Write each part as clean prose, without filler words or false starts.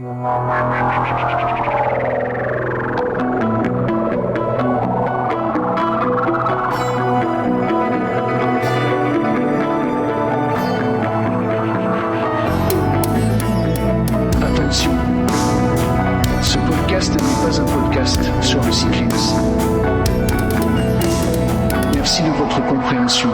Attention, ce podcast n'est pas un podcast sur le cyclisme. Merci de votre compréhension.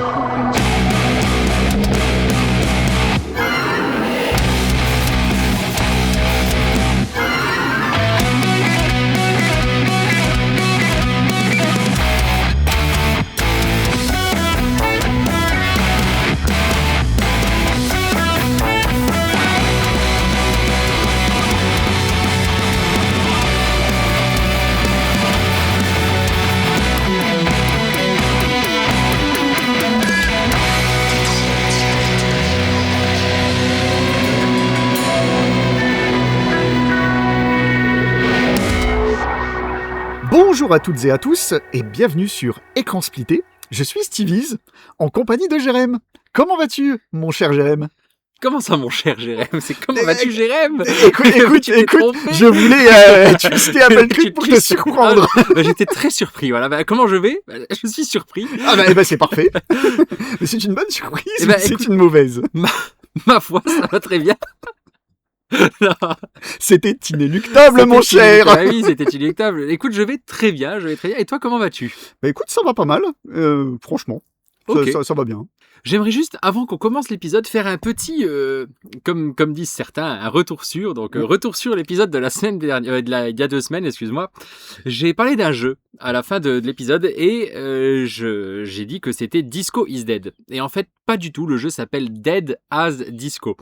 Bonjour à toutes et à tous et bienvenue sur Écran Splitté. Je suis Stevies, en compagnie de Jérém. Comment vas-tu, mon cher Jérém ? Comment ça, mon cher Jérém ? C'est comment vas-tu, Jérém ? Écoute, je voulais twister un peu le truc pour te surprendre. J'étais très surpris, voilà. Comment je vais ? Je suis surpris. C'est parfait. Mais c'est une bonne surprise, c'est écoute, une mauvaise. Ma foi, ça va très bien. Non. C'était inéluctable, mon cher. Oui, c'était inéluctable. Écoute, je vais très bien. Et toi, comment vas-tu ? Écoute, ça va pas mal, franchement. Okay. Ça va bien. J'aimerais juste, avant qu'on commence l'épisode, faire un petit, comme disent certains, un retour sur. Donc, retour sur l'épisode de la semaine dernière, il y a 2 semaines, excuse-moi. J'ai parlé d'un jeu à la fin de l'épisode et j'ai dit que c'était Disco is Dead. Et en fait, pas du tout. Le jeu s'appelle Dead as Disco.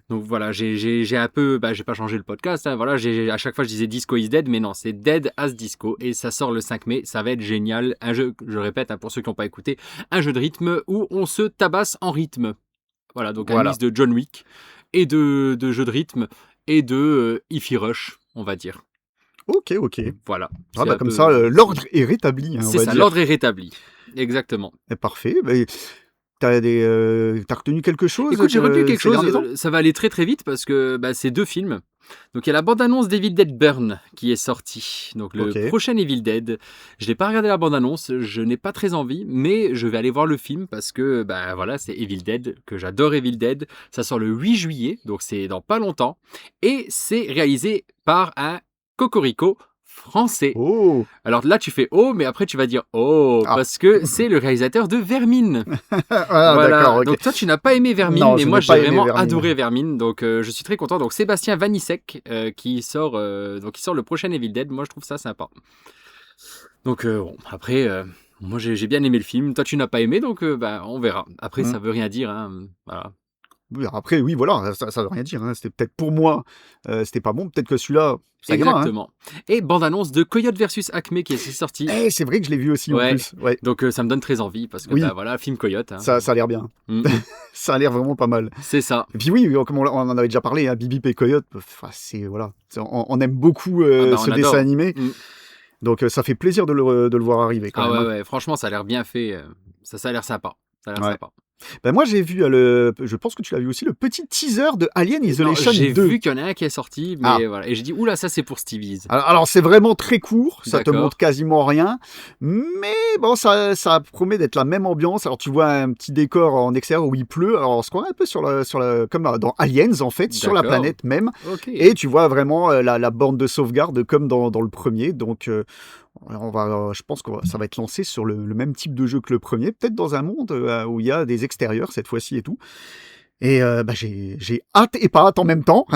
Donc voilà, j'ai un peu, j'ai pas changé le podcast, hein, voilà, à chaque fois je disais Disco is Dead, mais non, c'est Dead as Disco, et ça sort le 5 mai, ça va être génial, un jeu, je répète, hein, pour ceux qui n'ont pas écouté, un jeu de rythme où on se tabasse en rythme, voilà, donc un mix de John Wick, et de jeux de rythme, et de Hi-Fi Rush, on va dire. Ok. Voilà. Comme ça, l'ordre est rétabli, hein, c'est ça, l'ordre est rétabli, exactement. Parfait, T'as retenu quelque chose ? Écoute, j'ai retenu quelque chose, ça va aller très très vite parce que c'est 2 films. Donc il y a la bande-annonce d'Evil Dead Burn qui est sortie. Donc le prochain Evil Dead. Je n'ai pas regardé la bande-annonce, je n'ai pas très envie, mais je vais aller voir le film parce que c'est Evil Dead, que j'adore Evil Dead. Ça sort le 8 juillet, donc c'est dans pas longtemps. Et c'est réalisé par un cocorico français. Oh. Alors là, tu fais mais après tu vas dire parce que c'est le réalisateur de Vermine. Voilà. D'accord. Okay. Donc toi, tu n'as pas aimé Vermine, non, mais moi j'ai vraiment adoré Vermine. Donc je suis très content. Donc Sébastien Vanissek qui sort le prochain Evil Dead. Moi, je trouve ça sympa. Donc après, moi j'ai bien aimé le film. Toi, tu n'as pas aimé, donc on verra. Après, ça veut rien dire. Hein. Voilà. Après, oui, voilà, ça veut rien dire. Hein. C'était peut-être pour moi, c'était pas bon. Peut-être que celui-là, ça ira. Exactement. Et bande-annonce de Coyote versus Acme qui est sortie. C'est vrai que je l'ai vu aussi en plus. Ouais. Donc ça me donne très envie parce que film Coyote. Hein. Ça a l'air bien. Ça a l'air vraiment pas mal. C'est ça. Et puis oui, comme on en avait déjà parlé, hein, Bip et Coyote, on aime beaucoup ce dessin animé. Donc ça fait plaisir de le voir arriver quand même. Ouais, franchement, ça a l'air bien fait. Ça a l'air sympa. Sympa. Moi j'ai vu je pense que tu l'as vu aussi, le petit teaser de Alien Isolation 2. J'ai vu qu'il y en a un qui est sorti, mais voilà. Et j'ai dit oula, ça c'est pour Stevies. Alors c'est vraiment très court, ça te montre quasiment rien, mais bon ça promet d'être la même ambiance. Alors tu vois un petit décor en extérieur où il pleut, alors on se croirait un peu sur la comme dans Aliens en fait, sur la planète même. Et tu vois vraiment la borne de sauvegarde comme dans le premier, donc je pense que ça va être lancé sur le même type de jeu que le premier, peut-être dans un monde où il y a des extérieurs cette fois-ci et tout. Et j'ai hâte et pas hâte en même temps,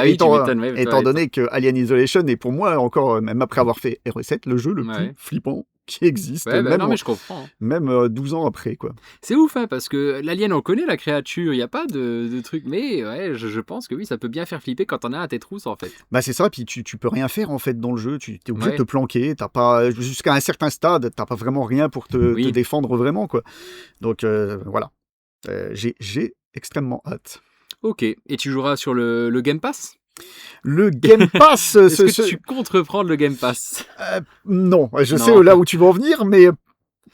étant donné que Alien Isolation est pour moi encore, même après avoir fait RE7, le jeu le plus flippant qui existe, mais je comprends. Même 12 ans après, quoi. C'est ouf, hein, parce que l'alien, on connaît la créature, il n'y a pas de truc, mais je pense que oui, ça peut bien faire flipper quand on a à tes trousses, en fait. C'est ça, puis tu peux rien faire, en fait, dans le jeu, tu es obligé de te planquer, t'as pas, jusqu'à un certain stade, t'as pas vraiment rien pour te défendre vraiment, quoi. Donc, voilà. J'ai extrêmement hâte. Ok, et tu joueras sur le Game Pass ? Le Game Pass... Est-ce que tu comptes reprendre le Game Pass ? Non, je sais là où tu vas en venir, mais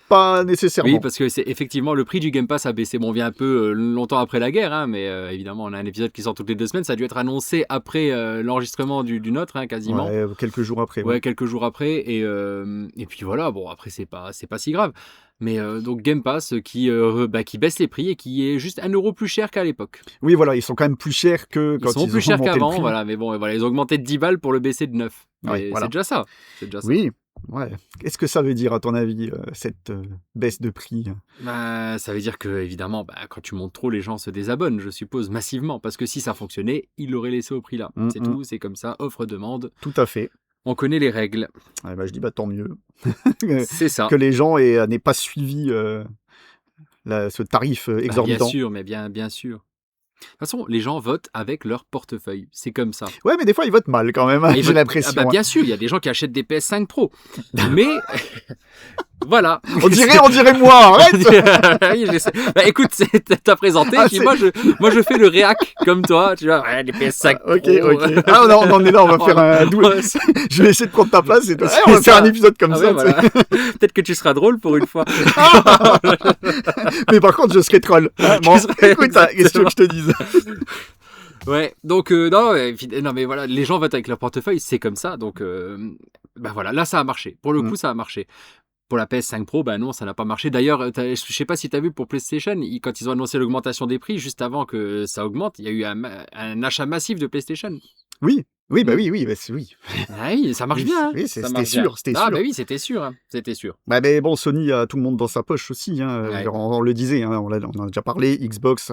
pas nécessairement. Oui, parce que c'est effectivement le prix du Game Pass a baissé. Bon, on vient un peu longtemps après la guerre, hein, mais évidemment, on a un épisode qui sort toutes les 2 semaines. Ça a dû être annoncé après l'enregistrement du nôtre, hein, quasiment. Ouais, quelques jours après. Ouais, quelques jours après. Et puis voilà, bon, après, c'est pas si grave. Mais donc Game Pass qui baisse les prix et qui est juste 1 euro plus cher qu'à l'époque. Oui, voilà, ils sont quand même plus chers que quand Ils sont plus ont chers monté le qu'avant, prix. voilà. Mais bon, voilà, ils ont augmenté de 10 balles pour le baisser de 9. Mais Ouais, voilà. c'est déjà ça. Oui, ouais. Qu'est-ce que ça veut dire, à ton avis, cette baisse de prix? Bah, ça veut dire que, évidemment, quand tu montes trop, les gens se désabonnent, je suppose, massivement. Parce que si ça fonctionnait, ils l'auraient laissé au prix là. C'est tout, c'est comme ça, offre-demande. Tout à fait. On connaît les règles. Ouais, bah, je dis, tant mieux. C'est ça. Que les gens n'aient pas suivi ce tarif exorbitant. Bien sûr, mais bien sûr. De toute façon, les gens votent avec leur portefeuille. C'est comme ça. Ouais, mais des fois, ils votent mal quand même, hein, j'ai l'impression. Bien sûr, il y a des gens qui achètent des PS5 Pro. Mais voilà. On dirait moi, arrête. Oui, écoute, t'as présenté, puis moi je fais le réac comme toi, tu vois, les PS5 Pro. Ok. Ah, on en est là, on va faire un double. Je vais essayer de prendre ta place et toi, on va faire un épisode comme ça. Voilà. Peut-être que tu seras drôle pour une fois. Mais par contre, je serai troll. Bon, écoute, qu'est-ce que je te dise? Ouais, donc non, mais voilà, les gens votent avec leur portefeuille, c'est comme ça, donc voilà, là ça a marché. Pour le coup, ça a marché. Pour la PS5 Pro, non, ça n'a pas marché. D'ailleurs, je sais pas si tu as vu pour PlayStation, quand ils ont annoncé l'augmentation des prix, juste avant que ça augmente, il y a eu un achat massif de PlayStation. Oui, oui. Ah oui, ça marche bien. Oui, c'était sûr. Ah bah oui, c'était sûr. Hein. C'était sûr. Mais bon, Sony a tout le monde dans sa poche aussi. Hein. Ouais. On le disait, hein, on en a déjà parlé. Xbox,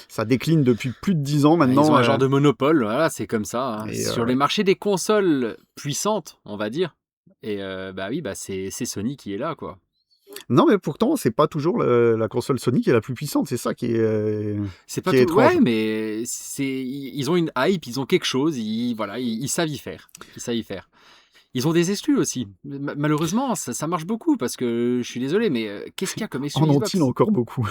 ça décline depuis plus de 10 ans maintenant. Ils ont un genre de monopole, voilà, c'est comme ça. Hein. Sur les marchés des consoles puissantes, on va dire. Et c'est Sony qui est là, quoi. Non, mais pourtant, c'est pas toujours la console Sony qui est la plus puissante. C'est ça qui est. C'est pas tout. Étrange. Ouais, mais ils ont une hype, ils ont quelque chose. Ils savent y faire. Ils ont des exclus aussi. Malheureusement, ça marche beaucoup parce que je suis désolé, mais qu'est-ce qu'il y a comme exclus? En ont-ils encore beaucoup?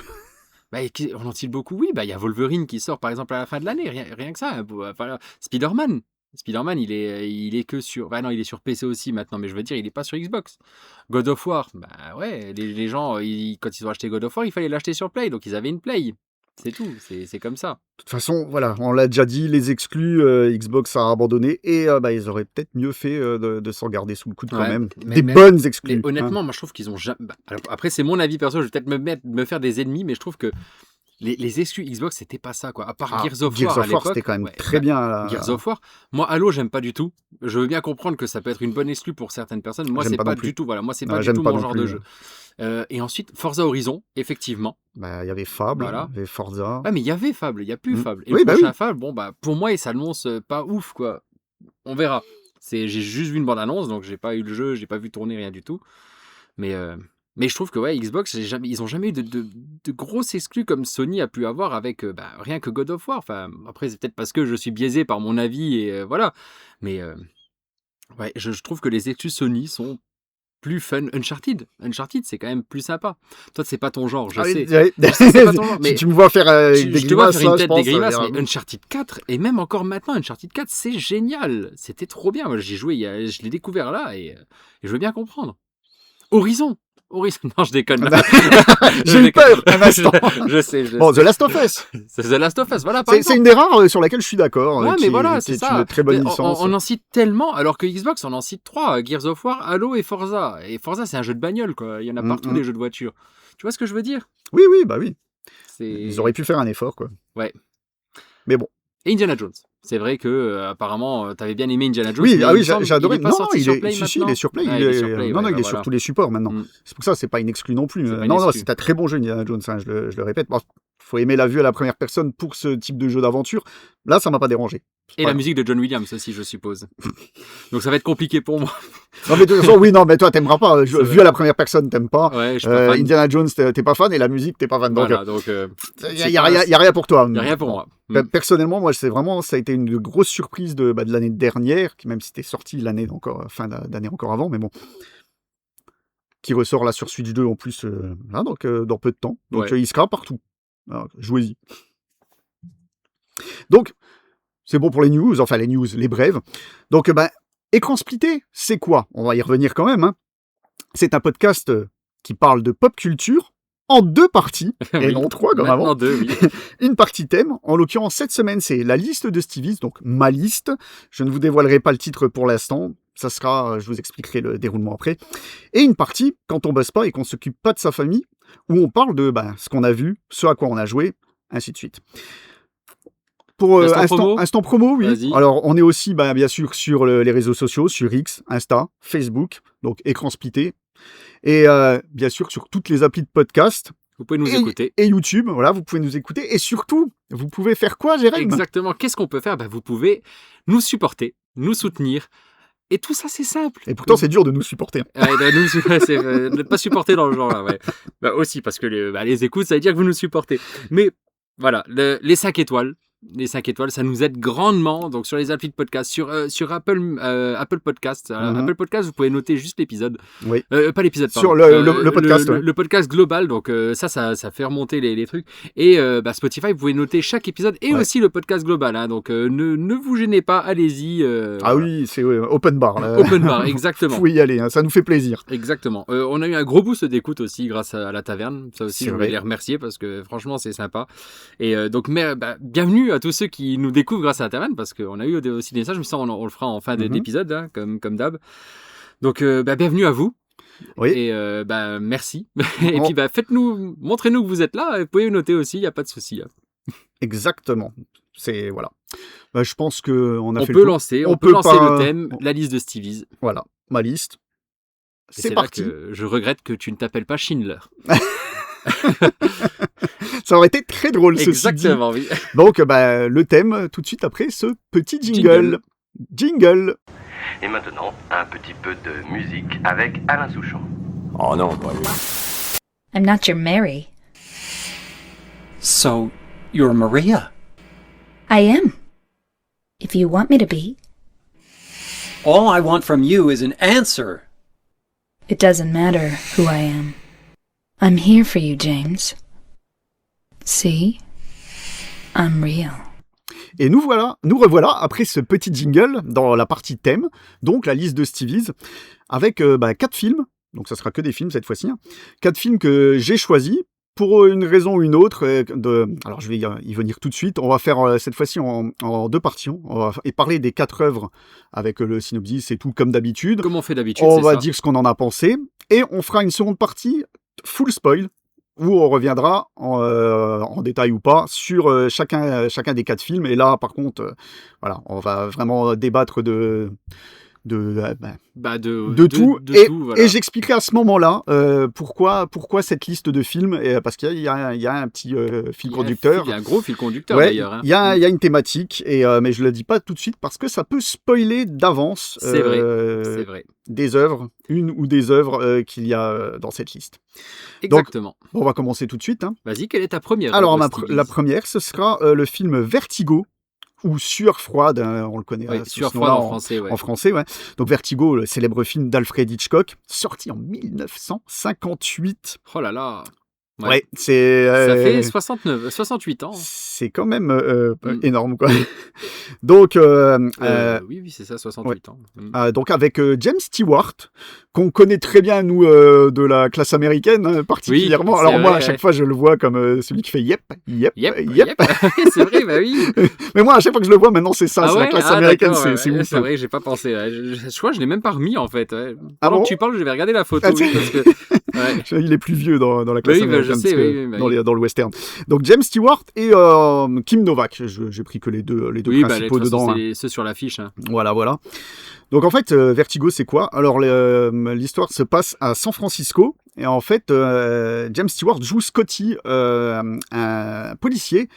En ont-ils beaucoup? Oui, il y a Wolverine qui sort par exemple à la fin de l'année, rien que ça. Voilà. Spider-Man, il est que sur... non, il est sur PC aussi maintenant, mais je veux dire, il n'est pas sur Xbox. God of War, les gens, quand ils ont acheté God of War, il fallait l'acheter sur Play, donc ils avaient une Play. C'est tout, c'est comme ça. De toute façon, voilà, on l'a déjà dit, les exclus, Xbox a abandonné, et ils auraient peut-être mieux fait de s'en garder sous le coude quand même. Bonnes exclus. Mais honnêtement, moi je trouve qu'ils ont jamais... alors, après, c'est mon avis perso, je vais peut-être me faire des ennemis, mais je trouve que les exclus Xbox, c'était pas ça, quoi. À part Gears of War à l'époque. C'était quand même très bien. Gears of War. Moi, Halo, j'aime pas du tout. Je veux bien comprendre que ça peut être une bonne exclue pour certaines personnes. Moi, c'est pas du tout. Voilà, moi, c'est pas du tout mon genre de jeu. Et ensuite, Forza Horizon, effectivement. Il y avait Fable, il y avait Forza. Ah, mais il y avait Fable, il n'y a plus Fable. Et le prochain Fable, pour moi, il s'annonce pas ouf, quoi. On verra. J'ai juste vu une bande-annonce, donc j'ai pas eu le jeu, j'ai pas vu tourner rien du tout. Mais je trouve que Xbox, ils n'ont jamais eu de grosses exclus comme Sony a pu avoir avec rien que God of War. Enfin, après, c'est peut-être parce que je suis biaisé par mon avis et voilà. Mais je trouve que les exclus Sony sont plus fun. Uncharted, c'est quand même plus sympa. Toi, c'est pas ton genre, je sais. C'est pas ton genre, mais tu me vois faire des grimaces, faire une tête des grimaces, mais Uncharted 4, et même encore maintenant, Uncharted 4, c'est génial. C'était trop bien. Moi, j'y ai joué, je l'ai découvert là et je veux bien comprendre. Horizon, non, je déconne. J'ai eu peur un instant. Je sais. Bon, The Last of Us. C'est The Last of Us, voilà. C'est une des rares sur laquelle je suis d'accord. Ouais, mais voilà, c'est ça. Une très bonne licence. On en cite tellement, alors que Xbox, on en cite 3. Gears of War, Halo et Forza. Et Forza, c'est un jeu de bagnole, quoi. Il y en a partout, les jeux de voiture. Tu vois ce que je veux dire? Oui, oui. Ils auraient pu faire un effort, quoi. Ouais. Mais bon. Et Indiana Jones. C'est vrai que apparemment, t'avais bien aimé Indiana Jones. Oui, j'ai adoré. Non, il est sur Play. Il est sur tous les supports maintenant. C'est pour ça, c'est pas une exclue non plus. Non, c'est un très bon jeu, Indiana Jones. Je le répète. Faut aimer la vue à la première personne pour ce type de jeu d'aventure. Là, ça m'a pas dérangé. Et la musique de John Williams aussi, je suppose. Donc ça va être compliqué pour moi. Non, mais de toute façon, oui, mais toi, t'aimeras pas. Vu à la première personne, t'aimes pas. Ouais, je suis pas fan. Indiana Jones, t'es pas fan, et la musique, t'es pas fan. Voilà, donc, y a rien pour toi. Y a rien pour moi. Personnellement, moi, ça a été une grosse surprise de l'année dernière, même si c'était sorti fin d'année encore avant, mais bon. Qui ressort là sur Switch 2 en plus, donc dans peu de temps. Donc il sera partout. Alors, jouez-y. Donc, c'est bon pour les news, les brèves. Donc, Écran splitté, c'est quoi? On va y revenir quand même. Hein. C'est un podcast qui parle de pop culture en 2 parties, et Oui. non 3 comme Maintenant avant. 2, oui. Une partie thème, en l'occurrence cette semaine c'est la liste de Stevie, donc ma liste. Je ne vous dévoilerai pas le titre pour l'instant, ça sera, je vous expliquerai le déroulement après. Et une partie, quand on bosse pas et qu'on s'occupe pas de sa famille, où on parle de ce qu'on a vu, ce à quoi on a joué, ainsi de suite. Pour instant promo, oui. Vas-y. Alors, on est aussi, bien sûr, sur les réseaux sociaux, sur X, Insta, Facebook, donc écran splitté. Et bien sûr, sur toutes les applis de podcast. Vous pouvez nous écouter. Et YouTube, voilà, vous pouvez nous écouter. Et surtout, vous pouvez faire quoi, Jérém ? Exactement. Qu'est-ce qu'on peut faire ? Vous pouvez nous supporter, nous soutenir. Et tout ça, c'est simple. Et pourtant, c'est dur de nous supporter. Nous, c'est ne pas supporter dans le genre là, ouais. Aussi, parce que les écoutes, ça veut dire que vous nous supportez. Mais voilà, les 5 étoiles. Les 5 étoiles, ça nous aide grandement. Donc sur les applis de podcast, sur Apple Podcast. Apple Podcast, vous pouvez noter juste l'épisode. Oui. Pas l'épisode, pardon. Sur le podcast. Le podcast global. Donc ça fait remonter les trucs. Et Spotify, vous pouvez noter chaque épisode et aussi le podcast global. Hein. Donc ne vous gênez pas, allez-y. Ah oui, c'est open bar. Là. Open bar, exactement. Vous pouvez y aller, hein, ça nous fait plaisir. Exactement. On a eu un gros boost d'écoute aussi grâce à la taverne. Ça aussi, C'est je vrai. voulais les remercier parce que franchement, c'est sympa. Et donc, bienvenue à tous ceux qui nous découvrent grâce à la taverne parce qu'on a eu aussi des messages, mais ça, on le fera en fin d'épisode, hein, comme d'hab. Donc, bienvenue à vous. Oui. Et merci. Et puis, montrez-nous que vous êtes là. Vous pouvez noter aussi, il n'y a pas de souci. Hein. Exactement. C'est, voilà. Je pense qu'on a On fait peut le tour. lancer, On on peut peut lancer pas- le thème, la liste de Stevies. Voilà, ma liste. Et C'est là parti. que je regrette que tu ne t'appelles pas Schindler. Ça aurait été très drôle, ceci dit. Exactement, oui. Donc, le thème, tout de suite après ce petit jingle. Jingle. Et maintenant, un petit peu de musique avec Alain Souchon. Oh non, pas lui. I'm not your Mary. So, you're Maria? I am. If you want me to be. All I want from you is an answer. It doesn't matter who I am. I'm here for you, James. See? I'm real. Et nous revoilà après ce petit jingle dans la partie thème, donc la liste de Stevies, avec 4 films, donc ça sera que des films cette fois-ci, 4 films que j'ai choisis, pour une raison ou une autre, alors je vais y venir tout de suite, on va faire cette fois-ci en 2 parties, on va parler des 4 œuvres avec le synopsis et tout comme d'habitude. Comme on fait d'habitude, On c'est va ça. dire ce qu'on en a pensé, et on fera une seconde partie, full spoil, où on reviendra en détail ou pas sur chacun des 4 films. Et là, par contre, voilà, on va vraiment débattre de tout. Et j'expliquerai à ce moment-là pourquoi cette liste de films, parce qu'il y a un petit fil conducteur. Il y a un gros fil conducteur Ouais, d'ailleurs. Hein. Il y a une thématique, mais je ne le dis pas tout de suite parce que ça peut spoiler d'avance C'est vrai. des œuvres, une ou des œuvres qu'il y a dans cette liste. Exactement. Bon, on va commencer tout de suite. Hein. Vas-y, quelle est ta première Alors, œuvre, Stevie ? la première, ce sera le film Vertigo, ou Sueur froide, hein, on le connaît. Oui, sous Sueur ce froide nom-là en français, ouais. En français, ouais. Donc Vertigo, le célèbre film d'Alfred Hitchcock, sorti en 1958. Oh là là. Ouais, c'est... Ça fait 68 ans. C'est quand même énorme, quoi. Donc, oui, c'est ça, 68 ans. donc avec James Stewart, qu'on connaît très bien, nous, de la classe américaine, hein, particulièrement. Oui, alors c'est moi, vrai, à chaque fois, je le vois comme celui qui fait yep. C'est vrai, bah oui. Mais moi, à chaque fois que je le vois, maintenant, c'est ça, c'est la classe américaine, c'est ouf. C'est vrai, j'ai pas pensé. Ouais. Je crois que je l'ai même pas remis, en fait. Ouais. Ah Pendant bon que tu parles, je vais regarder la photo. Ah, oui, parce que... Ouais. Il est plus vieux dans la classe américaine, je sais, dans le western. Donc James Stewart et Kim Novak. J'ai pris que les deux principaux dedans. C'est ceux sur l'affiche. Hein. Voilà. Donc en fait, Vertigo, c'est quoi ? Alors l'histoire se passe à San Francisco. Et en fait, James Stewart joue Scotty, un policier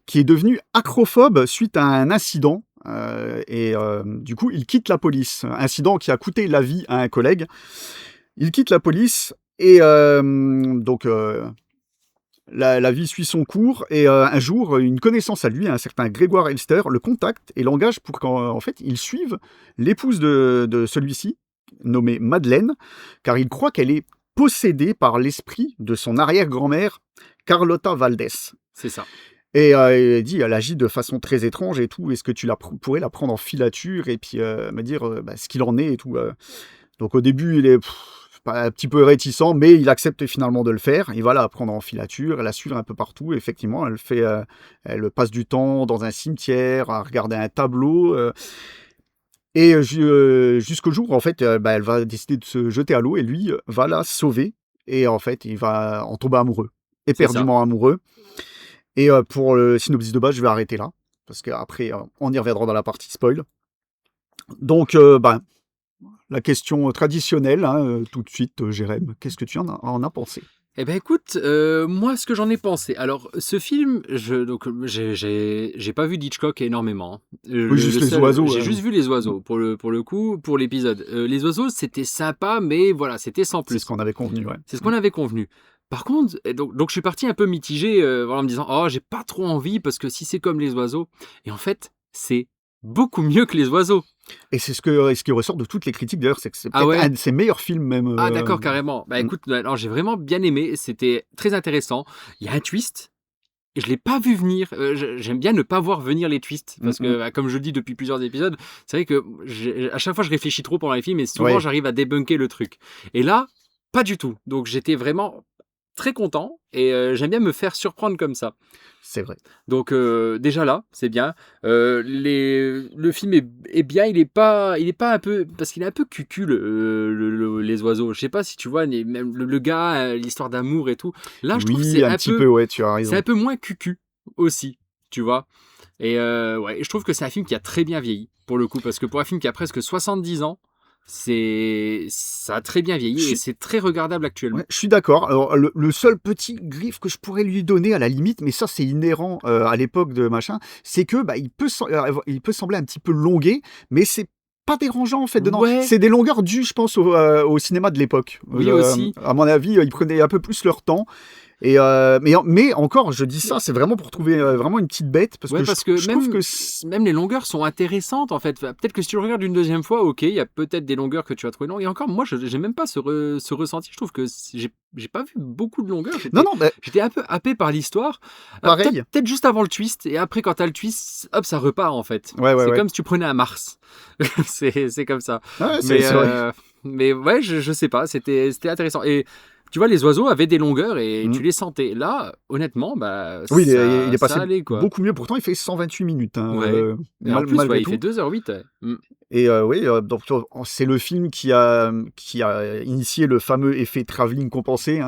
qui est devenu acrophobe suite à un incident. Du coup, il quitte la police. Incident qui a coûté la vie à un collègue. Il quitte la police et la vie suit son cours et un jour, une connaissance à lui, un certain Grégoire Elster, le contacte et l'engage pour qu'en fait, il suive l'épouse de celui-ci, nommée Madeleine, car il croit qu'elle est possédée par l'esprit de son arrière-grand-mère, Carlota Valdés. C'est ça. Et il dit, elle agit de façon très étrange et tout, est-ce que tu pourrais la prendre en filature et puis me dire ce qu'il en est et tout. Donc au début, il est... un petit peu réticent, mais il accepte finalement de le faire. Il va la prendre en filature, la suivre un peu partout. Effectivement, elle passe du temps dans un cimetière à regarder un tableau. Et jusqu'au jour, en fait, elle va décider de se jeter à l'eau et lui va la sauver. Et en fait, il va en tomber amoureux, éperdument amoureux. Et pour le synopsis de base, je vais arrêter là, parce qu'après, on y reviendra dans la partie spoil. Donc, la question traditionnelle, tout de suite, Jérém, qu'est-ce que tu en as pensé? Eh ben écoute, moi ce que j'en ai pensé. Alors ce film, j'ai pas vu Hitchcock énormément. Oui, juste les oiseaux. J'ai juste vu les oiseaux pour le coup pour l'épisode. Les oiseaux c'était sympa, mais voilà c'était sans plus. C'est ce qu'on avait convenu, ouais. C'est ce qu'on avait convenu. Par contre, donc je suis parti un peu mitigé, en me disant oh j'ai pas trop envie parce que si c'est comme les oiseaux, et en fait c'est beaucoup mieux que les oiseaux. Et c'est ce qui ressort de toutes les critiques d'ailleurs, c'est que c'est peut-être un de ses meilleurs films même. Ah d'accord, carrément. Bah écoute, alors j'ai vraiment bien aimé, c'était très intéressant. Il y a un twist, et je l'ai pas vu venir. J'aime bien ne pas voir venir les twists, parce que comme je le dis depuis plusieurs épisodes, c'est vrai que à chaque fois je réfléchis trop pendant les films, et souvent j'arrive à débunker le truc. Et là, pas du tout. Donc j'étais vraiment très content, et j'aime bien me faire surprendre comme ça. C'est vrai. Donc déjà là, c'est bien. Le film est bien, il est pas un peu, parce qu'il est un peu cucu les oiseaux. Je sais pas si tu vois, même le gars, l'histoire d'amour et tout. Là, je trouve que c'est un petit peu, ouais, tu as raison. C'est un peu moins cucu aussi, tu vois. Et je trouve que c'est un film qui a très bien vieilli pour le coup, parce que pour un film qui a presque 70 ans. Ça a très bien vieilli et c'est très regardable actuellement. Ouais, je suis d'accord. Alors, le seul petit griffe que je pourrais lui donner à la limite, mais ça c'est inhérent à l'époque de machin, c'est que il peut sembler un petit peu longué, mais c'est pas dérangeant en fait dedans. Ouais. C'est des longueurs dues, je pense, au cinéma de l'époque. Oui, aussi. À mon avis, ils prenaient un peu plus leur temps. Et mais encore, je dis ça, c'est vraiment pour trouver vraiment une petite bête, parce que je trouve que même les longueurs sont intéressantes en fait. Peut-être que si tu le regardes une deuxième fois, ok, il y a peut-être des longueurs que tu as trouvées longues. Et encore, moi, j'ai même pas ce ressenti. Je trouve que j'ai pas vu beaucoup de longueurs. J'étais un peu happé par l'histoire. Pareil. Peut-être juste avant le twist, et après quand t'as le twist, hop, ça repart en fait. C'est comme si tu prenais un Mars. c'est comme ça. Ouais, mais ouais, je sais pas. C'était intéressant. Et tu vois, les oiseaux avaient des longueurs et tu les sentais. Là, honnêtement, oui, il est passé allait, quoi. Beaucoup mieux. Pourtant, il fait 128 minutes. En plus, il fait 2h08. Et donc c'est le film qui a initié le fameux effet travelling compensé,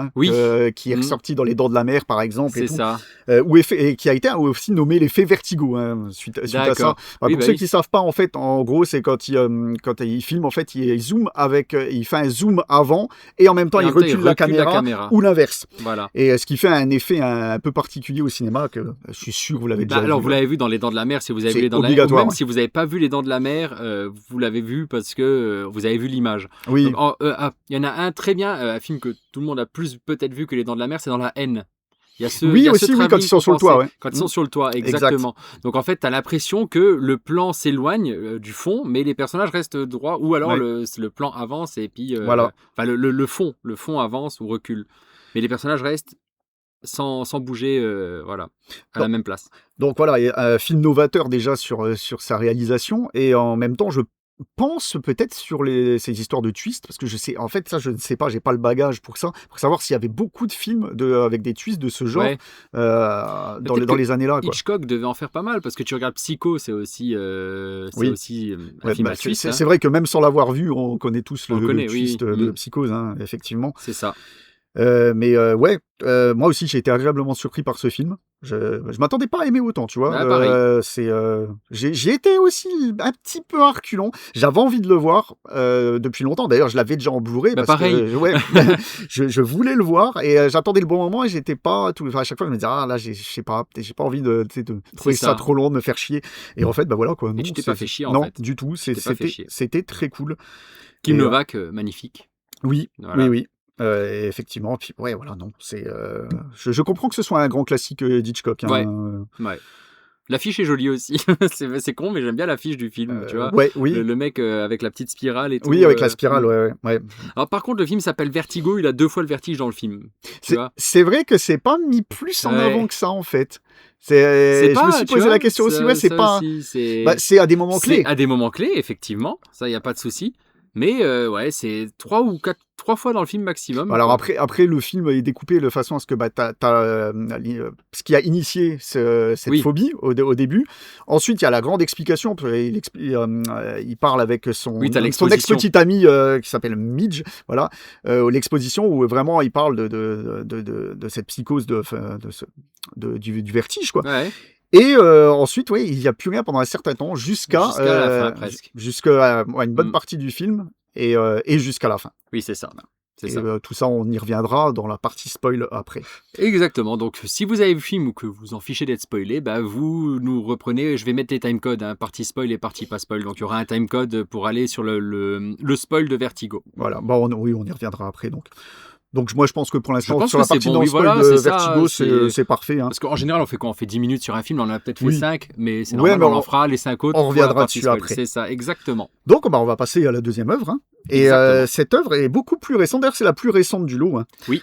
qui est ressorti dans Les Dents de la Mer, par exemple. C'est ça. Et qui a été aussi nommé l'effet vertigo, suite à ça. Pour ceux qui ne savent pas, en fait, en gros, c'est quand il filme, en fait, il fait un zoom avant et en même temps, il recule la caméra ou l'inverse. Voilà. Et ce qui fait un effet un peu particulier au cinéma, que je suis sûr que vous l'avez déjà vu. Alors, vous l'avez vu dans Les Dents de la Mer, si vous avez vu Les Dents de la Mer, ou même si vous n'avez pas vu Les Dents de la Mer, vous l'avez vu parce que vous avez vu l'image. Oui. Il y en a un très bien, un film que tout le monde a plus peut-être vu que Les Dents de la Mer, c'est dans La Haine. Il y a quand ils sont sur le toit. Ouais. Quand ils sont sur le toit, exactement. Exact. Donc en fait, tu as l'impression que le plan s'éloigne du fond, mais les personnages restent droits, ou alors le plan avance et puis le fond avance ou recule. Mais les personnages restent sans bouger à la même place. Donc voilà, il y a un film novateur déjà sur sa réalisation, et en même temps je pense peut-être sur ces histoires de twists, parce que je ne sais pas, j'ai pas le bagage pour savoir s'il y avait beaucoup de films avec des twists de ce genre dans les années là. Hitchcock devait en faire pas mal, parce que tu regardes Psycho, c'est aussi un film à twist. C'est vrai que même sans l'avoir vu, on connaît tous le twist de Psychose, effectivement. C'est ça. Moi aussi j'ai été agréablement surpris par ce film. Je m'attendais pas à aimer autant, tu vois. J'ai été aussi un petit peu à reculons. J'avais envie de le voir depuis longtemps. D'ailleurs, je l'avais déjà en Blu-ray pareil. Je voulais le voir, et j'attendais le bon moment, et j'étais pas à chaque fois je me disais là j'ai pas envie de trouver ça trop long, de me faire chier. Et en fait voilà quoi. Et tu t'es pas fait chier en fait. Non, du tout. C'était très cool. Kim Novak, magnifique. Oui, voilà. Oui. Effectivement, puis je comprends que ce soit un grand classique d'Hitchcock. Ouais. L'affiche est jolie aussi. c'est con, mais j'aime bien l'affiche du film, tu vois. Oui. Le mec avec la petite spirale et tout. Oui, avec la spirale, ouais. Alors par contre, le film s'appelle Vertigo, il a 2 fois le vertige dans le film. C'est vrai que c'est pas mis plus en avant que ça, en fait. Je me suis posé la question aussi, c'est pas... c'est à des moments clés. À des moments clés, effectivement, ça, il n'y a pas de souci. Mais ouais, c'est 3 fois dans le film maximum. Alors après le film est découpé de façon à ce que ce qui a initié cette phobie au début. Ensuite, il y a la grande explication. Il parle avec son ex-petite amie qui s'appelle Midge. Voilà, l'exposition où vraiment il parle de cette psychose du vertige, quoi. Ouais. Et ensuite, oui, il n'y a plus rien pendant un certain temps jusqu'à la fin, presque. Jusqu'à une bonne partie du film et jusqu'à la fin. Oui, c'est ça. Tout ça, on y reviendra dans la partie spoil après. Exactement. Donc, si vous avez vu le film ou que vous en fichez d'être spoilé, vous nous reprenez. Je vais mettre les timecodes, partie spoil et partie pas spoil. Donc, il y aura un timecode pour aller sur le spoil de Vertigo. Voilà. On y reviendra après. Donc moi, je pense que pour l'instant, sur la partie spoil de Vertigo, c'est parfait. Hein. Parce qu'en général, on fait quoi ? On fait 10 minutes sur un film, on en a peut-être fait 5, mais c'est normal, on en fera les 5 autres. On reviendra dessus après. C'est ça, exactement. Donc, on va passer à la deuxième œuvre. Hein. Et cette œuvre est beaucoup plus récente. D'ailleurs, c'est la plus récente du lot. Hein. Oui.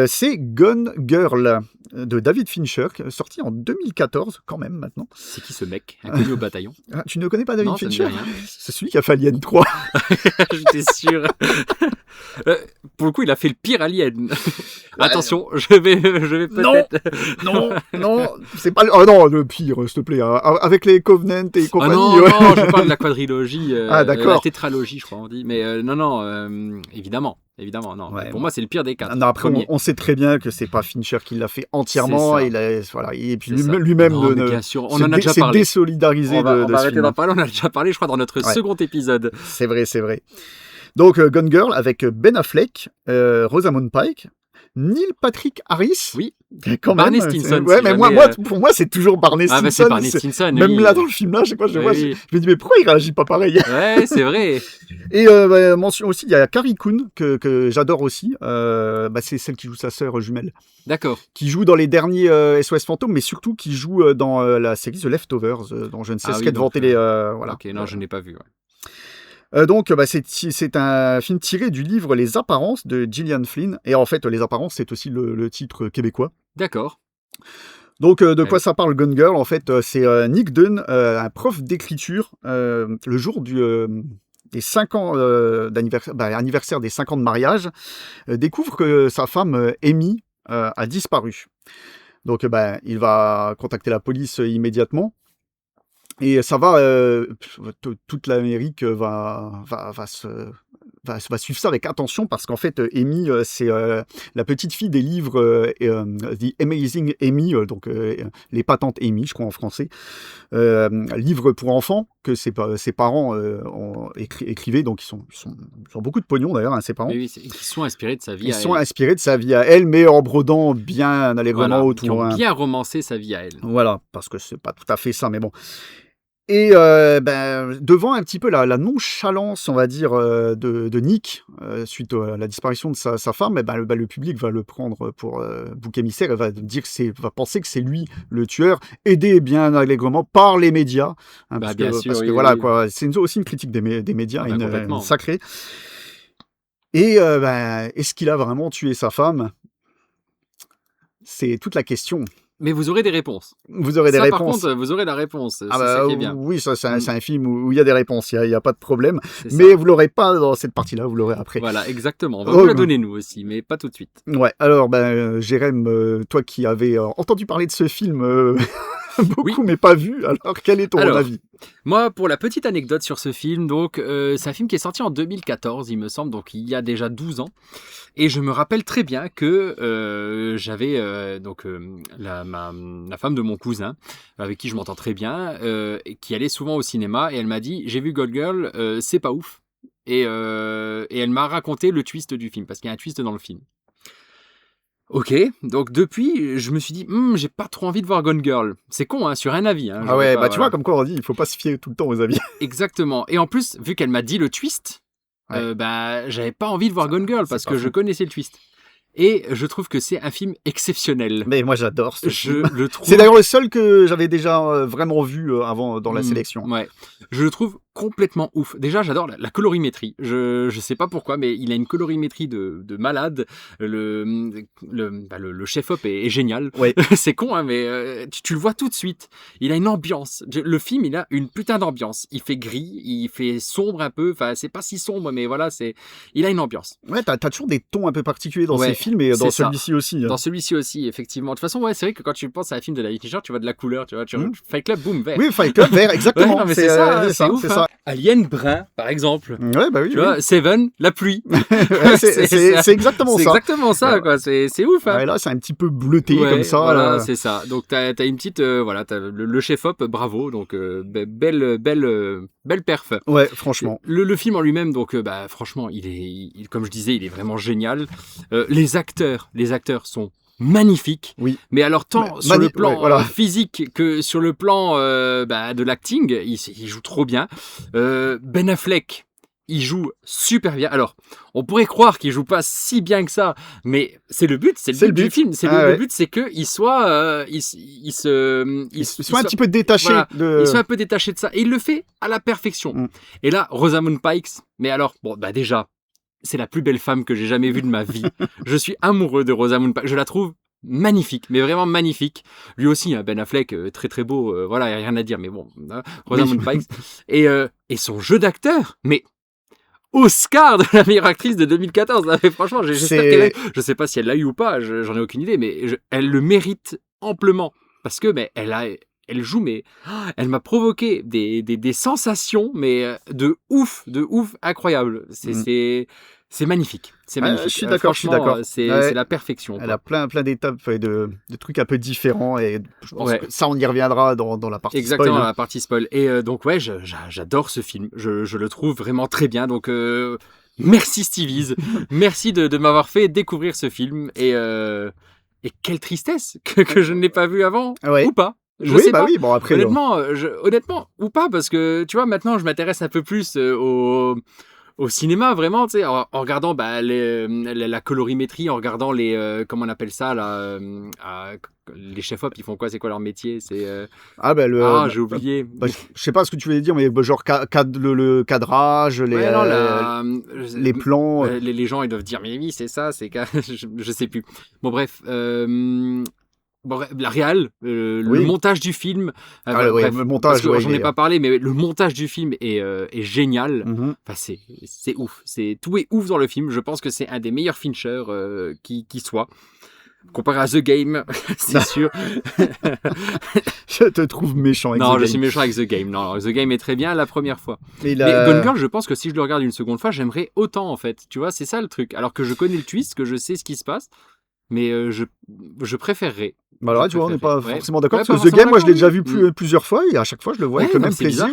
C'est Gone Girl de David Fincher, sorti en 2014, quand même, maintenant. C'est qui ce mec, inconnu au bataillon ? Tu ne connais pas David Fincher ? Non, ça ne dit rien. C'est celui qui a fait Alien 3. J'étais sûr. Pour le coup, il a fait le pire Alien. Attention, je vais peut-être... Non, c'est pas... Oh non, le pire, s'il te plaît. Avec les Covenant et compagnie. Non, je parle de la quadrilogie. D'accord. La tétralogie, je crois, on dit. Mais évidemment, non. Ouais, pour moi, c'est le pire des 4. Non, après, on sait très bien que c'est pas Fincher qui l'a fait entièrement. Et puis lui-même on en a déjà parlé. s'est désolidarisé on va de ce arrêter film. d'en parler. On a déjà parlé, je crois, dans notre second épisode. C'est vrai. Donc, Gone Girl avec Ben Affleck, Rosamund Pike, Neil Patrick Harris. Oui. Quand Barney même. Stinson. Ouais, mais pour moi, c'est toujours Barney Stinson. C'est Barney Stinson. Même là, dans le film, là, je me dis, mais pourquoi il réagit pas pareil ? Ouais, c'est vrai. Et mention aussi, il y a Carrie Coon, que j'adore aussi. C'est celle qui joue sa sœur jumelle. D'accord. Qui joue dans les derniers SOS Fantômes, mais surtout qui joue dans la série The Leftovers, dont je ne sais ce qu'est devant télé. Voilà. Ok, non, je n'ai pas vu. Ouais. Donc, c'est un film tiré du livre Les Apparences de Gillian Flynn. Et en fait, Les Apparences, c'est aussi le titre québécois. D'accord. Donc, de quoi ça parle Gone Girl ? En fait, c'est Nick Dunn, un prof d'écriture, le jour des 5 ans anniversaire des 5 ans de mariage, découvre que sa femme, Amy, a disparu. Donc, il va contacter la police immédiatement. Et ça va, toute l'Amérique va suivre ça avec attention parce qu'en fait, Amy, c'est la petite fille des livres The Amazing Amy, donc les patentes Amy, je crois en français, livre pour enfants que ses parents écrivaient, donc ils ont beaucoup de pognon d'ailleurs, ses parents. Oui, ils sont inspirés de sa vie. Ils sont inspirés de sa vie à elle, mais en brodant bien allègrement autour. Ils ont bien romancé sa vie à elle. Voilà, parce que c'est pas tout à fait ça, mais bon. Et devant un petit peu la nonchalance, on va dire, de Nick, suite à la disparition de sa femme, le public va le prendre pour bouc émissaire et va penser que c'est lui le tueur, aidé bien allègrement par les médias. Parce que voilà, quoi, c'est aussi une critique des médias, une sacrée. Et est-ce qu'il a vraiment tué sa femme ? C'est toute la question. Mais vous aurez des réponses. Vous aurez des réponses. Par contre, vous aurez la réponse. C'est ça qui est bien. Oui, ça, c'est un film où il y a des réponses. Il n'y a pas de problème. Mais vous ne l'aurez pas dans cette partie-là, vous l'aurez après. Voilà, exactement. On va vous la donner, nous aussi, mais pas tout de suite. Ouais, alors, Jérém, toi qui avais entendu parler de ce film beaucoup, mais pas vu, alors quel est ton avis ? Moi, pour la petite anecdote sur ce film, donc, c'est un film qui est sorti en 2014, il me semble, donc il y a déjà 12 ans. Et je me rappelle très bien que j'avais la femme de mon cousin, avec qui je m'entends très bien, qui allait souvent au cinéma, et elle m'a dit « J'ai vu Gone Girl, c'est pas ouf ». Et elle m'a raconté le twist du film, parce qu'il y a un twist dans le film. Ok, donc depuis, je me suis dit, j'ai pas trop envie de voir Gone Girl. C'est con, hein, sur un avis. Hein, tu vois, comme quoi on dit, il faut pas se fier tout le temps aux avis. Exactement. Et en plus, vu qu'elle m'a dit le twist, j'avais pas envie de voir Gone Girl parce que je connaissais le twist. Et je trouve que c'est un film exceptionnel. Mais moi j'adore ce film. Le trouve... C'est d'ailleurs le seul que j'avais déjà vraiment vu avant dans la sélection. Ouais. Je le trouve complètement ouf. Déjà, j'adore la colorimétrie. Je sais pas pourquoi, mais il a une colorimétrie de malade. Le chef-op est génial. Ouais. C'est con, hein, mais tu le vois tout de suite. Il a une ambiance. Le film, il a une putain d'ambiance. Il fait gris, il fait sombre un peu. Enfin, c'est pas si sombre, mais voilà, il a une ambiance. Ouais, t'as toujours des tons un peu particuliers dans Ouais, ces films et dans c'est ça. celui-ci aussi. Dans celui-ci aussi, effectivement. De toute façon, ouais, c'est vrai que quand tu penses à un film de David Fincher, tu vois de la couleur, tu vois. Fight Club, boum, vert. Oui, Fight Club, vert, exactement. Ouais, non, mais c'est ça, c'est ouf. c'est Hein. ça. Alien brun, par exemple. Ouais, bah oui. Tu vois, Seven, la pluie. Ouais, c'est exactement C'est ça. exactement ça, quoi. C'est ouf, hein. Ouais, là, c'est un petit peu bleuté Ouais, comme ça. Voilà, c'est ça. Donc, t'as une petite, voilà, t'as le chef-op, bravo. Donc, belle perf. Ouais, franchement. Le film en lui-même, donc, franchement, comme je disais, il est vraiment génial. Les acteurs sont magnifiques. Oui. Mais alors, tant sur le plan ouais, voilà. physique que sur le plan de l'acting, il joue trop bien. Ben Affleck, il joue super bien. Alors, on pourrait croire qu'il joue pas si bien que ça, mais c'est le but, c'est le but du film. Le but, c'est que il soit, il soit un petit peu détaché il soit un peu détaché de ça, et il le fait à la perfection. Et là, Rosamund Pike, mais alors, bon, déjà, c'est la plus belle femme que j'ai jamais vue de ma vie. Je suis amoureux de Rosamund Pike. Je la trouve magnifique, mais vraiment magnifique. Lui aussi, hein, Ben Affleck, très très beau. Voilà, il n'y a rien à dire, mais bon, Rosamund Pike. Et son jeu d'acteur, mais Oscar de la meilleure actrice de 2014. Mais franchement, j'espère qu'elle a. Je sais pas si elle l'a eu ou pas, j'en ai aucune idée, mais elle le mérite amplement. Parce que, elle joue, mais elle m'a provoqué des sensations, mais de ouf, incroyable. C'est magnifique. C'est magnifique. Je suis d'accord, C'est la perfection. Elle a plein d'étapes et de trucs un peu différents, et je pense que ça, on y reviendra dans la partie Exactement, spoil. dans la partie spoil. Et donc, ouais, j'adore ce film. Je le trouve vraiment très bien. Donc, merci Stevie's. Merci de m'avoir fait découvrir ce film. Et quelle tristesse que je ne l'ai pas vu avant, ou pas. Je sais pas. Oui, bon, après. Honnêtement, ou pas, parce que tu vois, maintenant, je m'intéresse un peu plus au cinéma, vraiment, tu sais, en regardant la colorimétrie, en regardant les comment on appelle ça là, les chefs-op, ils font quoi, c'est quoi leur métier, c'est j'ai oublié. Je sais pas ce que tu voulais dire, mais genre le cadrage, les plans. Les gens, ils doivent dire mais oui, c'est ça, je sais plus. Bon bref. La réal, le montage du film, le montage, j'en ai pas parlé, mais le montage du film est génial. Enfin, c'est ouf, tout est ouf dans le film. Je pense que c'est un des meilleurs Fincher qui soit. Comparé à The Game, c'est sûr. Je te trouve méchant avec The Game. Non, je suis méchant avec The Game. Non, The Game est très bien la première fois. Mais Gone Girl, je pense que si je le regarde une seconde fois, j'aimerais autant en fait. Tu vois, c'est ça le truc. Alors que je connais le twist, que je sais ce qui se passe. Mais je préférerais. Alors là, tu vois, on n'est pas forcément d'accord. Parce que The Game, moi, je l'ai déjà vu plusieurs fois, et à chaque fois, je le vois avec le même plaisir.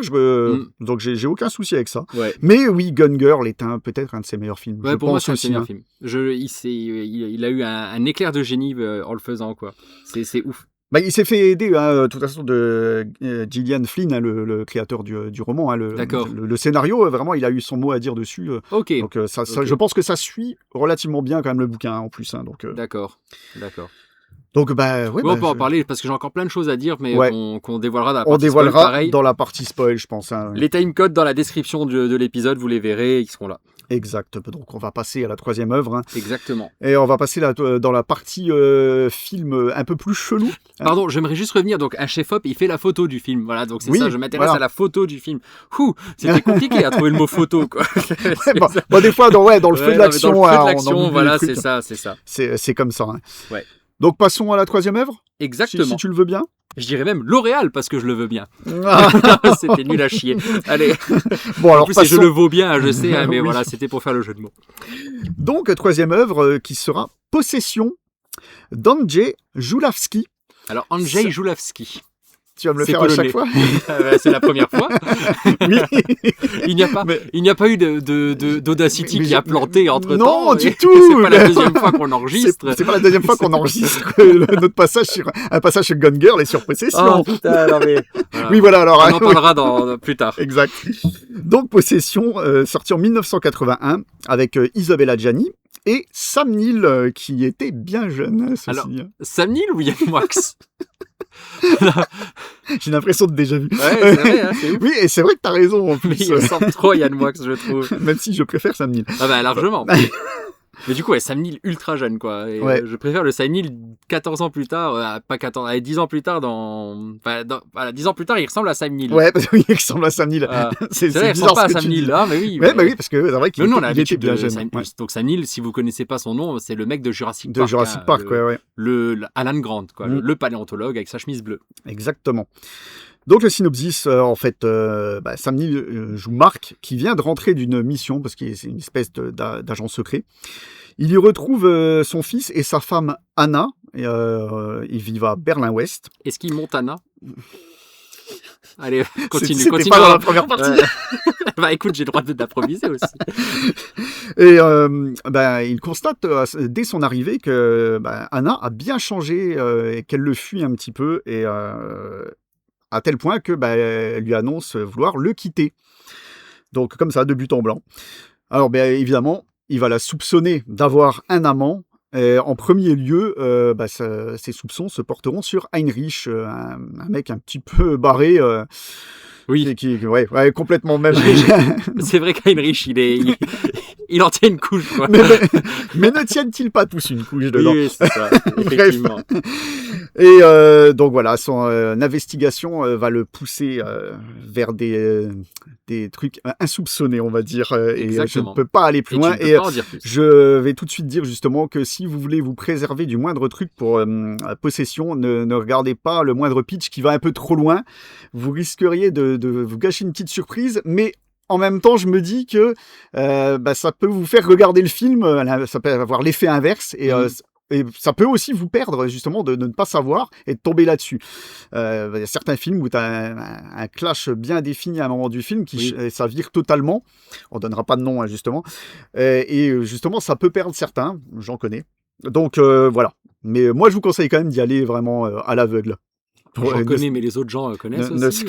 Donc, j'ai aucun souci avec ça. Ouais. Mais oui, Gone Girl est peut-être un de ses meilleurs films. Ouais, pour moi, c'est un de ses meilleurs films. Il a eu un éclair de génie en le faisant, quoi. C'est ouf. Il s'est fait aider, de toute façon, de Gillian Flynn, le créateur du roman. Le scénario, vraiment, il a eu son mot à dire dessus. Ok. Donc, je pense que ça suit relativement bien, quand même, le bouquin, en plus. Donc, D'accord. Donc, on peut en parler, parce que j'ai encore plein de choses à dire, mais qu'on dévoilera dans la partie spoil. On dévoilera dans la partie spoil, je pense. Les timecodes dans la description de l'épisode, vous les verrez, ils seront là. Exact. Donc, on va passer à la troisième œuvre. Exactement. Et on va passer dans la partie film un peu plus chelou. Pardon, j'aimerais juste revenir. Donc, un chef-op, il fait la photo du film. Voilà, donc c'est ça, je m'intéresse à la photo du film. C'était compliqué à trouver le mot photo, quoi. Des fois, dans le feu de l'action. Dans le feu de l'action, voilà, c'est ça. C'est comme ça. Ouais. Donc, passons à la troisième œuvre. Exactement. Si tu le veux bien. Je dirais même L'Oréal, parce que je le veux bien. C'était nul à chier. Allez. Bon, alors, en plus, je le vaux bien, je sais, mais voilà, c'était pour faire le jeu de mots. Donc, troisième œuvre qui sera Possession d'Andrzej Żuławski. Alors, Andrzej Żuławski. Tu vas me le faire polonais. À chaque fois. C'est la première fois. Oui. Il n'y a pas eu d'Audacity qui a planté entre temps. Non, du tout. C'est pas la deuxième fois qu'on enregistre. C'est pas la deuxième fois qu'on enregistre notre passage sur Gone Girl et sur Possession. Oh putain, non mais. Voilà. Oui, voilà. Alors, on en parlera plus tard. Exact. Donc, Possession, sorti en 1981 avec Isabelle Adjani et Sam Neill qui était bien jeune. Alors, Sam Neill ou Yann Moix? J'ai l'impression de déjà vu. Ouais, c'est vrai, hein, c'est ouf. Oui, et c'est vrai que t'as raison en Mais plus. il ressemble trop à Yann Moix, je trouve. Même si je préfère Sam Neill. Ah bah largement. Mais du coup, ouais, Sam Neill ultra jeune, quoi. Et, Ouais. je préfère le Sam Neill 14 ans plus tard, pas 14, 10 ans plus tard voilà, 10 ans plus tard, il ressemble à Sam Neill. Ouais, parce qu'il ressemble à Sam Neill. Ah. c'est C'est vrai, il bizarre ressemble pas à ce que Sam tu dis. Neill, hein, mais oui. Ouais, bah oui, parce que c'est vrai qu'il Mais nous, on a était l'habitude bien de jeune. Sam, Ouais. donc Sam Neill, si vous connaissez pas son nom, c'est le mec de Jurassic De Park. Jurassic Park, ouais. Le Alan Grant, quoi, le paléontologue avec sa chemise bleue. Exactement. Donc le synopsis, en fait, Sam Neill joue Mark, qui vient de rentrer d'une mission, parce qu'il est une espèce d'agent secret. Il y retrouve son fils et sa femme Anna. Et, ils vivent à Berlin-Ouest. Est-ce qu'il monte Anna? Allez, continue. C'était pas dans la première partie. Bah écoute, j'ai le droit d'improviser aussi. Et il constate dès son arrivée que Anna a bien changé et qu'elle le fuit un petit peu, et à tel point que elle lui annonce vouloir le quitter. Donc comme ça, de but en blanc. Alors évidemment, il va la soupçonner d'avoir un amant. Et en premier lieu, ses soupçons se porteront sur Heinrich, un mec un petit peu barré. Oui. Ouais, complètement même. C'est vrai qu'Heinrich, il en tient une couche, quoi. mais ne tiennent-ils pas tous une couche dedans? Oui, c'est ça, effectivement. Et donc voilà, son investigation va le pousser vers des trucs insoupçonnés, on va dire. Et je ne peux pas aller plus loin. Et je vais tout de suite dire justement que si vous voulez vous préserver du moindre truc pour possession, ne regardez pas le moindre pitch qui va un peu trop loin. Vous risqueriez de vous gâcher une petite surprise, mais en même temps, je me dis que ça peut vous faire regarder le film, ça peut avoir l'effet inverse, et ça peut aussi vous perdre, justement, de ne pas savoir et de tomber là-dessus. Il y a certains films où tu as un clash bien défini à un moment du film, ça vire totalement. On ne donnera pas de nom, hein, justement. Et justement, ça peut perdre certains, j'en connais. Donc, voilà. Mais moi, je vous conseille quand même d'y aller vraiment à l'aveugle. J'en connais, mais les autres gens connaissent aussi.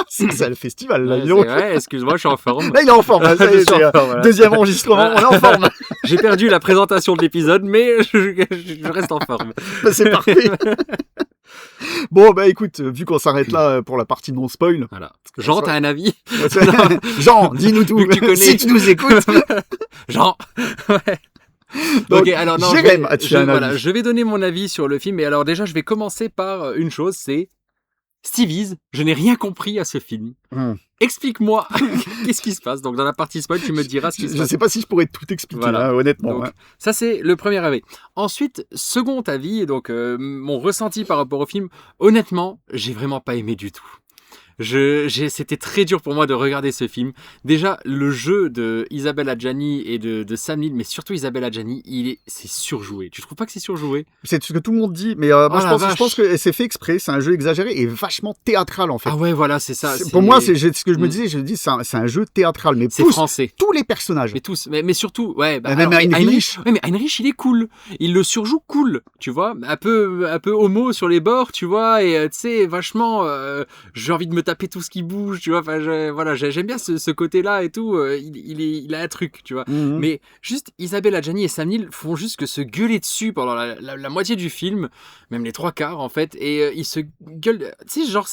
C'est ça le festival, là. Ouais, excuse-moi, je suis en forme. Là, il est en forme. Voilà. Deuxième enregistrement, on est en forme. J'ai perdu la présentation de l'épisode, mais je reste en forme. C'est parfait. Bon, écoute, vu qu'on s'arrête là pour la partie non-spoil. Voilà. Jean, t'as un avis? Jean, dis-nous tout. Si tu nous écoutes. Jean. Ouais. Donc, ok, alors non, je vais donner mon avis sur le film. Et alors déjà, je vais commencer par une chose, c'est Stevie's, je n'ai rien compris à ce film. Explique-moi qu'est-ce qui se passe. Donc dans la partie spoil, tu me diras ce qui se passe. Je ne sais pas si je pourrais tout expliquer, voilà. Honnêtement. Donc, ça c'est le premier avis. Ensuite, second avis, donc mon ressenti par rapport au film, honnêtement, j'ai vraiment pas aimé du tout. C'était très dur pour moi de regarder ce film. Déjà, le jeu de Isabelle Adjani et de Sam Neill, mais surtout Isabelle Adjani, c'est surjoué. Tu trouves pas que c'est surjoué? C'est ce que tout le monde dit, mais moi je pense que c'est fait exprès. C'est un jeu exagéré et vachement théâtral en fait. Ah ouais, voilà, c'est ça. Pour moi, c'est ce que je me disais. Je me dis, c'est un jeu théâtral, mais c'est français. Tous les personnages. Mais tous, mais surtout, ouais. Même Heinrich. Ouais, mais Heinrich, il est cool. Il le surjoue cool, tu vois, un peu homo sur les bords, tu vois, et tu sais, vachement. J'ai envie de me taper tout ce qui bouge, tu vois. Enfin, j'aime bien ce côté-là et tout. Il a un truc, tu vois. Mais juste Isabelle Adjani et Sam Neill font juste que se gueuler dessus pendant la moitié du film, même les 3/4 en fait, et ils se gueulent. Tu sais, genre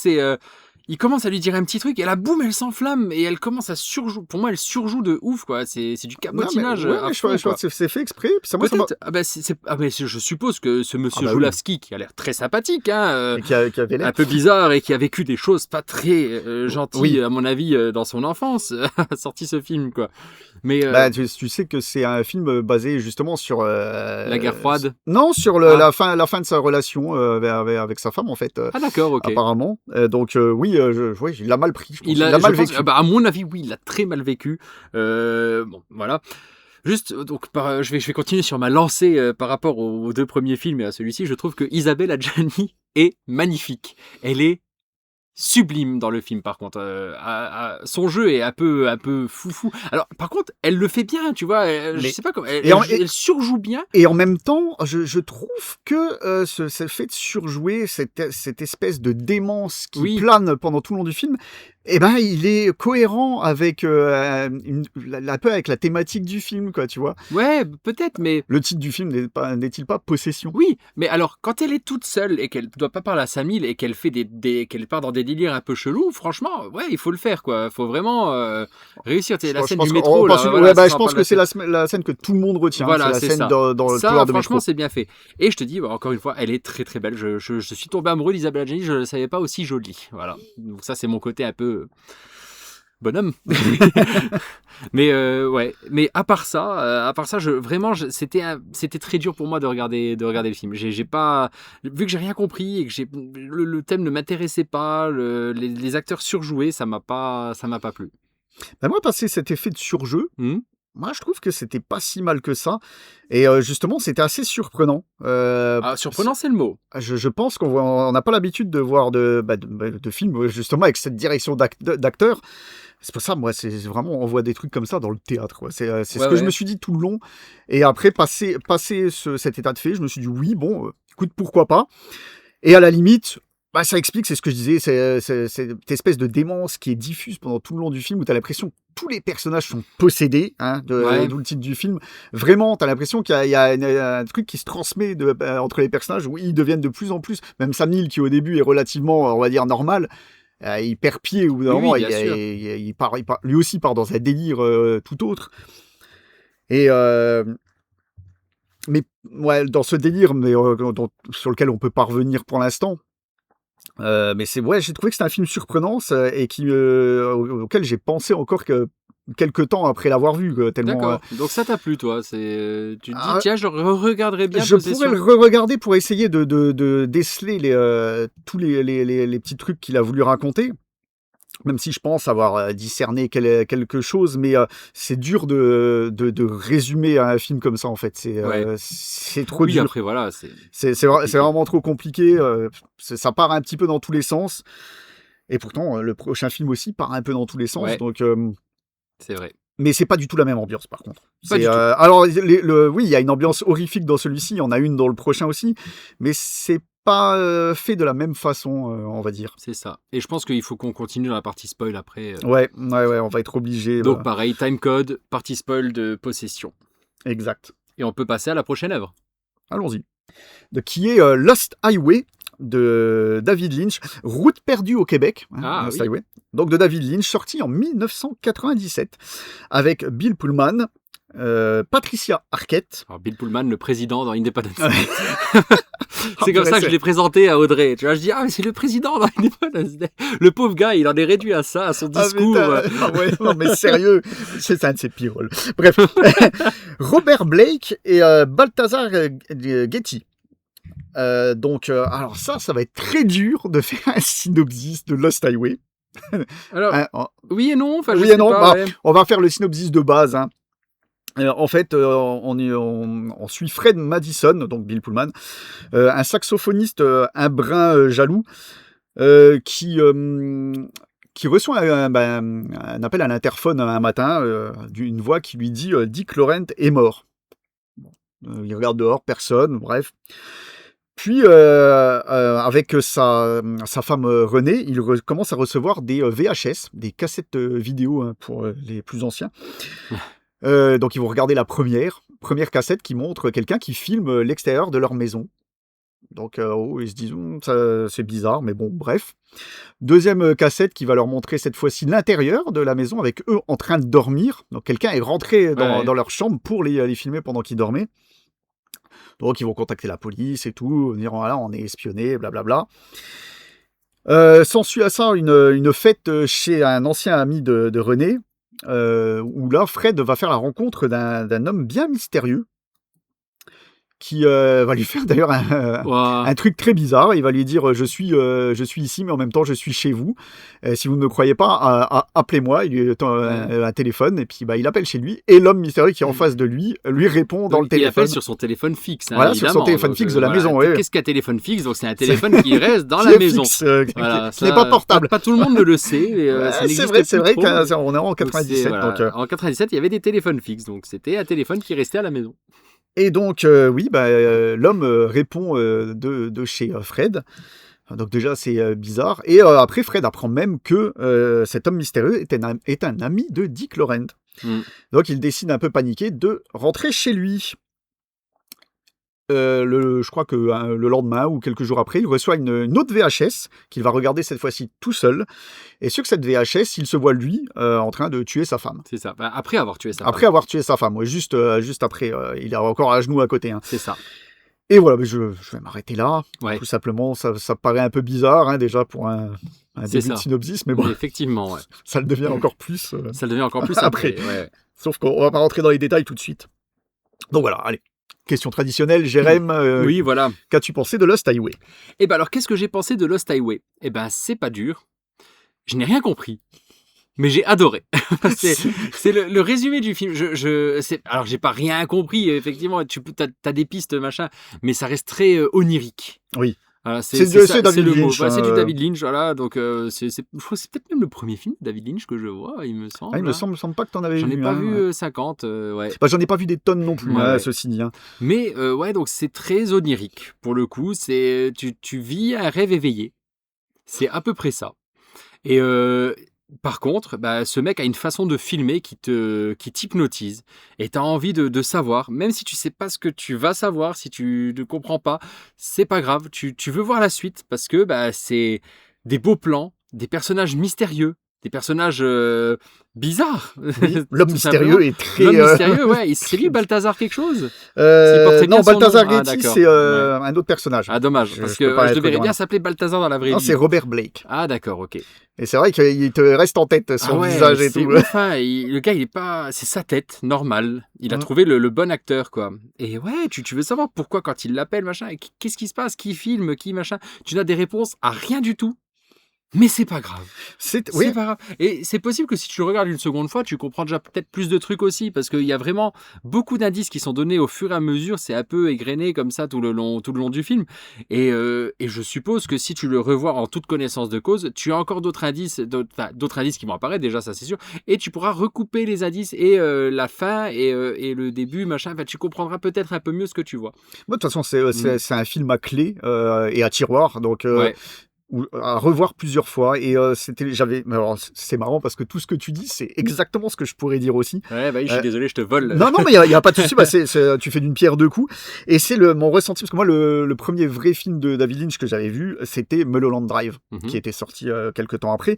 il commence à lui dire un petit truc et là boum, elle s'enflamme et elle commence à surjouer. Pour moi, elle surjoue de ouf, quoi. C'est du cabotinage. Je crois que c'est fait exprès. Je suppose que ce monsieur Joulavski, qui a l'air très sympathique, hein, qui avait l'air un peu bizarre et qui a vécu des choses pas très gentilles, à mon avis, dans son enfance, a sorti ce film, quoi. Mais tu sais que c'est un film basé justement sur la guerre froide. Non, sur la fin de sa relation avec sa femme, en fait. Ah d'accord, ok. Apparemment. Donc oui, il l'a mal pris. Il a mal vécu. À mon avis, oui, il l'a très mal vécu. Bon, voilà. Juste, donc, je vais continuer sur ma lancée par rapport aux deux premiers films et à celui-ci. Je trouve que Isabelle Adjani est magnifique. Elle est sublime dans le film, par contre. Son jeu est un peu foufou. Alors, par contre, elle le fait bien, tu vois. Je sais pas comment. Elle surjoue bien. Et en même temps, je trouve que ce fait de surjouer cette espèce de démence qui plane pendant tout le long du film, eh ben, il est cohérent avec un peu avec la thématique du film, quoi, tu vois. Ouais, peut-être, mais le titre du film n'est-il pas Possession? Oui, mais alors quand elle est toute seule et qu'elle doit pas parler à 5000 et qu'elle fait qu'elle part dans des délires un peu chelous, franchement, ouais, il faut le faire, quoi. Faut vraiment réussir. C'est la scène du métro. Je pense que c'est la scène que tout le monde retient. Voilà, c'est la scène ça. dans le ça, couloir de franchement, métro. c'est bien fait. Et je te dis, encore une fois, elle est très très belle. Je suis tombé amoureux d'Isabelle Adjani. Je ne la savais pas aussi jolie. Voilà. Donc ça, c'est mon côté un peu bonhomme. Mais ouais, mais à part ça, c'était très dur pour moi de regarder le film. J'ai pas, vu que j'ai rien compris et que le thème ne m'intéressait pas, les acteurs surjoués, ça m'a pas plu. Ben moi, passer cet effet de surjeu, moi je trouve que c'était pas si mal que ça. Et justement, c'était assez surprenant. Surprenant, c'est le mot. Je pense qu'on n'a pas l'habitude de voir de films justement avec cette direction d'acteurs. C'est pour ça, moi, c'est vraiment, on voit des trucs comme ça dans le théâtre, quoi. C'est ce que je me suis dit tout le long. Et après, passer cet état de fait, je me suis dit, oui, bon, écoute, pourquoi pas. Et à la limite, bah, ça explique, c'est ce que je disais, c'est cette espèce de démence qui est diffuse pendant tout le long du film, où tu as l'impression que tous les personnages sont possédés, d'où le titre du film. Vraiment, tu as l'impression qu'il y a un truc qui se transmet entre les personnages, où ils deviennent de plus en plus, même Sam Neill, qui au début est relativement, on va dire, normal, il perd pied au bout d'un moment, il part, lui aussi part dans un délire tout autre. Et mais ouais, dans ce délire, mais sur lequel on peut pas revenir pour l'instant. Mais j'ai trouvé que c'était un film surprenant et auquel j'ai pensé encore quelques temps après l'avoir vu, tellement. D'accord. Donc ça t'a plu, toi? Tu te dis, tiens, je regarderai bien. Je pourrais le re-regarder pour essayer de déceler tous les petits trucs qu'il a voulu raconter. Même si je pense avoir discerné quelque chose, mais c'est dur de résumer un film comme ça, en fait. C'est trop dur. Après, voilà, c'est vraiment trop compliqué. Ça part un petit peu dans tous les sens. Et pourtant, le prochain film aussi part un peu dans tous les sens. Ouais. Donc, c'est vrai. Mais c'est pas du tout la même ambiance, par contre. Pas du tout. Alors, oui, il y a une ambiance horrifique dans celui-ci. Il y en a une dans le prochain aussi. Mais c'est pas fait de la même façon, on va dire. C'est ça. Et je pense qu'il faut qu'on continue dans la partie spoil après. Ouais, on va être obligé. Donc pareil, timecode, partie spoil de Possession. Exact. Et on peut passer à la prochaine œuvre. Allons-y. Qui est Lost Highway de David Lynch, Route perdue au Québec. Lost Highway. Donc de David Lynch, sorti en 1997 avec Bill Pullman. Patricia Arquette. Alors Bill Pullman, le président dans Independence Day. C'est comme ça que je l'ai présenté à Audrey. Tu vois, je dis, mais c'est le président dans Independence Day. Le pauvre gars, il en est réduit à ça, à son discours. Non, mais sérieux, c'est un de ses pires rôles. Bref. Robert Blake et Balthazar Getty. Alors ça va être très dur de faire un synopsis de Lost Highway. Alors, oui et non. Enfin, oui et non. On va faire le synopsis de base. En fait, on suit Fred Madison, donc Bill Pullman, un saxophoniste, un brin jaloux, qui reçoit un appel à l'interphone un matin d'une voix qui lui dit Dick Laurent est mort. Il regarde dehors, personne, bref. Puis, avec sa femme Renée, il commence à recevoir des VHS, des cassettes vidéo pour les plus anciens. Donc ils vont regarder la première cassette qui montre quelqu'un qui filme l'extérieur de leur maison. Donc ils se disent ça, c'est bizarre, mais bon, bref. Deuxième cassette qui va leur montrer cette fois-ci l'intérieur de la maison avec eux en train de dormir. Donc quelqu'un est rentré dans leur chambre pour les filmer pendant qu'ils dormaient. Donc ils vont contacter la police et tout, dire voilà, on est espionnés, blablabla. S'ensuit à ça une fête chez un ancien ami de René. Où là, Fred va faire la rencontre d'un homme bien mystérieux qui va lui faire d'ailleurs un truc très bizarre. Il va lui dire je suis ici, mais en même temps je suis chez vous. Si vous ne me croyez pas, appelez-moi. Il lui tend un téléphone et puis il appelle chez lui. Et l'homme mystérieux qui est en face de lui répond dans le téléphone. Il appelle sur son téléphone fixe. Voilà, sur son téléphone fixe de la maison. Ouais. Qu'est-ce qu'un téléphone fixe? Donc c'est un téléphone qui reste dans la maison. Fixe, qui n'est pas portable. Pas tout le monde ne le sait. C'est vrai qu'on est en 97. En 97, il y avait des téléphones fixes. Donc c'était un téléphone qui restait à la maison. Et donc, l'homme répond de chez Fred. Donc déjà, c'est bizarre. Et après, Fred apprend même que cet homme mystérieux est un ami de Dick Laurent. Donc, il décide un peu paniqué de rentrer chez lui. Je crois que le lendemain ou quelques jours après, il reçoit une autre VHS qu'il va regarder cette fois-ci tout seul. Et sur cette VHS, il se voit lui en train de tuer sa femme. C'est ça. Après avoir tué sa femme. Après avoir tué sa femme, ouais, juste après. Il est encore à genoux à côté. Hein. C'est ça. Et voilà, mais je vais m'arrêter là. Ouais. Tout simplement, ça paraît un peu bizarre déjà pour un début de synopsis, mais bon. Effectivement, ouais. Ça le devient encore plus. Ça le devient encore plus après. Ouais. Sauf qu'on va pas rentrer dans les détails tout de suite. Donc voilà, allez. Question traditionnelle, Jérém. Oui, voilà. Qu'as-tu pensé de Lost Highway? Eh ben alors, qu'est-ce que j'ai pensé de Lost Highway? Eh ben, c'est pas dur. Je n'ai rien compris. Mais j'ai adoré. c'est le résumé du film. Alors, j'ai pas rien compris, effectivement. T'as des pistes, machin. Mais ça reste très onirique. Oui. Voilà, c'est le mot. Lynch, c'est du David Lynch, voilà. Donc, je crois que c'est peut-être même le premier film de David Lynch que je vois, il me semble. Ah, il me semble pas que t'en avais vu. J'en ai pas vu 50, ouais. J'en ai pas vu des tonnes non plus, ceci dit. Hein. Mais, ouais, donc c'est très onirique. Pour le coup, tu vis un rêve éveillé. C'est à peu près ça. Et, par contre, ce mec a une façon de filmer qui t'hypnotise et t'as envie de savoir, même si tu sais pas ce que tu vas savoir, si tu ne comprends pas, c'est pas grave, tu veux voir la suite parce que c'est des beaux plans, des personnages mystérieux, des personnages bizarres. Oui, l'homme mystérieux est très... L'homme mystérieux, ouais. C'est lui Balthazar quelque chose non, Balthazar Getty, c'est un autre personnage. Ah, dommage, parce que je devrais bien s'appeler Balthazar dans la vraie vie. Non, c'est Robert Blake. Ah, d'accord, ok. Et c'est vrai qu'il te reste en tête son visage et tout. Enfin, le gars, il est pas... C'est sa tête, normale. Il a trouvé le bon acteur, quoi. Et ouais, tu veux savoir pourquoi quand il l'appelle, machin, qu'est-ce qui se passe, qui filme, qui, machin. Tu n'as des réponses à rien du tout. Mais c'est pas grave. C'est pas grave. Et c'est possible que si tu le regardes une seconde fois, tu comprends déjà peut-être plus de trucs aussi, parce qu'il y a vraiment beaucoup d'indices qui sont donnés au fur et à mesure. C'est un peu égrené comme ça tout le long du film. Et je suppose que si tu le revois en toute connaissance de cause, tu as encore d'autres indices qui vont apparaître déjà, ça c'est sûr. Et tu pourras recouper les indices et la fin et le début, machin. Enfin, tu comprendras peut-être un peu mieux ce que tu vois. Moi, de toute façon, c'est un film à clé et à tiroir, donc. À revoir plusieurs fois et c'est marrant parce que tout ce que tu dis c'est exactement ce que je pourrais dire aussi. Ouais, je suis désolé, je te vole. Non mais il y a pas de souci, tu fais d'une pierre deux coups et c'est mon ressenti parce que moi le premier vrai film de David Lynch que j'avais vu c'était Mulholland Drive qui était sorti quelques temps après.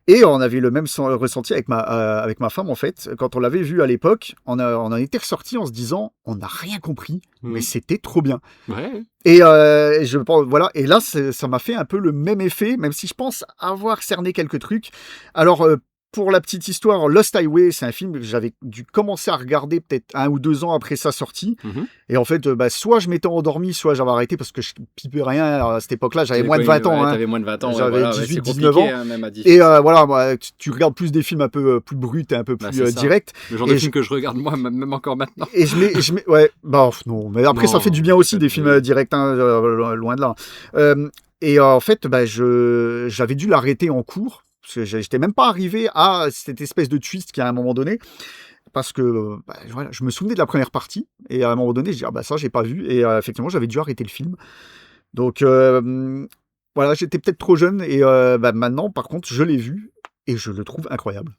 Et on avait le même ressenti avec ma femme, en fait. Quand on l'avait vu à l'époque, on en était ressorti en se disant, on n'a rien compris, mais c'était trop bien. Ouais. Et je pense, voilà. Et là, ça m'a fait un peu le même effet, même si je pense avoir cerné quelques trucs. Alors, pour la petite histoire, Lost Highway, c'est un film que j'avais dû commencer à regarder peut-être 1 ou 2 ans après sa sortie. Et en fait, soit je m'étais endormi, soit j'avais arrêté parce que je pipais rien à cette époque-là. J'avais moins de 20 ans. T'avais moins de 20 ans. J'avais 18, 19 ans. Hein, même à 18. Et voilà, tu regardes plus des films un peu plus bruts et un peu plus directs. Le genre de film que je regarde moi, même encore maintenant. Et non. Mais après, ça fait du bien aussi des films directs, loin de là. Et en fait, j'avais dû l'arrêter en cours. Parce que j'étais même pas arrivé à cette espèce de twist qu'il y a à un moment donné. Parce que je me souvenais de la première partie. Et à un moment donné, je dis, ça, j'ai pas vu. Et effectivement, j'avais dû arrêter le film. Donc, voilà, j'étais peut-être trop jeune. Et maintenant, par contre, je l'ai vu. Et je le trouve incroyable.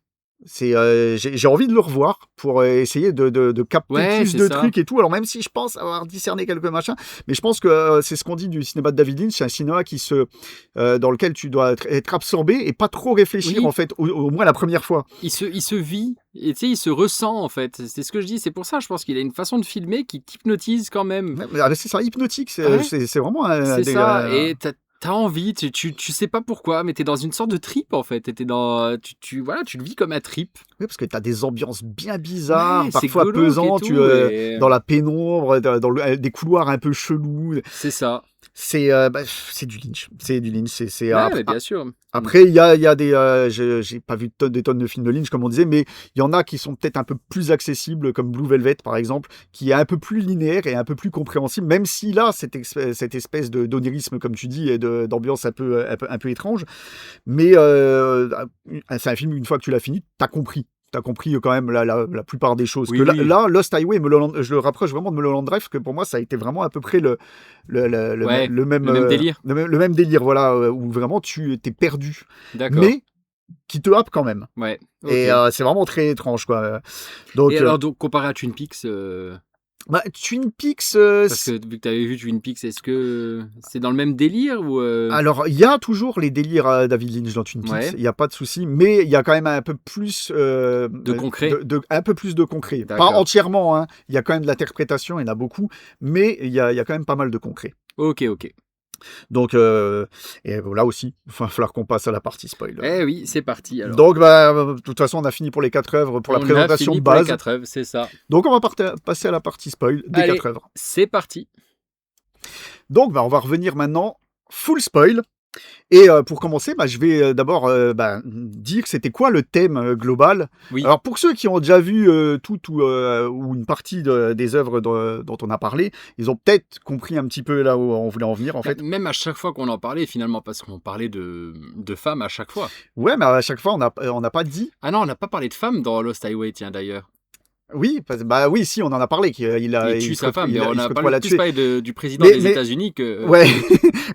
J'ai envie de le revoir pour essayer de capter plus de trucs et tout. Alors même si je pense avoir discerné quelques machins, mais je pense que c'est ce qu'on dit du cinéma de David Lynch, c'est un cinéma dans lequel tu dois être absorbé et pas trop réfléchir en fait, au moins la première fois. Il se vit, et tu sais, il se ressent en fait. C'est ce que je dis. C'est pour ça, je pense qu'il a une façon de filmer qui t'hypnotise quand même. C'est ça, hypnotique. C'est vraiment c'est ça. Et t'as envie, tu sais pas pourquoi, mais t'es dans une sorte de trip en fait. T'es dans, voilà, tu le vis comme un trip. Oui, parce que t'as des ambiances bien bizarres, Ouais, c'est parfois glauque et pesantes, tout, et- dans la pénombre, des couloirs un peu chelous. C'est ça. C'est du Lynch. C'est du Lynch. Ouais, mais bien sûr. Après, il y a des. J'ai pas vu des tonnes de films de Lynch, comme on disait, mais il y en a qui sont peut-être un peu plus accessibles, comme Blue Velvet, par exemple, qui est un peu plus linéaire et un peu plus compréhensible, même s'il a cette espèce d'onirisme, comme tu dis, et d'ambiance un peu étrange. Mais c'est un film, une fois que tu l'as fini, t'as compris. T'as compris quand même la plupart des choses. Oui, que oui. là, Lost Highway, je le rapproche vraiment de Mulholland Drive, que pour moi, ça a été vraiment à peu près le Ouais, même le même délire. le même délire, voilà, où vraiment tu t'es perdu, D'accord. mais qui te happe quand même. Ouais. ok. Et c'est vraiment très étrange, quoi. Donc, Et alors, donc, comparé à Twin Peaks, Twin Peaks, parce que vu que tu avais vu Twin Peaks, est-ce que c'est dans le même délire ou alors, il y a toujours les délires à David Lynch dans Twin Peaks, Ouais. il n'y a pas de souci, mais il y a quand même un peu plus de concret? un peu plus de concret. Pas D'accord. entièrement, hein. Il y a quand même de l'interprétation, il y en a beaucoup, mais il y a quand même pas mal de concret. Ok. Donc, et là aussi, il va falloir qu'on passe à la partie spoil. Eh oui, c'est parti alors. Donc, de toute façon, on a fini pour les 4 œuvres, pour la On a présentation fini de pour les base. 4 œuvres, c'est ça. Donc, on va passer à la partie spoil des Allez. 4 œuvres. C'est parti. Donc, on va revenir maintenant full spoil. Et pour commencer, je vais d'abord dire c'était quoi le thème global. Oui. Alors pour ceux qui ont déjà vu tout ou une partie des œuvres dont on a parlé, ils ont peut-être compris un petit peu là où on voulait en venir en fait. Même à chaque fois qu'on en parlait finalement, parce qu'on parlait de femmes à chaque fois. Ouais, mais à chaque fois on n'a pas dit. Ah non, on n'a pas parlé de femmes dans Lost Highway, tiens d'ailleurs. Oui, oui, si, on en a parlé. Il tue sa femme, mais on a se parlé la plus tuer. parlé du président Mais- des mais- États-Unis que. Ouais,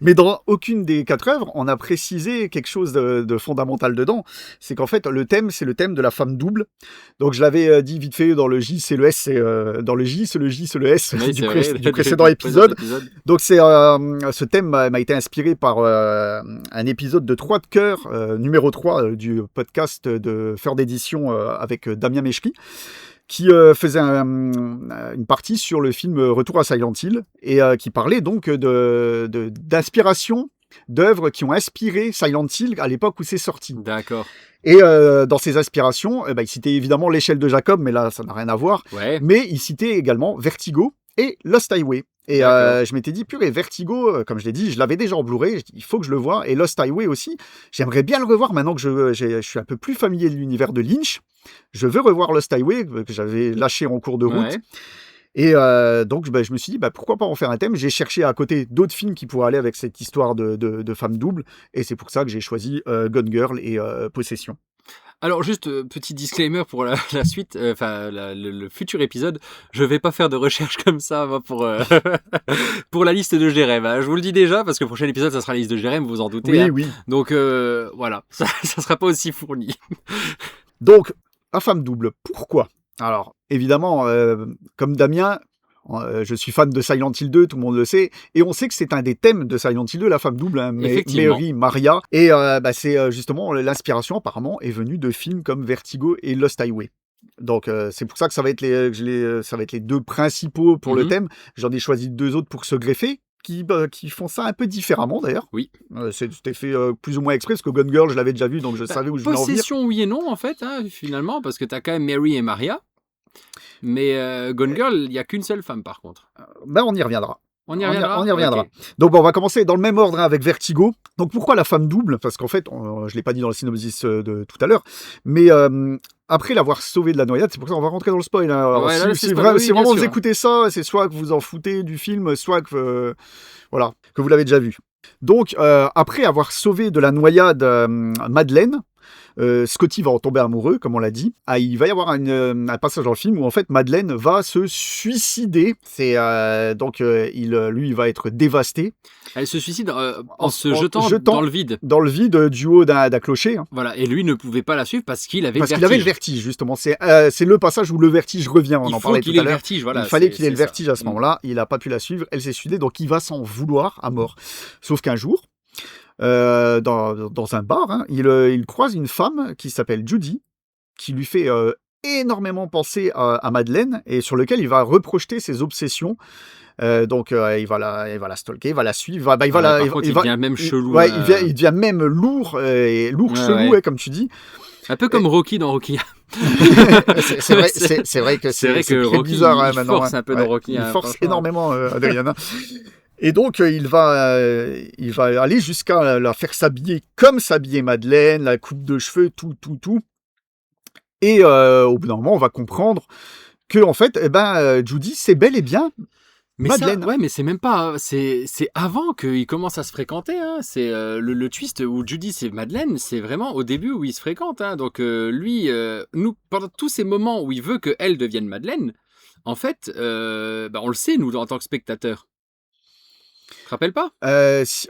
mais dans aucune des 4 œuvres, on a précisé quelque chose de fondamental dedans. C'est qu'en fait, le thème, c'est le thème de la femme double. Donc, je l'avais dit vite fait, dans le J, c'est le S, dans le J, c'est le J, c'est le S Oui, du, c'est vrai, du précédent épisode. Donc, ce thème m'a été inspiré par un épisode de 3 de cœur, numéro 3 du podcast de Feur d'édition avec Damien Méchery, qui faisait une partie sur le film Retour à Silent Hill et qui parlait donc d'inspiration d'œuvres qui ont inspiré Silent Hill à l'époque où c'est sorti. D'accord. Et dans ces inspirations, il citait évidemment l'échelle de Jacob, mais là ça n'a rien à voir. Ouais. Mais il citait également Vertigo et Lost Highway. Et D'accord. je m'étais dit, purée, Vertigo, comme je l'ai dit, je l'avais déjà en Blu-ray, il faut que je le voie. Et Lost Highway aussi, j'aimerais bien le revoir maintenant que je suis un peu plus familier de l'univers de Lynch. Je veux revoir Lost Highway, que j'avais lâché en cours de route. Ouais. Et donc, je me suis dit, pourquoi pas en faire un thème. J'ai cherché à côté d'autres films qui pourraient aller avec cette histoire de femme double. Et c'est pour ça que j'ai choisi Gone Girl et Possession. Alors juste petit disclaimer pour la suite, le futur épisode, je vais pas faire de recherche comme ça moi, pour pour la liste de Jérém. Hein. Je vous le dis déjà parce que le prochain épisode ça sera la liste de Jérém, vous vous en doutez. Oui, hein. oui. Donc voilà, ça sera pas aussi fourni. Donc, la femme double, pourquoi? Alors, évidemment, comme Damien, je suis fan de Silent Hill 2, tout le monde le sait, et on sait que c'est un des thèmes de Silent Hill 2, la femme double, hein, Effectivement. Mary, Maria, et c'est justement l'inspiration apparemment est venue de films comme Vertigo et Lost Highway. Donc c'est pour ça que ça va être les deux principaux pour le thème. J'en ai choisi 2 autres pour se greffer. Qui font ça un peu différemment d'ailleurs. Oui. C'était fait plus ou moins exprès parce que Gone Girl je l'avais déjà vu donc je savais où je voulais en venir. Possession oui et non en fait hein, finalement parce que t'as quand même Mary et Maria. Mais Gone Girl, il n'y a qu'une seule femme par contre. On y reviendra. On y reviendra. On y reviendra. Okay. Donc on va commencer dans le même ordre avec Vertigo. Donc pourquoi la femme double? Parce qu'en fait, je l'ai pas dit dans le synopsis de tout à l'heure, mais après l'avoir sauvé de la noyade, c'est pour ça qu'on va rentrer dans le spoil. Hein. Alors, Ouais, là, si oui, vraiment bien vous sûr. écoutez ça, c'est soit que vous en foutez du film, soit que que vous l'avez déjà vu. Donc après avoir sauvé de la noyade Madeleine, Scotty va en tomber amoureux, comme on l'a dit. Il va y avoir un passage dans le film où en fait Madeleine va se suicider. C'est lui il va être dévasté. Elle se suicide en se jetant dans le vide. Dans le vide du haut d'un clocher. Hein. Voilà, et lui ne pouvait pas la suivre parce qu'il avait Parce le qu'il vertige. avait le vertige, justement. C'est le passage où le vertige revient. On en parlait tout à l'heure. Voilà, il fallait qu'il ait le ça. vertige à ce moment-là. Il n'a pas pu la suivre. Elle s'est suicidée, donc il va s'en vouloir à mort. Sauf qu'un jour, dans un bar, hein, il croise une femme qui s'appelle Judy, qui lui fait énormément penser à Madeleine et sur lequel il va reprojeter ses obsessions. Donc il va la stalker, il va la suivre, il devient même chelou. Ouais, il devient même lourd chelou, ouais, comme tu dis. Un peu comme Rocky dans Rocky. c'est vrai que c'est très Rocky, bizarre il maintenant. Force un peu dans Rocky. Il force énormément Adriana. Et donc il va aller jusqu'à la faire s'habiller comme s'habillait Madeleine, la coupe de cheveux, tout. Et au bout d'un moment, on va comprendre que en fait, Judy, c'est bel et bien Madeleine. Mais c'est même pas. C'est avant qu'ils commencent à se fréquenter. Hein. C'est le twist où Judy c'est Madeleine. C'est vraiment au début où ils se fréquentent. Hein. Donc lui, nous, pendant tous ces moments où il veut qu'elle devienne Madeleine, en fait, on le sait nous en tant que spectateurs. Tu te rappelles pas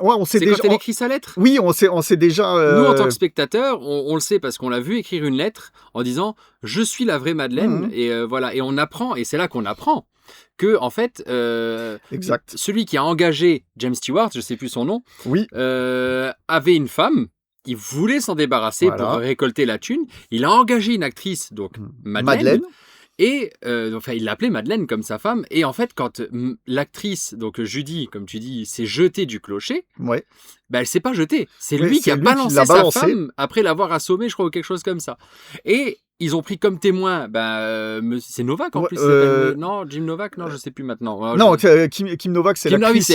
on sait déjà. Quand elle écrit sa lettre. Oui, on sait déjà. Nous, en tant que spectateurs, on le sait parce qu'on l'a vu écrire une lettre en disant « Je suis la vraie Madeleine ». Et voilà, et on apprend, et c'est là qu'on apprend que en fait, exact. Celui qui a engagé James Stewart, je sais plus son nom, avait une femme. Il voulait s'en débarrasser pour récolter la thune. Il a engagé une actrice, donc Madeleine. Et il l'appelait Madeleine comme sa femme. Et en fait, quand l'actrice, donc Judy, comme tu dis, s'est jetée du clocher, elle s'est pas jetée. C'est lui qui a balancé sa femme après l'avoir assommée, je crois, ou quelque chose comme ça. Et ils ont pris comme témoin, c'est Novak en plus. Non, Jim Novak, non, je sais plus maintenant. Non, Kim Novak, c'est l'actrice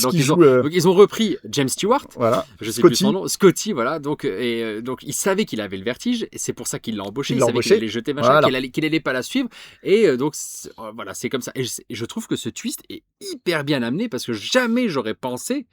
qui joue. Donc ils ont repris James Stewart. Voilà. Je sais plus son nom. Scotty, voilà. Donc il savait qu'il avait le vertige et c'est pour ça qu'il l'a embauché. Il savait qu'il allait jeter machin, qu'il allait pas la suivre. Et donc voilà, c'est comme ça. Et je trouve que ce twist est hyper bien amené parce que jamais j'aurais pensé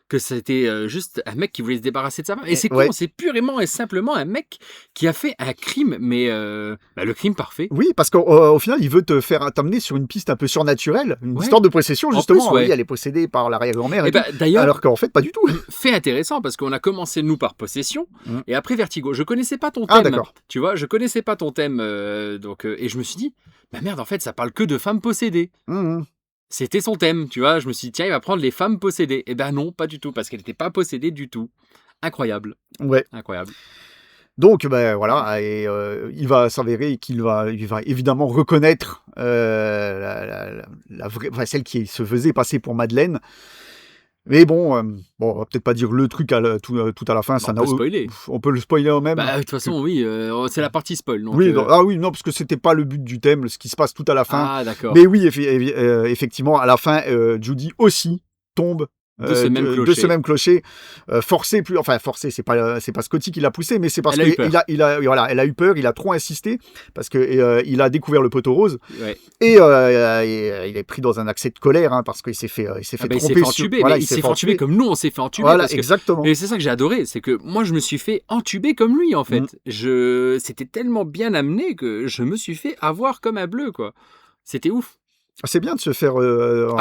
que c'était juste un mec qui voulait se débarrasser de sa femme. Et c'est con, c'est purement et simplement un mec qui a fait un crime, mais le crime parfait. Oui, parce qu'au final, il veut t'amener sur une piste un peu surnaturelle, une histoire de possession, justement. Oui, elle est possédée par l'arrière-grand-mère, d'ailleurs, alors qu'en fait, pas du tout. Fait intéressant, parce qu'on a commencé, nous, par possession, et après Vertigo. Je connaissais pas ton thème. D'accord. Tu vois, je connaissais pas ton thème, et je me suis dit, merde, en fait, ça parle que de femmes possédées. C'était son thème, tu vois. Je me suis dit, tiens, il va prendre les femmes possédées. Eh ben non, pas du tout, parce qu'elle n'était pas possédée du tout. Incroyable. Ouais. Incroyable. Donc, voilà, et il va s'avérer qu'il va évidemment reconnaître la vraie, celle qui se faisait passer pour Madeleine. Mais bon, on va peut-être pas dire le truc tout à la fin. On peut spoiler. On peut le spoiler au même. De toute façon, oui, c'est la partie spoil. Donc, oui, non, parce que c'était pas le but du thème, ce qui se passe tout à la fin. Ah, d'accord. Mais oui, effectivement, à la fin, Judy aussi tombe de ce même clocher, forcé, c'est pas Scotty qui l'a poussé, mais c'est parce qu'il a eu peur, il a trop insisté parce que il a découvert le poteau rose et il est pris dans un accès de colère parce qu'il s'est fait tromper. Il s'est fait entuber, il s'est fait entuber comme nous on s'est fait entuber. Voilà, exactement. Et c'est ça que j'ai adoré, c'est que moi je me suis fait entuber comme lui en fait. C'était tellement bien amené que je me suis fait avoir comme un bleu quoi. C'était ouf. C'est bien de se faire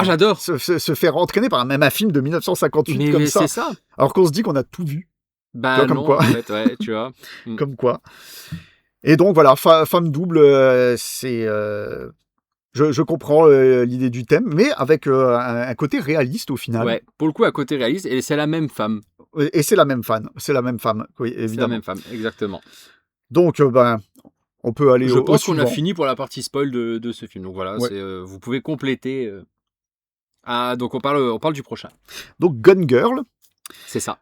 j'adore se faire entraîner par même un film de 1958 comme ça. C'est ça. Alors qu'on se dit qu'on a tout vu. Comme quoi. En fait, tu vois. Comme quoi. Et donc voilà, femme double, c'est je comprends l'idée du thème, mais avec un côté réaliste au final. Ouais, pour le coup, un côté réaliste, et c'est la même femme. Et c'est la même femme, oui, évidemment. C'est la même femme, exactement. Donc on peut aller Je pense qu'on a fini pour la partie spoil de ce film. Donc voilà, vous pouvez compléter. Donc on parle du prochain. Donc Gone Girl. C'est ça.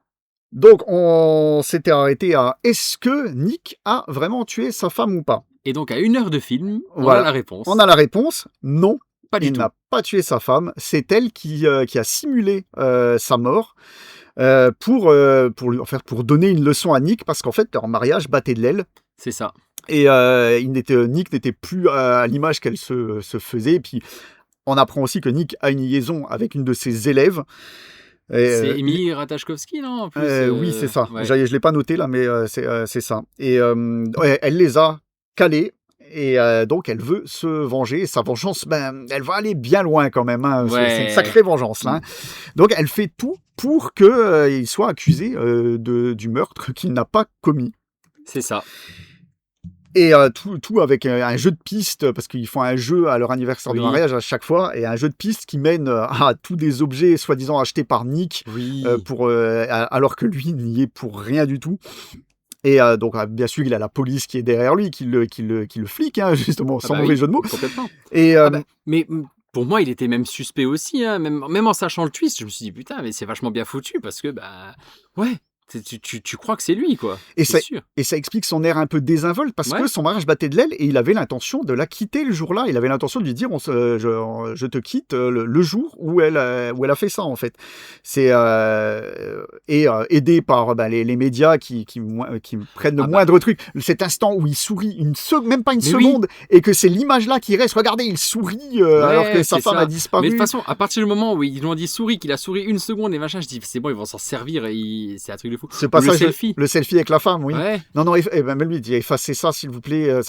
Donc on s'était arrêté à est-ce que Nick a vraiment tué sa femme ou pas ? Et donc à 1 heure de film, on a la réponse. On a la réponse. Non. Pas du tout. Il n'a pas tué sa femme. C'est elle qui a simulé sa mort. Pour donner une leçon à Nick parce qu'en fait leur mariage battait de l'aile. C'est ça. Et Nick n'était plus à l'image qu'elle se faisait. Et puis on apprend aussi que Nick a une liaison avec une de ses élèves. C'est Emily Ratajkowski, non en plus, oui, c'est ça. Ouais. Je l'ai pas noté là, mais c'est ça. Et elle les a calés. Et donc elle veut se venger. Et sa vengeance, elle va aller bien loin quand même. C'est une sacrée vengeance là. Donc elle fait tout pour qu'il soit accusé du meurtre qu'il n'a pas commis. C'est ça. Et tout avec un jeu de pistes, parce qu'ils font un jeu à leur anniversaire de mariage à chaque fois, et un jeu de pistes qui mène à tous des objets soi-disant achetés par Nick, alors que lui n'y est pour rien du tout. Et donc, bien sûr, il a la police qui est derrière lui, qui le flic, hein, justement, sans mauvais jeu de mots. Complètement. Et, Mais pour moi, il était même suspect aussi. Hein, même en sachant le twist, je me suis dit, putain, mais c'est vachement bien foutu parce que, ouais, tu crois que c'est lui, quoi. Et c'est sûr. Et ça explique son air un peu désinvolte parce que son mariage battait de l'aile et il avait l'intention de la quitter le jour-là. Il avait l'intention de lui dire je te quitte le jour où elle a fait ça, en fait. C'est aidé par les médias qui prennent le moindre truc. Cet instant où il sourit même pas une seconde et que c'est l'image-là qui reste. Regardez, il sourit alors que sa femme a disparu. Mais de toute façon, à partir du moment où ils lui ont dit souris, qu'il a souri une seconde et machin, je dis c'est bon, ils vont s'en servir. C'est un truc de fou. C'est pas le selfie. Le selfie avec la femme, oui. Ouais. Non, même lui, il dit effacez ça, s'il vous plaît.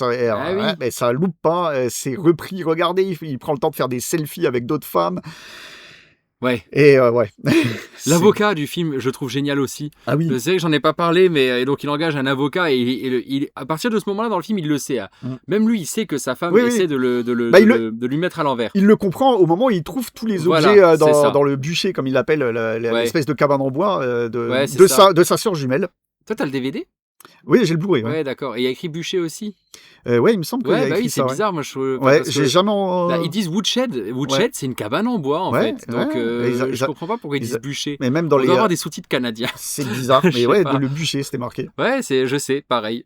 Mais ça loupe pas. C'est repris. Regardez, il prend le temps de faire des selfies avec d'autres femmes. Ouais. Et ouais. L'avocat du film, je trouve génial aussi. Ah oui. C'est vrai que j'en ai pas parlé, mais donc il engage un avocat et à partir de ce moment-là dans le film, il le sait. Hein. Même lui, il sait que sa femme essaie de lui mettre à l'envers. Il le comprend au moment où il trouve tous les objets dans le bûcher, comme il l'appelle, l'espèce de cabane en bois de sa sœur jumelle. Toi, t'as le DVD ? Oui, j'ai le Blu-ray. Ouais, d'accord. Et il y a écrit bûcher aussi. Ouais, il me semble qu'il y a écrit ça. C'est bizarre, moi je. Ouais, j'ai jamais. Là, ils disent woodshed. Woodshed, c'est une cabane en bois en fait. Donc je comprends pas pourquoi ils disent bûcher. Mais même dans on doit avoir des sous-titres canadiens. C'est bizarre, mais ouais, le bûcher, c'était marqué. Ouais, je sais, pareil.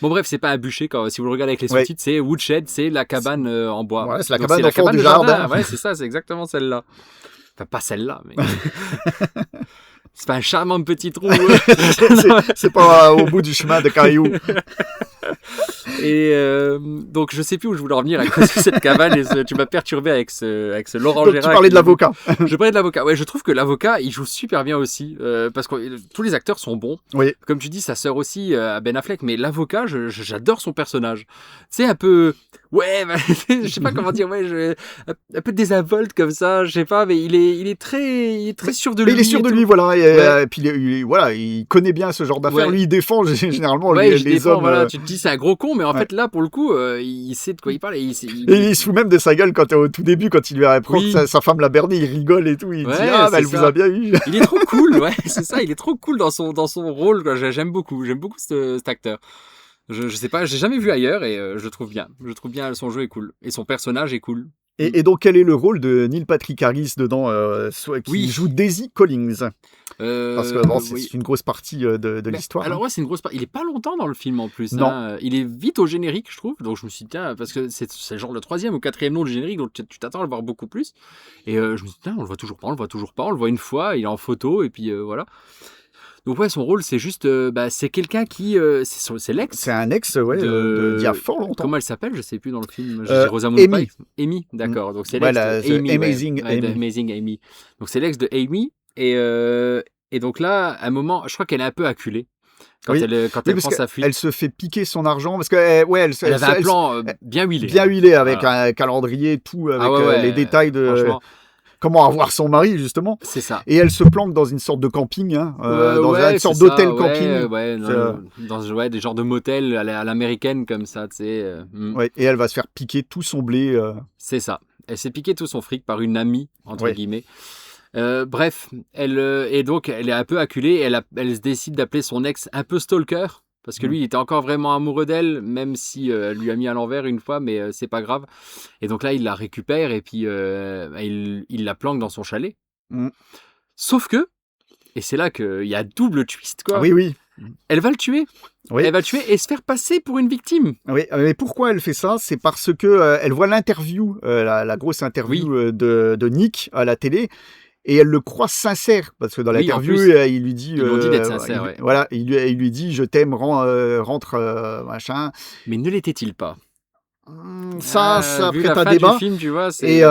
Bon bref, c'est pas un bûcher si vous le regardez avec les sous-titres, c'est woodshed, c'est la cabane en bois. Ouais, c'est la cabane au fond du jardin. Ouais, c'est ça, c'est exactement celle-là. Enfin, pas celle-là, mais. C'est pas un charmant petit trou. c'est pas au bout du chemin de cailloux. Et donc je sais plus où je voulais en venir à cause de cette cabane et tu m'as perturbé avec ce Laurent Gérard. Tu parlais de l'avocat. Je parlais de l'avocat. Ouais, je trouve que l'avocat il joue super bien aussi parce que tous les acteurs sont bons. Oui. Comme tu dis, sa sœur aussi à Ben Affleck, mais l'avocat, j'adore son personnage. C'est un peu je sais pas comment dire, un peu désinvolte comme ça, je sais pas, mais il est très sûr de lui. Il est sûr de lui, voilà. Et puis il connaît bien ce genre d'affaires. Lui, il défend généralement les hommes. Voilà, tu te dis c'est un gros con, mais en fait là pour le coup, il sait de quoi il parle. Et il se fout même de sa gueule au tout début quand il lui apprend que sa femme l'a berné, il rigole et tout. Il dit elle vous a bien eu. Il est trop cool, c'est ça. Il est trop cool dans son rôle. Quoi. J'aime beaucoup cet acteur. Je sais pas, j'ai jamais vu ailleurs et je trouve bien. Je trouve bien son jeu est cool et son personnage est cool. Et donc quel est le rôle de Neil Patrick Harris dedans qui joue Daisy Collins? Parce que c'est une grosse partie de l'histoire. Alors c'est une grosse partie. Il est pas longtemps dans le film en plus. Non. Hein. Il est vite au générique, je trouve. Donc je me suis dit tiens, parce que c'est genre le 3e ou 4e nom du générique, donc tu t'attends à le voir beaucoup plus. Et je me suis dit tiens, on le voit toujours pas. On le voit une fois, il est en photo et puis voilà. Donc son rôle c'est juste c'est quelqu'un qui c'est l'ex. C'est un ex d'il y a fort longtemps. Comment elle s'appelle? Je sais plus dans le film. Rosamund Pike. Amy, d'accord. Donc c'est l'ex de Amy. Amazing Amy. Donc c'est l'ex de Amy et donc là à un moment, je crois qu'elle est un peu acculée. Quand elle prend sa fuite. Elle se fait piquer son argent parce que elle avait un plan bien huilé. Bien huilé avec un calendrier tout avec les détails de comment avoir son mari, justement. C'est ça. Et elle se planque dans une sorte de camping, dans une sorte d'hôtel camping. Dans des genres de motels à l'américaine, comme ça, tu sais. Et elle va se faire piquer tout son blé. C'est ça. Elle s'est piqué tout son fric par une amie, entre guillemets. Bref, elle est un peu acculée. Elle se décide d'appeler son ex un peu stalker. Parce que lui, il était encore vraiment amoureux d'elle, même si elle lui a mis à l'envers une fois, mais c'est pas grave. Et donc là, il la récupère et puis il la planque dans son chalet. Sauf que, et c'est là qu'il y a double twist, quoi. Oui. Elle va le tuer. Oui. Elle va le tuer et se faire passer pour une victime. Oui, mais pourquoi elle fait ça? C'est parce que elle voit l'interview, la grosse interview de Nick à la télé. Et elle le croit sincère, parce que dans l'interview, il lui dit... Ils l'ont dit d'être sincère, Voilà, il lui dit « Je t'aime, rentre, machin ». Mais ne l'était-il pas? Ça prête à débat. Du film, tu vois, et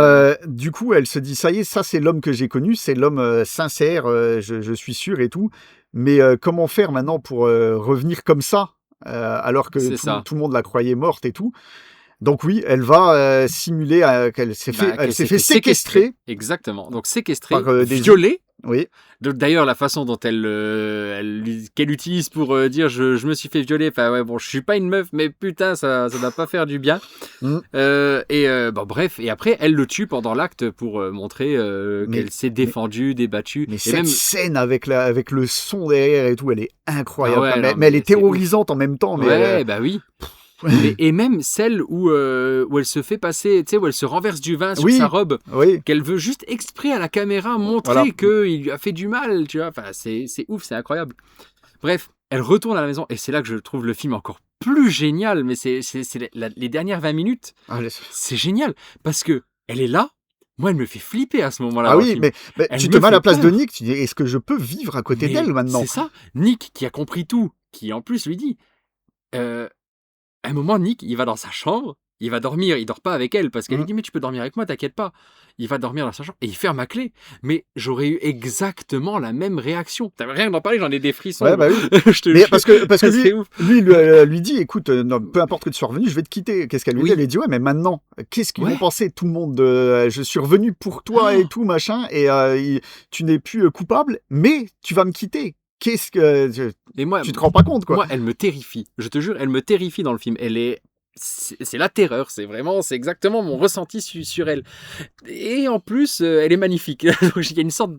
du coup, elle se dit « Ça y est, ça c'est l'homme que j'ai connu, c'est l'homme sincère, je suis sûr et tout. Mais comment faire maintenant pour revenir comme ça, alors que tout le monde la croyait morte et tout ?» Donc oui, elle va simuler qu'elle s'est fait séquestrer. Exactement. Donc séquestrée, par, violée Oui. Donc, d'ailleurs, la façon dont qu'elle utilise pour dire je me suis fait violer, enfin ouais, bon, je suis pas une meuf, mais putain, ça va pas faire du bien. Bon, bref, et après, elle le tue pendant l'acte pour montrer qu'elle s'est défendue, débattue. Mais et cette même... scène avec le son derrière et tout, elle est incroyable. Ah ouais, non, mais elle est c'est terrorisante en même temps. Mais ouais, bah oui. Et même celle où elle se fait passer, tu sais, où elle se renverse du vin sur sa robe, qu'elle veut juste exprès à la caméra montrer qu'il lui a fait du mal, tu vois. Enfin, c'est ouf, c'est incroyable. Bref, elle retourne à la maison et c'est là que je trouve le film encore plus génial. Mais c'est les dernières 20 minutes, c'est génial parce que elle est là. Moi, elle me fait flipper à ce moment-là. Ah oui, mais tu te mets à la place de Nick, tu dis, est-ce que je peux vivre à côté d'elle maintenant ? C'est ça. Nick, qui a compris tout, qui en plus lui dit... À un moment, Nick, il va dans sa chambre, il va dormir, il dort pas avec elle, parce qu'elle lui dit, mais tu peux dormir avec moi, t'inquiète pas. Il va dormir dans sa chambre, et il ferme à clé. Mais j'aurais eu exactement la même réaction. T'avais rien d'en parler, j'en ai des frissons. Ouais, bah oui. Je te jure. Parce que lui dit, écoute, non, peu importe que tu sois revenu, je vais te quitter. Qu'est-ce qu'elle lui dit ? Elle lui dit, ouais, mais maintenant, qu'est-ce qu'ils vont penser, tout le monde je suis revenu pour toi et tout, machin, et tu n'es plus coupable, mais tu vas me quitter. Qu'est-ce que... Et moi, tu te rends pas compte, quoi. Moi, elle me terrifie. Je te jure, elle me terrifie dans le film. C'est la terreur. C'est exactement mon ressenti sur elle. Et en plus, elle est magnifique. Il y a une sorte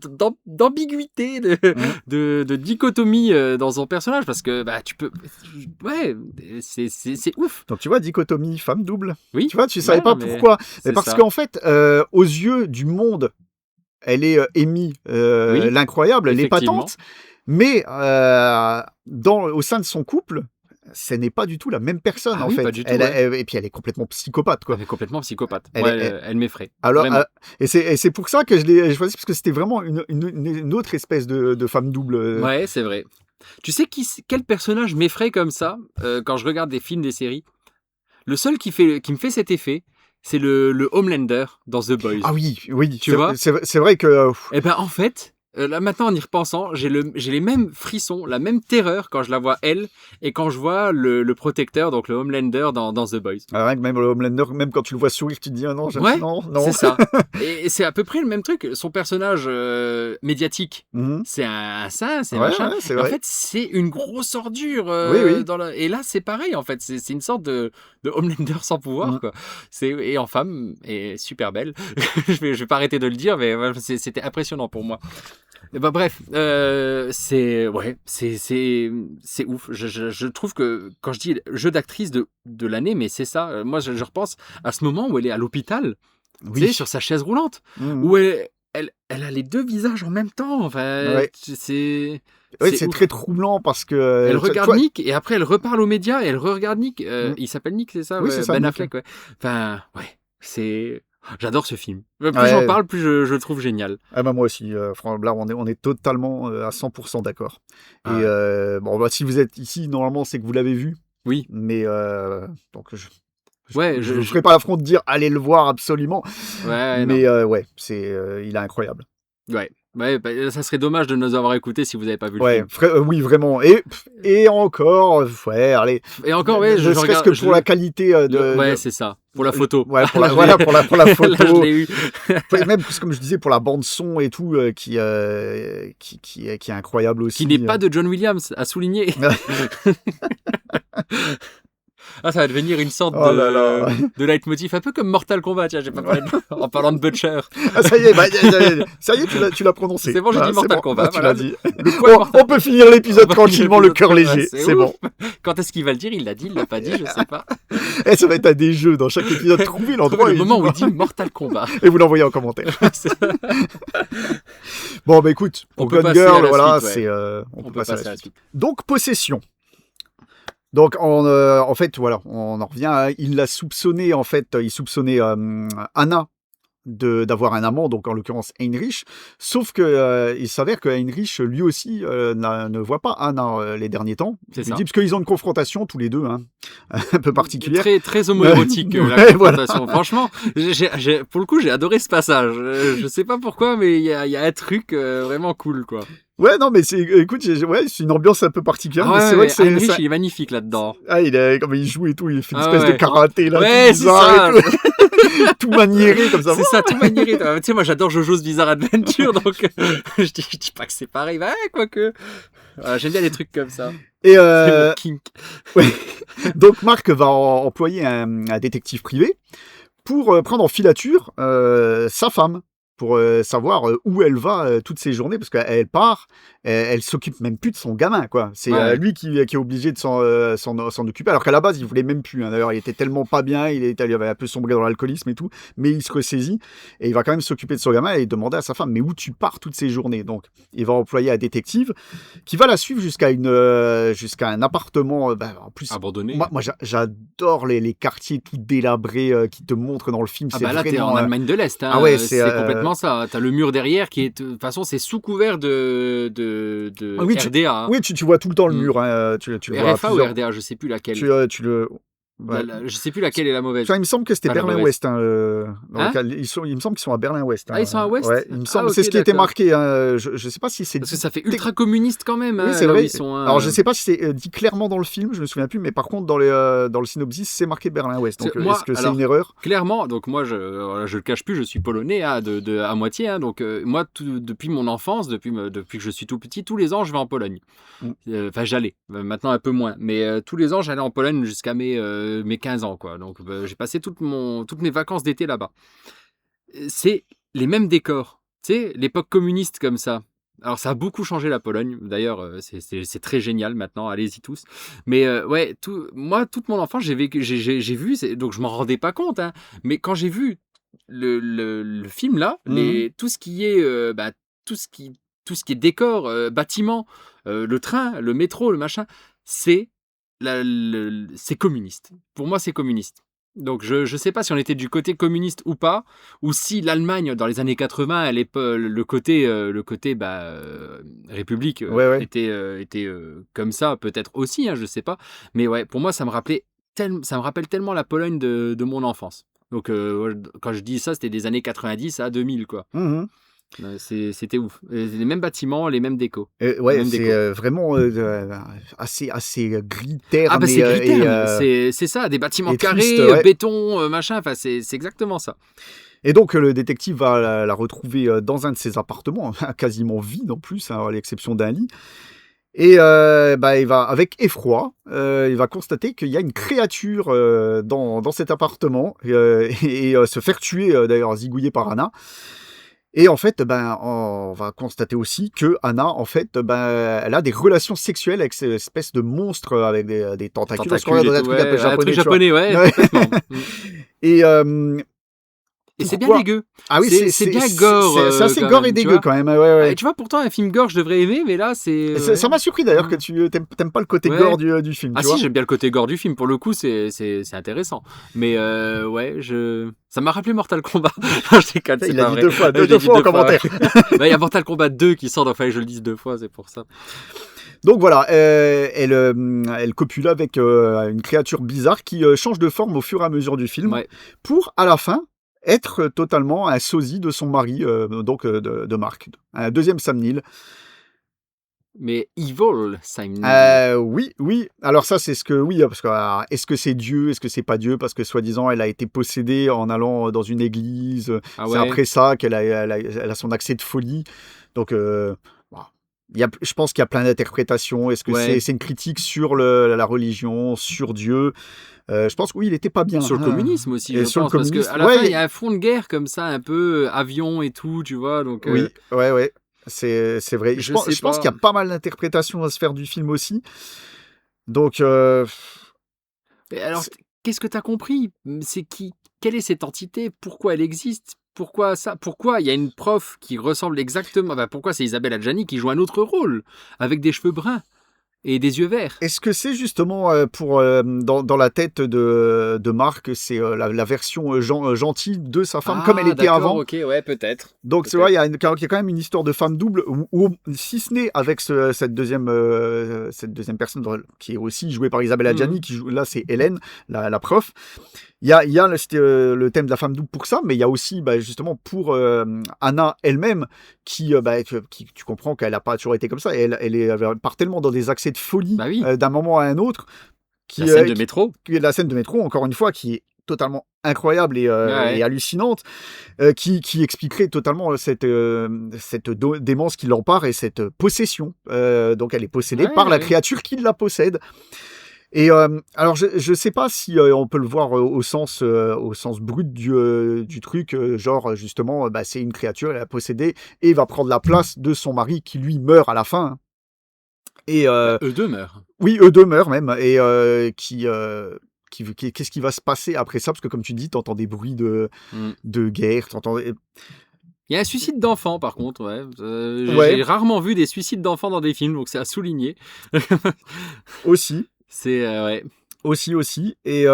d'ambiguïté, de dichotomie dans son personnage parce que tu peux... Ouais, c'est ouf. Donc tu vois, dichotomie, femme double. Oui. Tu vois, tu savais pas pourquoi. Mais parce qu'en fait, aux yeux du monde, elle est Amy, l'incroyable, elle est épatante. Mais au sein de son couple, ce n'est pas du tout la même personne en fait. Pas du tout, et puis elle est complètement psychopathe, quoi. Elle est complètement psychopathe. Elle m'effraie. Alors, et c'est pour ça que je l'ai choisi, parce que c'était vraiment une autre espèce de femme double. Ouais, c'est vrai. Tu sais quel personnage m'effraie comme ça quand je regarde des films, des séries ? Le seul qui me fait cet effet, c'est le Homelander dans The Boys. Ah oui. Tu vois ? C'est vrai que... Eh ben en fait... là maintenant en y repensant, j'ai les mêmes frissons, la même terreur quand je la vois elle et quand je vois le protecteur, donc le Homelander dans The Boys. Ah, même le Homelander, même quand tu le vois sourire, tu te dis non, non. C'est ça. Et c'est à peu près le même truc. Son personnage médiatique, c'est un saint, c'est machin. Ouais, c'est vrai. En fait, c'est une grosse ordure. Oui. Et là, c'est pareil en fait. C'est une sorte de Homelander sans pouvoir, quoi. Et en femme, et super belle. je vais pas arrêter de le dire, mais c'était impressionnant pour moi. Bref, c'est ouf. Je trouve que quand je dis jeu d'actrice de l'année, mais c'est ça. Moi, je repense à ce moment où elle est à l'hôpital, tu sais, sur sa chaise roulante, où elle a les deux visages en même temps. Enfin, c'est très troublant parce que... Elle regarde Nick et après elle reparle aux médias et elle re-regarde Nick. Il s'appelle Nick, c'est ça? Oui, c'est ça. Ben Affleck, ouais. Enfin, ouais, c'est... J'adore ce film. Plus j'en parle, plus je le trouve génial. Ah bah moi aussi. Là, on est totalement à 100% d'accord. Et si vous êtes ici, normalement, c'est que vous l'avez vu. Oui. Mais donc je ne ferai pas l'affront de dire allez le voir absolument. Ouais. Mais il est incroyable. Ouais. Ça serait dommage de nous avoir écoutés si vous n'avez pas vu le film. Oui, vraiment. Et encore, allez. Et encore, je regarde que pour la qualité de. C'est ça. Pour la photo. Ouais, pour la photo. Là, je l'ai eu. Même comme je disais pour la bande son et tout, qui est incroyable aussi. Qui n'est pas de John Williams, à souligner. Ah, ça va devenir une sorte de leitmotiv, un peu comme Mortal Kombat. Tiens, j'ai pas parlé en parlant de Butcher. Ah, ça y est, tu l'as prononcé. C'est bon, j'ai dit Mortal Kombat. Tu l'as dit. On peut finir l'épisode tranquillement, le cœur léger. C'est bon. Quand est-ce qu'il va le dire? Il l'a dit, il l'a pas dit, je sais pas. Et ça va être à des jeux dans chaque épisode. Trouvez l'endroit. Le moment où il dit Mortal Kombat. Et vous l'envoyez en commentaire. Bon, écoute, pour Gone Girl, voilà, on peut passer à la suite. Donc, Possession. Donc en fait voilà, on en revient. Il l'a soupçonné en fait, il soupçonnait Anna d'avoir un amant, donc en l'occurrence Heinrich. Sauf que il s'avère que Heinrich lui aussi ne voit pas Anna les derniers temps. C'est ça. Parce qu'ils ont une confrontation tous les deux, un peu particulière. Très très homoérotique la confrontation. Voilà. Franchement, pour le coup j'ai adoré ce passage. Je sais pas pourquoi, mais il y a un truc vraiment cool quoi. Ouais, non, mais écoute, c'est une ambiance un peu particulière. Ah mais ouais, c'est vrai que Heinrich, ça... il est magnifique là-dedans. Ah, comme il joue et tout, il fait une Ah espèce ouais. de karaté là, Ouais, tout c'est bizarre ça. et tout. Tout maniéré comme ça. C'est ça, tout maniéré. Tu sais, moi, j'adore Jojo's Bizarre Adventure, donc je dis pas que c'est pareil. Bah, quoique. Voilà, j'aime bien les trucs comme ça. Et C'est mon kink. ouais. Donc Marc va employer un détective privé pour prendre en filature sa femme, pour savoir où elle va toutes ses journées, parce qu'elle part, elle s'occupe même plus de son gamin, quoi. C'est Ouais. lui qui est obligé de s'en occuper, alors qu'à la base, il voulait même plus. Hein. D'ailleurs, il était tellement pas bien, il avait un peu sombré dans l'alcoolisme et tout, mais il se ressaisit, et il va quand même s'occuper de son gamin et demander à sa femme, mais où tu pars toutes ces journées? Donc, il va employer un détective qui va la suivre jusqu'à un appartement, en plus... Abandonné. Moi j'adore les quartiers tout délabrés qui te montrent dans le film. Ah C'est bah là, t'es vraiment, en Allemagne de l'Est. Hein. Ah ouais, c'est complètement ça. T'as le mur derrière qui est... De toute façon, c'est sous couvert de oui, RDA. Hein. Oui, tu vois tout le temps le Mm. mur. Hein, tu le vois à RFA ou plusieurs- RDA, je sais plus laquelle. tu le... Ouais. Je sais plus laquelle est la mauvaise. Enfin, il me semble que c'était Pas la Berlin-Ouest. Hein, dans Hein lequel il me semble qu'ils sont à Berlin-Ouest. Ah, ils sont à Ouest. Ouais, il me semble. ok, C'est ce qui était d'accord. marqué. Hein, je sais pas si c'est... Parce que ça fait ultra communiste quand même. Oui, hein, c'est là où vrai. ils sont, hein. Alors, je sais pas si c'est dit clairement dans le film, je me souviens plus, mais par contre, dans le synopsis, c'est marqué Berlin-Ouest. Donc, Moi, est-ce que c'est alors, une erreur? Clairement, donc moi, je le cache plus, je suis polonais hein, à moitié. Hein, donc moi, depuis mon enfance, depuis que je suis tout petit, tous les ans, je vais en Pologne. Enfin, j'allais. Maintenant, un peu moins. Mais tous les ans, j'allais en Pologne jusqu'à mes 15 ans. Quoi. Donc, j'ai passé toutes mes vacances d'été là-bas. C'est les mêmes décors. Tu sais, l'époque communiste comme ça. Alors, ça a beaucoup changé la Pologne. D'ailleurs, c'est très génial maintenant. Allez-y tous. Mais ouais, moi, toute mon enfance, j'ai vu. Donc, je m'en rendais pas compte. Hein, mais quand j'ai vu le film là, tout ce qui est, tout ce qui est décor, bâtiment, le train, le métro, le machin, c'est communiste. Pour moi, c'est communiste. Donc, je ne sais pas si on était du côté communiste ou pas, ou si l'Allemagne, dans les années 80, elle est le côté République était comme ça, peut-être aussi, hein, je ne sais pas. Mais ouais, pour moi, ça me rappelle tellement la Pologne de mon enfance. Donc, quand je dis ça, c'était des années 90 à 2000, quoi. Mmh. C'était ouf. Les mêmes bâtiments, les mêmes décos. Ouais, c'est vraiment assez gris terne. Ah bah c'est gris terne, c'est ça, des bâtiments et carrés, triste, ouais. béton, machin, enfin c'est exactement ça. Et donc le détective va la retrouver dans un de ses appartements, quasiment vide en plus, hein, à l'exception d'un lit. Et il va, avec effroi, il va constater qu'il y a une créature dans cet appartement et se faire tuer, d'ailleurs zigouillé par Anna. Et en fait, on va constater aussi que Anna, en fait, elle a des relations sexuelles avec cette espèce de monstre avec des tentacules. Parce qu'on est dans un truc un peu japonais. Un truc japonais, ouais. Et et c'est bien pourquoi dégueu. Ah oui, c'est bien gore. C'est assez quand gore même, et tu dégueu vois. quand même. Ouais. Et tu vois, pourtant, un film gore, je devrais aimer, mais là, c'est. Ça m'a surpris d'ailleurs que tu t'aimes pas le côté Ouais. gore du film. Ah tu si, vois. j'aime bien le côté gore du film. Pour le coup, c'est intéressant. Mais ouais, ça m'a rappelé Mortal Kombat. Je déconne, c'est Il pas a dit vrai. deux fois, Je l'ai deux dit fois en commentaire. Il y a Mortal Kombat 2 qui sort, enfin, je le dise 2 fois, c'est pour ça. Donc voilà, elle copule avec une créature bizarre qui change de forme au fur et à mesure du film, Ouais. pour à la fin être totalement un sosie de son mari, donc de Marc, un deuxième Sam Neill. Mais Evil, Sam Neill. Oui. Alors ça, c'est parce que est-ce que c'est Dieu, est-ce que c'est pas Dieu, parce que soi-disant elle a été possédée en allant dans une église. Ah C'est ouais. après ça qu'elle a son accès de folie. Donc je pense qu'il y a plein d'interprétations. Est-ce que Ouais. c'est une critique sur la religion, sur Dieu? Je pense que oui, il était pas bien. Sur le communisme aussi, Et je sur le pense, parce communisme, qu'à la ouais, fin, il y a un fond de guerre comme ça, un peu avion et tout, tu vois, donc... Oui, ouais. C'est vrai. Je Je pense sais pas. qu'il y a pas mal d'interprétations à se faire du film aussi. Donc, Et alors, qu'est-ce que tu as compris? C'est qui? Quelle est cette entité? Pourquoi elle existe? Pourquoi ça? Pourquoi il y a une prof qui ressemble exactement... Enfin, pourquoi c'est Isabelle Adjani qui joue un autre rôle, avec des cheveux bruns et des yeux verts? est-ce que c'est justement pour dans la tête de Marc, c'est la version gentille de sa femme, comme elle était d'accord, avant? Ok, ouais, peut-être. Donc c'est vrai, il y a quand même une histoire de femme double, où si ce n'est avec cette deuxième personne qui est aussi jouée par Isabelle Adjani, qui joue là, c'est Hélène, la prof. Il y a le thème de la femme double pour ça, mais il y a aussi justement pour Anna elle-même qui tu comprends qu'elle n'a pas toujours été comme ça. Elle part tellement dans des accès de folie Bah oui. d'un moment à un autre. La scène de métro. La scène de métro, encore une fois, qui est totalement incroyable et hallucinante, qui expliquerait totalement cette démence qui l'empare et cette possession. Donc elle est possédée par la créature qui la possède. Et alors je sais pas si on peut le voir au sens brut du truc, genre justement c'est une créature, elle a possédé et va prendre la place de son mari qui lui meurt à la fin. Et eux deux meurent. Oui, eux deux meurent même. Et qu'est-ce qui va se passer après ça? Parce que comme tu dis, t'entends des bruits de guerre, t'entends. Il y a un suicide d'enfant, par contre, ouais. J'ai rarement vu des suicides d'enfants dans des films, donc c'est à souligner. Aussi. C'est, ouais. Aussi. Et,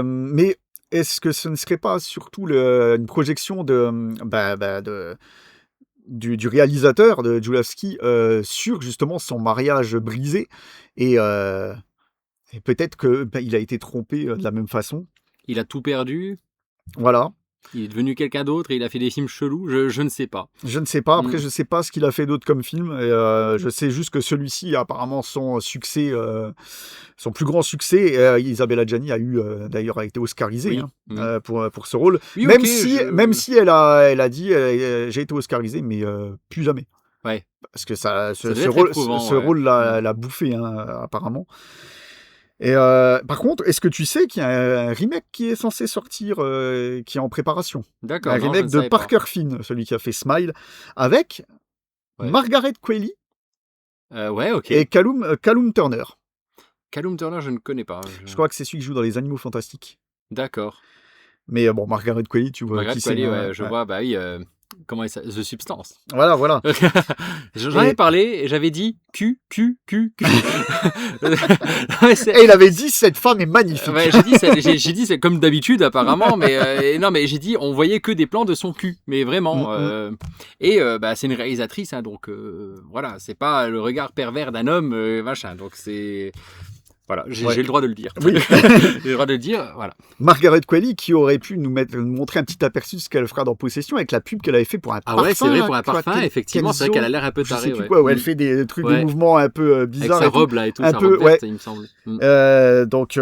mais est-ce que ce ne serait pas surtout une projection du réalisateur, de Julawski, sur justement son mariage brisé et peut-être qu'il a été trompé de la même façon. Il a tout perdu. Voilà. Il est devenu quelqu'un d'autre et il a fait des films chelous. Je ne sais pas. Je ne sais pas. Après, je ne sais pas ce qu'il a fait d'autre comme film. Et, je sais juste que celui-ci, apparemment, son plus grand succès. Isabelle Adjani a été oscarisée pour ce rôle. Oui, même si elle a dit j'ai été oscarisée, mais plus jamais. Ouais. Parce que ce rôle l'a bouffé, apparemment. Et par contre, est-ce que tu sais qu'il y a un remake qui est censé sortir, qui est en préparation? D'accord. Un remake de Parker Finn, celui qui a fait Smile, avec Margaret Qualley et Callum Turner. Callum Turner, je ne connais pas. Je crois que c'est celui qui joue dans Les Animaux Fantastiques. D'accord. Mais bon, Margaret Qualley, tu vois Margaret qui Qualley, c'est. je vois, bah oui... Comment ça The Substance. Voilà. J'en ai parlé et j'avais dit Q. Et il avait dit cette femme est magnifique. Ouais, j'ai dit c'est comme d'habitude apparemment, mais non, mais j'ai dit on voyait que des plans de son cul, mais vraiment. Et c'est une réalisatrice, hein, donc voilà, c'est pas le regard pervers d'un homme, machin. Donc c'est voilà, j'ai le droit de le dire. Oui. J'ai le droit de le dire, voilà. Margaret Qualley qui aurait pu nous montrer un petit aperçu de ce qu'elle fera dans Possession avec la pub qu'elle avait fait pour un parfum. Ah ouais, c'est vrai, pour un parfum, effectivement, c'est vrai qu'elle a l'air un peu tarée. Elle fait des trucs, des mouvements un peu bizarres. Avec sa robe là et tout, un sa peu, robe verte, il me semble. Donc,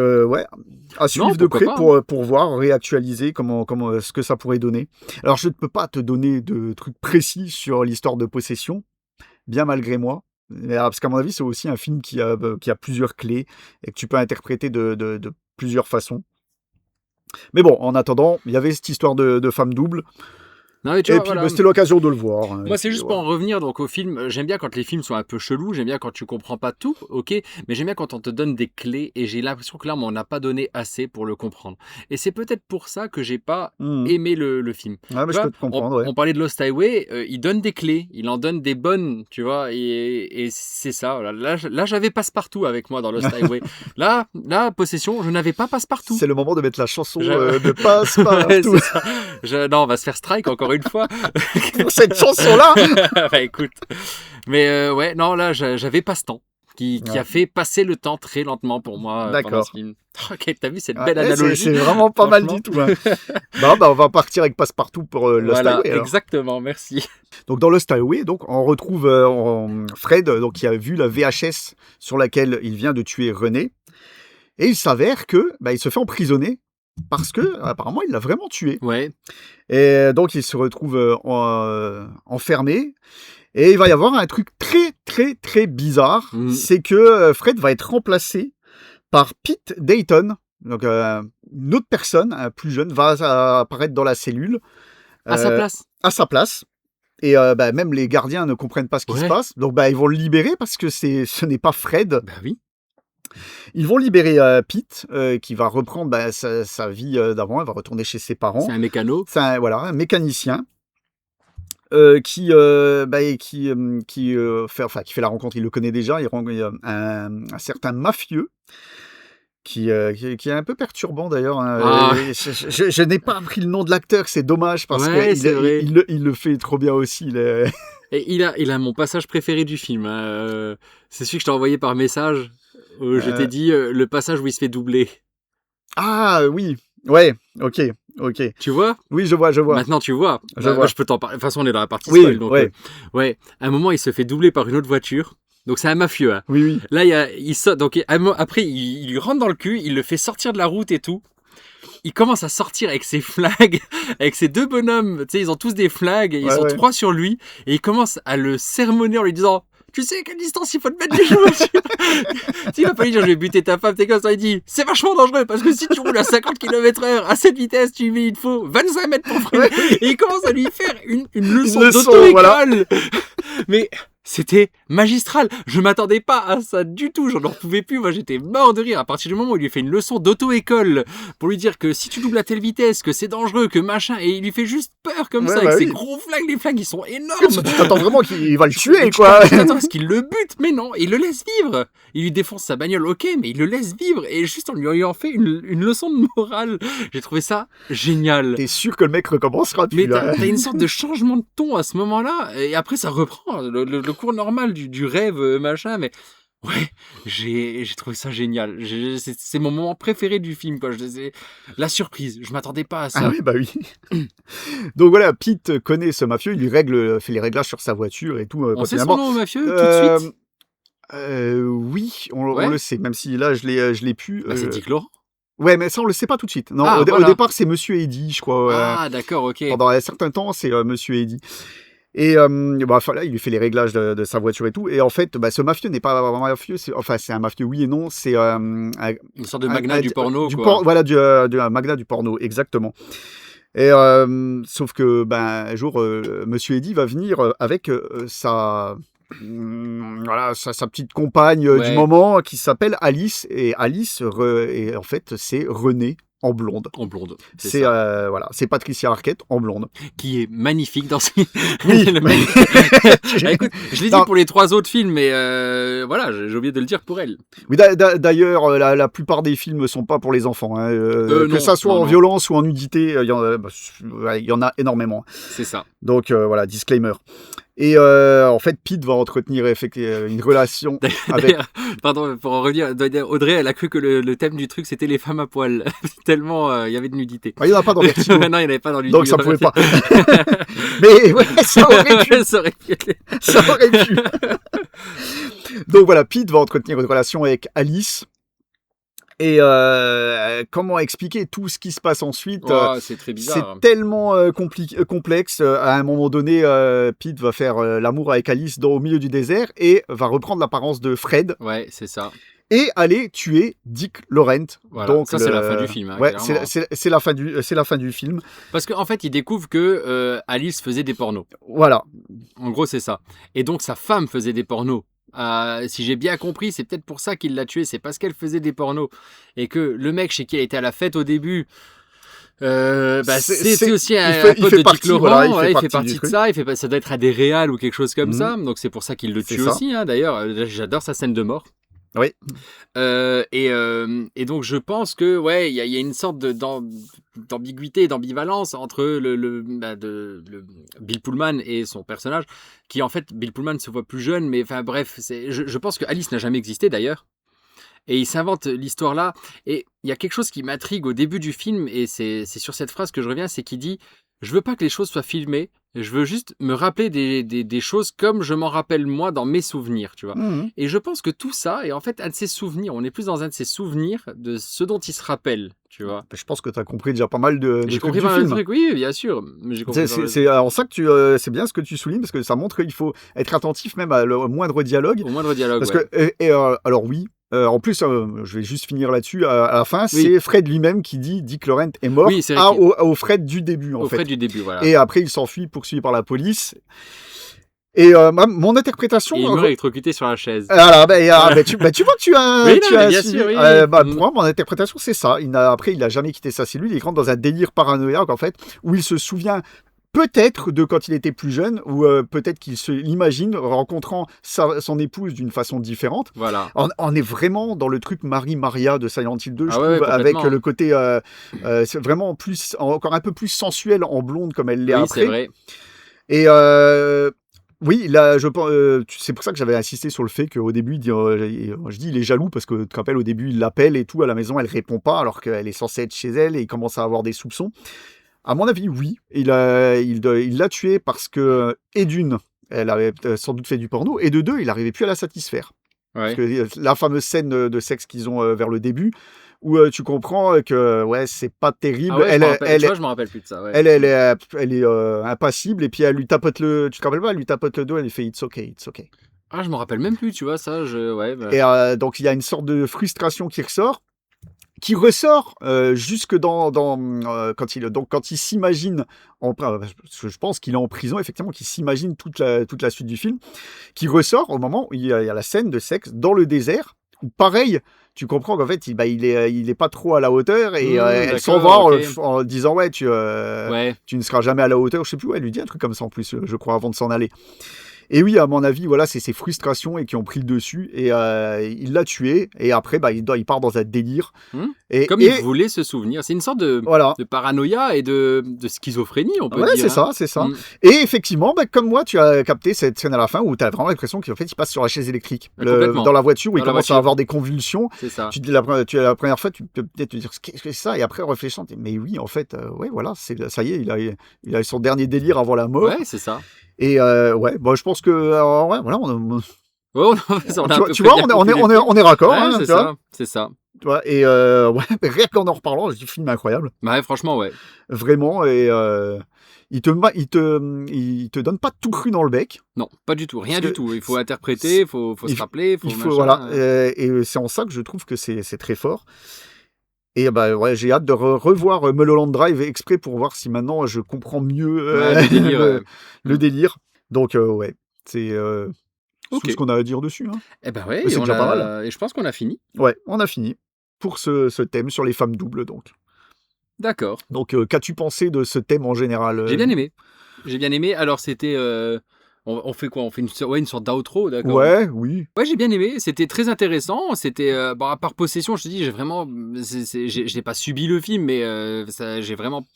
à suivre de près pour voir, réactualiser comment ce que ça pourrait donner. Alors, je ne peux pas te donner de trucs précis sur l'histoire de Possession, bien malgré moi. Parce qu'à mon avis, c'est aussi un film qui a plusieurs clés et que tu peux interpréter de plusieurs façons. Mais bon, en attendant, il y avait cette histoire de femme double. Non, mais puis c'était l'occasion de le voir. Moi, c'est juste pour en revenir donc au film. J'aime bien quand les films sont un peu chelous. J'aime bien quand tu comprends pas tout, ok. Mais j'aime bien quand on te donne des clés. Et j'ai l'impression que là, on m'en a pas donné assez pour le comprendre. Et c'est peut-être pour ça que j'ai pas aimé le film. Ouais, mais je peux te comprendre. On parlait de Lost Highway. Il donne des clés. Il en donne des bonnes, tu vois. Et c'est ça. Là, j'avais Passepartout avec moi dans Lost Highway. Là, Possession, je n'avais pas Passepartout. C'est le moment de mettre la chanson de Passepartout. Non, on va se faire strike encore une fois pour cette chanson-là. Bah écoute, mais non, là j'avais Passe-Temps qui a fait passer le temps très lentement pour moi pendant ce film. Ok, t'as vu cette belle analogie? C'est vraiment pas mal du tout. On va partir avec Passepartout pour Lost Highway. Alors. Exactement, merci. Donc dans Lost Highway, donc on retrouve Fred, donc qui a vu la VHS sur laquelle il vient de tuer René, et il s'avère que il se fait emprisonner. Parce que apparemment il l'a vraiment tué. Ouais. Et donc il se retrouve enfermé. Et il va y avoir un truc très très très bizarre. C'est que Fred va être remplacé par Pete Dayton. Donc une autre personne, un plus jeune, va apparaître dans la cellule. À sa place. À sa place. Et même les gardiens ne comprennent pas ce qui se passe. Donc ils vont le libérer parce que ce n'est pas Fred. Bah oui. Ils vont libérer Pete, qui va reprendre sa vie d'avant. Il va retourner chez ses parents. C'est un mécano. C'est un mécanicien qui fait la rencontre. Il le connaît déjà. Il rencontre un certain mafieux qui est un peu perturbant d'ailleurs. Je n'ai pas appris le nom de l'acteur. C'est dommage parce qu'il le fait trop bien aussi. Et il a mon passage préféré du film. C'est celui que je t'ai envoyé par message. Je t'ai dit le passage où il se fait doubler. Ah oui. Ouais, ok. Tu vois? Oui, je vois. Maintenant, tu vois. Je vois. Moi, je peux t'en parler. De toute façon, on est dans la partie Oui, spoil. Donc, ouais. ouais. À un moment, il se fait doubler par une autre voiture. Donc, c'est un mafieux. Hein. Oui. Là, il sort. Donc, après, il lui rentre dans le cul. Il le fait sortir de la route et tout. Il commence à sortir avec ses flingues, avec ses deux bonhommes. Tu sais, ils ont tous des flingues. Ils sont 3 sur lui. Et il commence à le sermonner en lui disant... Tu sais à quelle distance il faut te mettre les cheveux. Il va pas lui dire je vais buter ta femme, t'es comme ça. Il dit c'est vachement dangereux parce que si tu roules à 50 km/h à cette vitesse, il te faut 25 mètres pour freiner. Et il commence à lui faire une leçon d'auto-école. Voilà. Mais c'était magistral. Je m'attendais pas à ça du tout. J'en pouvais plus. Moi, j'étais mort de rire à partir du moment où il lui fait une leçon d'auto-école pour lui dire que si tu doubles à telle vitesse, que c'est dangereux, que machin. Et il lui fait juste peur comme ça avec ses gros flingues. Les flingues, ils sont énormes. Tu t'attends vraiment qu'il va le tuer, quoi. Tu t'attends à ce qu'il le bute, mais non. Il le laisse vivre. Il lui défonce sa bagnole, ok, mais il le laisse vivre. Et juste en lui ayant fait une leçon de morale. J'ai trouvé ça génial. T'es sûr que le mec recommencera Mais t'as une sorte de changement de ton à ce moment-là. Et après, ça reprend le cours normal du rêve, machin, mais ouais, j'ai trouvé ça génial. C'est mon moment préféré du film, quoi. La surprise, je m'attendais pas à ça. Ah oui, bah oui. Donc voilà, Pete connaît ce mafieux, il lui fait les réglages sur sa voiture et tout. On sait son nom au mafieux, tout de suite? Oui, on le sait, même si là, je l'ai pu. C'est Dick Laurent. Ouais, mais ça, on le sait pas tout de suite. Non, au départ, c'est Monsieur Eddy, je crois. Ah, d'accord, ok. Pendant un certain temps, c'est Monsieur Eddy. Et là, il lui fait les réglages de sa voiture et tout. Et en fait, ce mafieux n'est pas un mafieux. C'est un mafieux, oui et non. C'est une sorte de magnat du porno, voilà, du magnat du porno, exactement. Et sauf que un jour, Monsieur Eddy va venir avec sa petite compagne du moment qui s'appelle Alice. Et Alice, et en fait, c'est Renée. En blonde. C'est Patricia Arquette en blonde. Qui est magnifique dans ce Oui. Écoute, je l'ai dit pour les 3 autres films, mais voilà, j'ai oublié de le dire pour elle. Oui, d'ailleurs, la plupart des films ne sont pas pour les enfants. Hein. Que ça soit en violence ou en nudité, il y en a énormément. C'est ça. Donc voilà, disclaimer. Et en fait, Pete va entretenir une relation avec... Pardon, pour en revenir, Audrey, elle a cru que le thème du truc, c'était les femmes à poil. Tellement il y avait de nudité. Il n'y en a pas dans Vertigo. Non, il n'y en avait pas dans Vertigo. Donc ça ne pouvait pas. Mais ouais, ça aurait pu. Ça aurait pu. Donc voilà, Pete va entretenir une relation avec Alice. Et comment expliquer tout ce qui se passe ensuite? C'est très bizarre. C'est tellement complexe. À un moment donné, Pete va faire l'amour avec Alice au milieu du désert et va reprendre l'apparence de Fred. Ouais, c'est ça. Et aller tuer Dick Laurent. Voilà. Donc, ça, c'est la fin du film. Hein, ouais, c'est la fin du film. Parce qu'en fait, il découvre que Alice faisait des pornos. Voilà. En gros, c'est ça. Et donc, sa femme faisait des pornos. Si j'ai bien compris, c'est peut-être pour ça qu'il l'a tuée. C'est parce qu'elle faisait des pornos. Et que le mec chez qui elle était à la fête au début... c'est aussi un pote de Dick Laurent. Voilà, il fait partie de ça. Ça doit être à des réals ou quelque chose comme ça. Donc, c'est pour ça qu'il le tue aussi. Hein, d'ailleurs, j'adore sa scène de mort. Oui. Et donc je pense que il y a une sorte d'ambiguïté, d'ambivalence entre le Bill Pullman et son personnage, qui en fait Bill Pullman se voit plus jeune, mais enfin bref, je pense que Alice n'a jamais existé d'ailleurs. Et il s'invente l'histoire là. Et il y a quelque chose qui m'intrigue au début du film, et c'est sur cette phrase que je reviens, c'est qu'il dit « Je veux pas que les choses soient filmées, je veux juste me rappeler des choses comme je m'en rappelle moi dans mes souvenirs, tu vois. Et je pense que tout ça est en fait un de ses souvenirs. On est plus dans un de ses souvenirs de ce dont il se rappelle, tu vois. Je pense que tu as compris déjà pas mal de j'ai trucs compris du pas mal film. de trucs, oui, bien sûr. Mais j'ai compris c'est en ça que c'est bien ce que tu soulignes, parce que ça montre qu'il faut être attentif même au moindre dialogue. Au moindre dialogue, parce que, alors oui, en plus, je vais juste finir là-dessus. À la fin, c'est Fred lui-même qui dit Dick Laurent est mort au Fred du début, en fait. Au Fred du début, voilà. Et après, il s'enfuit, poursuivi par la police. Et mon interprétation... Et il meurt électrocuté sur la chaise. Alors, tu vois que tu as... Oui, bien sûr, oui. Pour moi, mon interprétation, c'est ça. Après, il n'a jamais quitté sa cellule. Il rentre dans un délire paranoïaque, en fait, où il se souvient... Peut-être de quand il était plus jeune, ou peut-être qu'il l'imagine rencontrant son épouse d'une façon différente. Voilà. On est vraiment dans le truc Marie-Maria de Silent Hill 2, je trouve, avec le côté c'est vraiment encore un peu plus sensuel en blonde comme elle l'est après. C'est vrai. Et Oui, là, c'est pour ça que j'avais insisté sur le fait qu'au début, je dis il est jaloux parce que tu te rappelles, au début, il l'appelle et tout à la maison, elle répond pas alors qu'elle est censée être chez elle et il commence à avoir des soupçons. À mon avis, oui, il l'a tué parce que, et d'une, elle avait sans doute fait du porno, et de deux, il n'arrivait plus à la satisfaire. Ouais. Parce que la fameuse scène de sexe qu'ils ont vers le début, où tu comprends que ouais, c'est pas terrible. Ah ouais, je me rappelle plus de ça. Ouais. Elle est impassible et puis elle lui tapote tu te rappelles pas, elle lui tapote le dos, elle lui fait it's okay. Ah, je me rappelle même plus, tu vois, ça, ouais. Bah. Et donc il y a une sorte de frustration qui ressort jusque quand il s'imagine parce que je pense qu'il est en prison, effectivement, qu'il s'imagine toute la suite du film, qui ressort au moment où il y a la scène de sexe dans le désert, où pareil, tu comprends qu'en fait il est pas trop à la hauteur et elle s'en va en disant ouais tu ne seras jamais à la hauteur, je sais plus, elle lui dit un truc comme ça en plus, je crois, avant de s'en aller. Et oui, à mon avis, voilà, c'est ses frustrations et qui ont pris le dessus. Et il l'a tué. Et après, il part dans un délire. Comme il voulait se souvenir. C'est une sorte de paranoïa et de schizophrénie, on peut dire. C'est ça. Et effectivement, comme moi, tu as capté cette scène à la fin où tu as vraiment l'impression qu'en fait, il passe sur la chaise électrique. Dans la voiture, où il commence à avoir des convulsions. C'est ça. La première fois, tu peux peut-être te dire qu'est-ce que c'est ça. Et après, réfléchissant, mais oui, en fait, voilà, ça y est, il a son dernier délire avant la mort. Ouais, c'est ça. Et je pense que voilà, tu vois, on est raccord. Ouais, c'est ça. Tu vois, et rien qu'en en reparlant, c'est un film incroyable. Ouais, franchement, ouais. Vraiment, et il te donne pas tout cru dans le bec. Non, pas du tout, rien du tout. Il faut interpréter, il faut se rappeler, voilà. Et c'est en ça que je trouve que c'est très fort. Et j'ai hâte de revoir Mulholland Drive exprès pour voir si maintenant je comprends mieux le délire. Donc c'est tout ce qu'on a à dire dessus. Hein. Eh ben ouais, c'est déjà pas mal. Et je pense qu'on a fini. Ouais, on a fini pour ce thème sur les femmes doubles donc. D'accord. Donc qu'as-tu pensé de ce thème en général J'ai bien aimé. Alors c'était on fait quoi ? On fait une sorte d'outro, d'accord ? Ouais, oui. Ouais, j'ai bien aimé. C'était très intéressant. C'était, à part Possession, je te dis, j'ai vraiment, j'ai pas subi le film, mais j'ai vraiment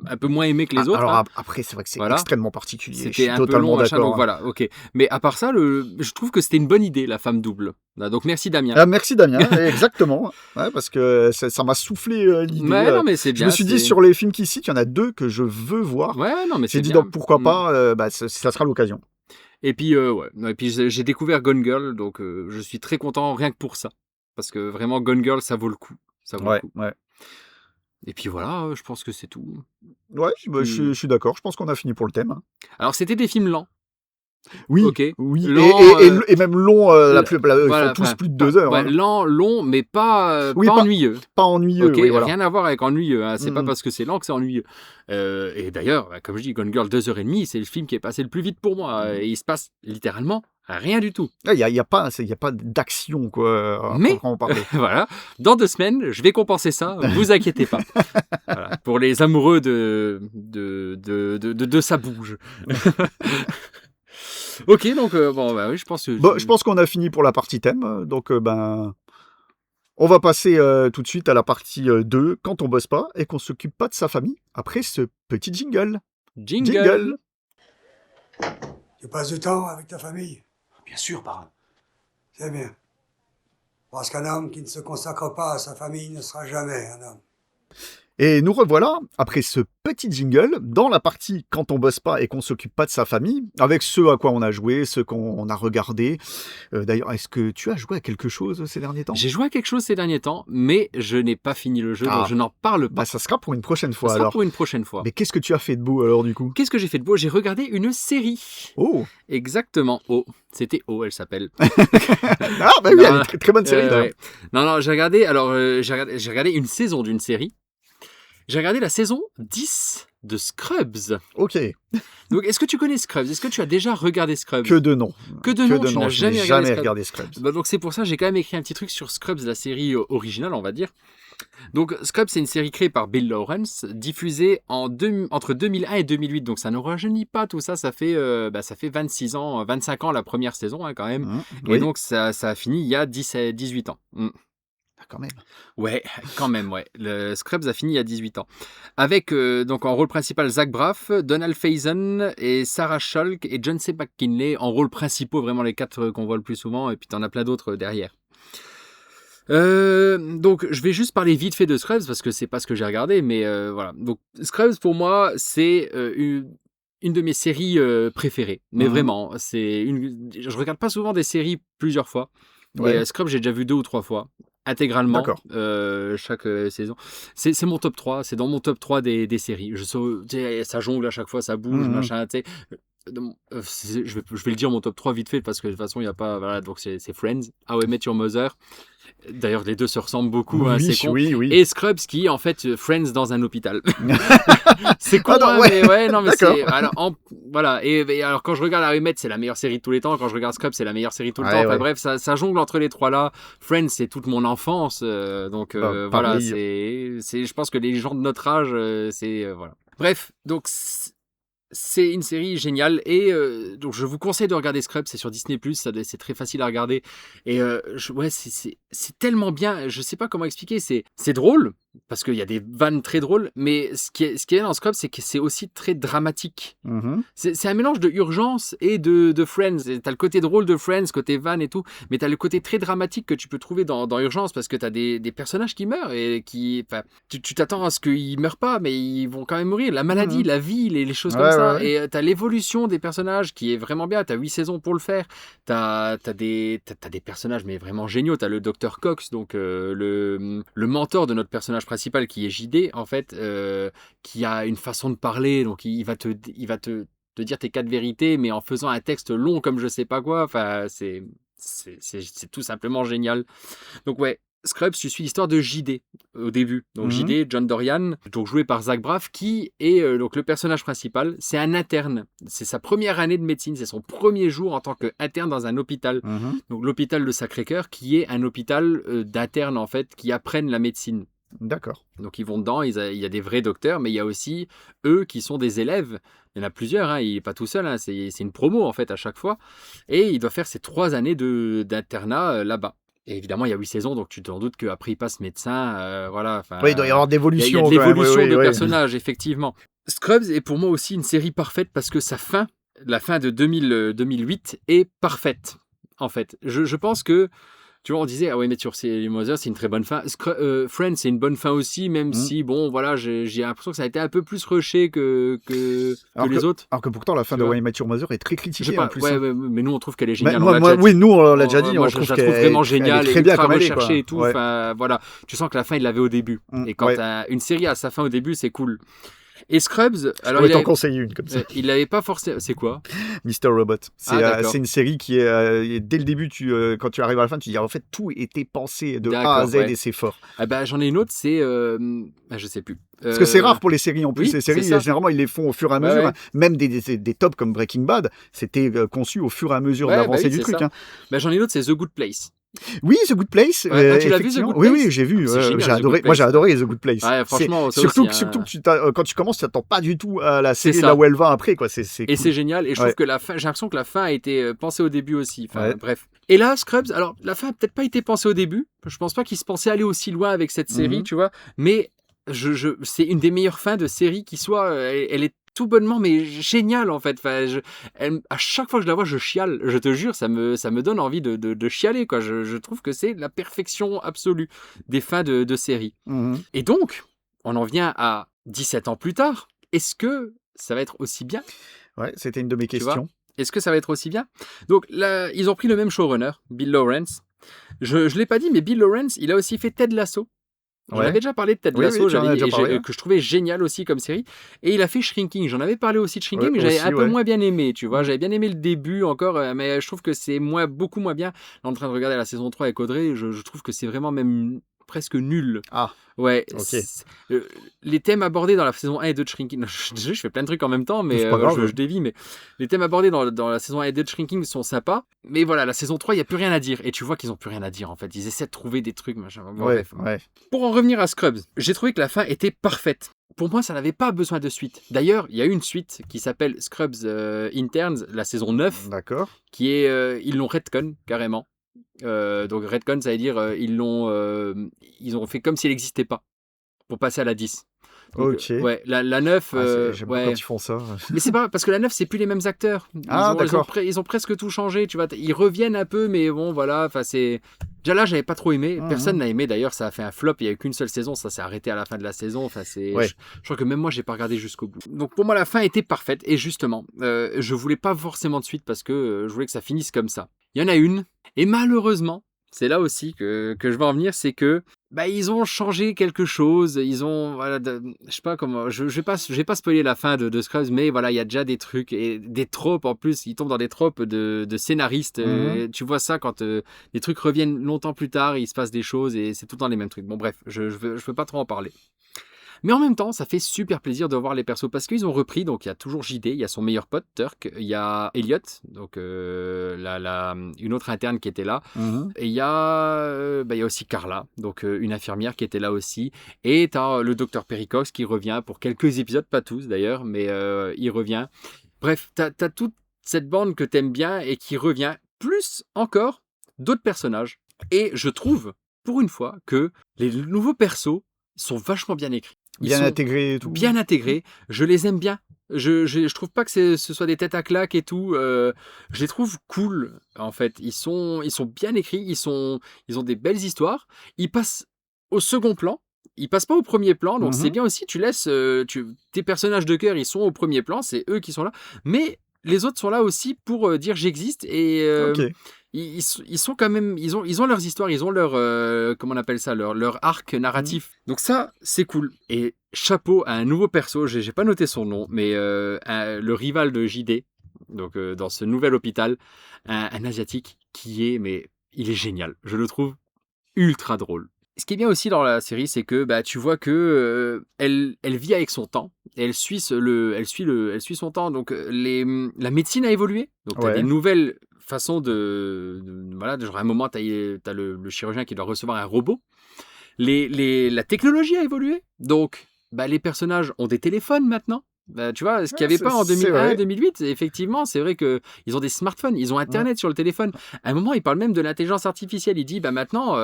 un peu moins aimé que les autres. Alors après, c'est vrai que c'est extrêmement particulier. C'était un peu long, machin, donc voilà, ok. Mais à part ça, je trouve que c'était une bonne idée, la femme double. Donc merci Damien. Merci Damien, exactement. Ouais, parce que ça m'a soufflé l'idée. Ouais, non, mais c'est bien. Je me suis dit, sur les films qui citent, il y en a 2 que je veux voir. Ouais, non, mais c'est bien. J'ai dit donc pourquoi pas, ça sera l'occasion. Et puis, Et puis j'ai découvert Gone Girl, donc je suis très content rien que pour ça. Parce que vraiment, Gone Girl, ça vaut le coup. Ça vaut le coup. Ouais. Et puis voilà, je pense que c'est tout. Ouais, je suis d'accord. Je pense qu'on a fini pour le thème. Alors, c'était des films lents. Oui, okay. Oui. Lent, et même long, ils font tous plus de 2 heures. Ouais, long, mais pas ennuyeux. Pas ennuyeux, okay, oui, voilà. Rien à voir avec ennuyeux. Hein. C'est pas parce que c'est lent que c'est ennuyeux. Et d'ailleurs, comme je dis, Gone Girl 2h30, c'est le film qui est passé le plus vite pour moi. Et il se passe littéralement rien du tout. Il n'y a pas d'action, quoi. Mais, voilà, dans 2 semaines, je vais compenser ça, vous inquiétez pas. Voilà, pour les amoureux de ça bouge. Ok, donc oui, je pense que... je pense qu'on a fini pour la partie thème, donc on va passer tout de suite à la partie 2, quand on bosse pas et qu'on s'occupe pas de sa famille, après ce petit jingle. Jingle. Tu passes du temps avec ta famille? Bien sûr, parrain. C'est bien. Parce qu'un homme qui ne se consacre pas à sa famille ne sera jamais un homme. Et nous revoilà, après ce petit jingle, dans la partie quand on bosse pas et qu'on s'occupe pas de sa famille, avec ce à quoi on a joué, ce qu'on a regardé. D'ailleurs, est-ce que tu as joué à quelque chose ces derniers temps ? J'ai joué à quelque chose ces derniers temps, mais je n'ai pas fini le jeu, donc je n'en parle pas. Ça sera pour une prochaine fois, alors. Ça sera pour une prochaine fois. Mais qu'est-ce que tu as fait de beau, alors, du coup ? Qu'est-ce que j'ai fait de beau ? J'ai regardé une série. Oh ! Exactement, C'était elle s'appelle. Oui, elle est une très, très bonne série, d'ailleurs. Non, j'ai regardé une saison d'une série. J'ai regardé la saison 10 de Scrubs. Ok. Donc, est-ce que tu connais Scrubs ? Est-ce que tu as déjà regardé Scrubs ? Que de nom. Tu n'as jamais regardé Scrubs. Donc, c'est pour ça que j'ai quand même écrit un petit truc sur Scrubs, la série originale, on va dire. Donc, Scrubs, c'est une série créée par Bill Lawrence, diffusée entre 2001 et 2008. Donc, ça ne rajeunit pas tout ça. Ça fait 25 ans la première saison, hein, quand même. Et donc, ça a fini il y a 18 ans. quand même. Ouais, quand même, ouais. Le Scrubs a fini il y a 18 ans. Avec donc en rôle principal Zach Braff, Donald Faison et Sarah Chalk et John C. McKinley en rôles principaux, vraiment les 4 qu'on voit le plus souvent, et puis t'en as plein d'autres derrière. Donc je vais juste parler vite fait de Scrubs parce que c'est pas ce que j'ai regardé, mais voilà. Donc Scrubs pour moi c'est une de mes séries préférées, mais vraiment je regarde pas souvent des séries plusieurs fois. Ouais. Et Scrubs j'ai déjà vu 2 ou 3 fois intégralement chaque saison. C'est mon top 3, c'est dans mon top 3 des séries. Ça jongle à chaque fois, ça bouge, machin, tu sais. Je vais le dire mon top 3 vite fait parce que de toute façon il y a pas, voilà, donc c'est Friends, How I Met Your Mother. D'ailleurs, les deux se ressemblent beaucoup, hein, c'est con. Oui. Et Scrubs qui est en fait Friends dans un hôpital. C'est con, non, mais ouais, non, mais D'accord. c'est. Alors, voilà. Et alors, quand je regarde How I Met, c'est la meilleure série de tous les temps. Quand je regarde Scrubs, c'est la meilleure série de tout le temps. Enfin bref, ça jongle entre les trois là. Friends, c'est toute mon enfance. Donc voilà, pareil. je pense que les gens de notre âge, voilà. Bref, donc. C'est une série géniale et donc je vous conseille de regarder Scrubs, c'est sur Disney+, c'est très facile à regarder et c'est tellement bien, je sais pas comment expliquer, c'est drôle parce qu'il y a des vannes très drôles, mais ce qui est bien dans Scrubs, c'est que c'est aussi très dramatique. C'est un mélange de Urgence et de Friends. T'as le côté drôle de Friends, côté vanne et tout, mais t'as le côté très dramatique que tu peux trouver dans Urgence parce que t'as des personnages qui meurent et qui, tu t'attends à ce qu'ils meurent pas, mais ils vont quand même mourir. La maladie, la vie, les choses comme ça. Ouais. Et t'as l'évolution des personnages qui est vraiment bien. T'as 8 saisons pour le faire. T'as des personnages mais vraiment géniaux. T'as le Dr Cox, donc le mentor de notre personnage principal qui est JD en fait, qui a une façon de parler, donc il va te dire tes 4 vérités, mais en faisant un texte long comme je sais pas quoi. Enfin, c'est tout simplement génial. Donc ouais, Scrubs, tu suis l'histoire de JD au début. Donc JD, John Dorian, donc joué par Zach Braff, qui est donc le personnage principal. C'est un interne. C'est sa première année de médecine. C'est son premier jour en tant qu'interne dans un hôpital. Donc l'hôpital de Sacré-Cœur, qui est un hôpital d'internes en fait, qui apprennent la médecine. D'accord. Donc ils vont dedans, il y a des vrais docteurs, mais il y a aussi eux qui sont des élèves. Il y en a plusieurs, hein, il n'est pas tout seul, hein, c'est une promo en fait à chaque fois. Et il doit faire ses 3 années d'internat là-bas. Et évidemment, il y a 8 saisons, donc tu t'en doutes qu'après il passe médecin. Voilà, il doit y avoir d'évolution. Il y a de l'évolution de personnages, effectivement. Scrubs est pour moi aussi une série parfaite parce que la fin de 2008 est parfaite. En fait, je pense que tu vois, on disait, ah ouais, mais sur Mother, c'est une très bonne fin. Friends, c'est une bonne fin aussi, même si, bon, voilà, j'ai l'impression que ça a été un peu plus rushé que les autres. Alors que pourtant, la fin de How I Met Your Mother est très critiquée en plus. Ouais, mais nous, on trouve qu'elle est géniale. Oui, nous, on l'a déjà dit. Moi, je la trouve vraiment géniale et ultra recherchée et tout. Ouais. Enfin, voilà. Tu sens que la fin, il l'avait au début. Et quand une série a sa fin au début, c'est cool. Et Scrubs, alors il t'en conseille une comme ça. Il l'avait pas forcément. C'est quoi? Mr. Robot. C'est une série qui est dès le début, quand tu arrives à la fin, tu dis en fait tout était pensé de A à Z et c'est fort. J'en ai une autre, c'est je sais plus. Parce que c'est rare pour les séries en plus. Oui, les séries, généralement, ils les font au fur et à mesure. Ouais. Même des tops comme Breaking Bad, c'était conçu au fur et à mesure de l'avancée du truc. Hein. J'en ai une autre, c'est The Good Place. Oui, The Good Place. Tu l'as vu, The Good Place? Oui, j'ai vu. Génial, j'ai adoré. Moi, j'ai adoré The Good Place. Ouais, franchement, surtout que quand tu commences, tu t'attends pas du tout à la série là où elle va après. Quoi. C'est cool. Et c'est génial. Et je trouve que la fin, j'ai l'impression que la fin a été pensée au début aussi. Enfin, bref. Et là, Scrubs, alors la fin a peut-être pas été pensée au début. Je pense pas qu'ils se pensaient aller aussi loin avec cette série, tu vois. Mais c'est une des meilleures fins de série qui soit. Elle est tout bonnement mais génial en fait. Enfin, à chaque fois que je la vois, je chiale. Je te jure, ça me donne envie de chialer quoi. Je trouve que c'est la perfection absolue des fins de série. Et donc, on en vient à 17 ans plus tard. Est-ce que ça va être aussi bien? Ouais, c'était une de mes questions. Est-ce que ça va être aussi bien? Donc là, ils ont pris le même showrunner, Bill Lawrence. Je l'ai pas dit, mais Bill Lawrence, il a aussi fait Ted Lasso. J'en avais déjà parlé de Ted Lasso, que je trouvais génial aussi comme série. Et il a fait Shrinking. J'en avais parlé aussi de Shrinking, mais j'avais un peu moins bien aimé, tu vois. J'avais bien aimé le début encore, mais je trouve que c'est beaucoup moins bien. Là, en train de regarder la saison 3 avec Audrey, je trouve que c'est vraiment même presque nul. Ah, ouais. Okay. Les thèmes abordés dans la saison 1 et 2 de Shrinking, je fais plein de trucs en même temps, mais je dévie, mais les thèmes abordés dans la saison 1 et 2 de Shrinking sont sympas, mais voilà, la saison 3, il n'y a plus rien à dire, et tu vois qu'ils n'ont plus rien à dire, en fait, ils essaient de trouver des trucs, machin. Bref. Pour en revenir à Scrubs, j'ai trouvé que la fin était parfaite. Pour moi, ça n'avait pas besoin de suite. D'ailleurs, il y a une suite qui s'appelle Scrubs Interns, la saison 9, d'accord, qui est, ils l'ont retcon, carrément. Donc retcon, ça veut dire ils ont fait comme s'il n'existait pas pour passer à la 10. Donc, Ok. ouais, la 9, J'aime pas ouais. quand ils font ça. Mais c'est pas parce que la 9, c'est plus les mêmes acteurs. D'accord. Ils ont presque tout changé, tu vois. Ils reviennent un peu, mais bon, voilà. Enfin, c'est déjà là, j'avais pas trop aimé. Personne n'a aimé. D'ailleurs, ça a fait un flop. Il y a eu qu'une seule saison. Ça s'est arrêté à la fin de la saison. Enfin, Ouais. je crois que même moi, j'ai pas regardé jusqu'au bout. Donc pour moi, la fin était parfaite. Et justement, je voulais pas forcément de suite parce que je voulais que ça finisse comme ça. Il y en a une. Et malheureusement, c'est là aussi que je vais en venir, c'est que ils ont changé quelque chose. Ils ont, voilà, je sais pas comment, je vais pas spoiler la fin de Scrubs, mais voilà, il y a déjà des trucs et des tropes en plus. Ils tombent dans des tropes de scénaristes. Tu vois ça quand des trucs reviennent longtemps plus tard, il se passe des choses et c'est tout le temps les mêmes trucs. Bon bref, je veux pas trop en parler. Mais en même temps, ça fait super plaisir de voir les persos parce qu'ils ont repris. Donc, il y a toujours JD, il y a son meilleur pote, Turk, il y a Elliot, donc une autre interne qui était là. Et il y a aussi Carla, donc une infirmière qui était là aussi. Et tu as le docteur Pericox qui revient pour quelques épisodes, pas tous d'ailleurs, mais il revient. Bref, tu as toute cette bande que tu aimes bien et qui revient, plus encore d'autres personnages. Et je trouve, pour une fois, que les nouveaux persos sont vachement bien écrits. Ils sont Intégrés et tout. bien intégrés, je les aime bien. Je trouve pas que ce soit des têtes à claques et tout. Je les trouve cool, en fait. Ils sont bien écrits, ils ont des belles histoires. Ils passent au second plan, ils passent pas au premier plan, donc c'est bien aussi. Tu laisses tes personnages de cœur, ils sont au premier plan, c'est eux qui sont là. Mais les autres sont là aussi pour dire j'existe et Ok. ils sont quand même, ils ont leurs histoires, ils ont leur comment on appelle ça, leur arc narratif. Donc ça, c'est cool. Et chapeau à un nouveau perso, j'ai pas noté son nom, mais le rival de JD, donc dans ce nouvel hôpital, un asiatique mais il est génial. Je le trouve ultra drôle. Ce qui est bien aussi dans la série, c'est que tu vois que elle vit avec son temps. Elle suit son temps. Donc la médecine a évolué. Donc tu as des nouvelles façons voilà, genre à un moment tu as le chirurgien qui doit recevoir un robot. La technologie a évolué. Donc les personnages ont des téléphones maintenant. Tu vois, ce qu'il n'y avait pas en 2001, 2008, effectivement, c'est vrai qu'ils ont des smartphones, ils ont Internet sur le téléphone. À un moment, il parle même de l'intelligence artificielle. Il dit, maintenant,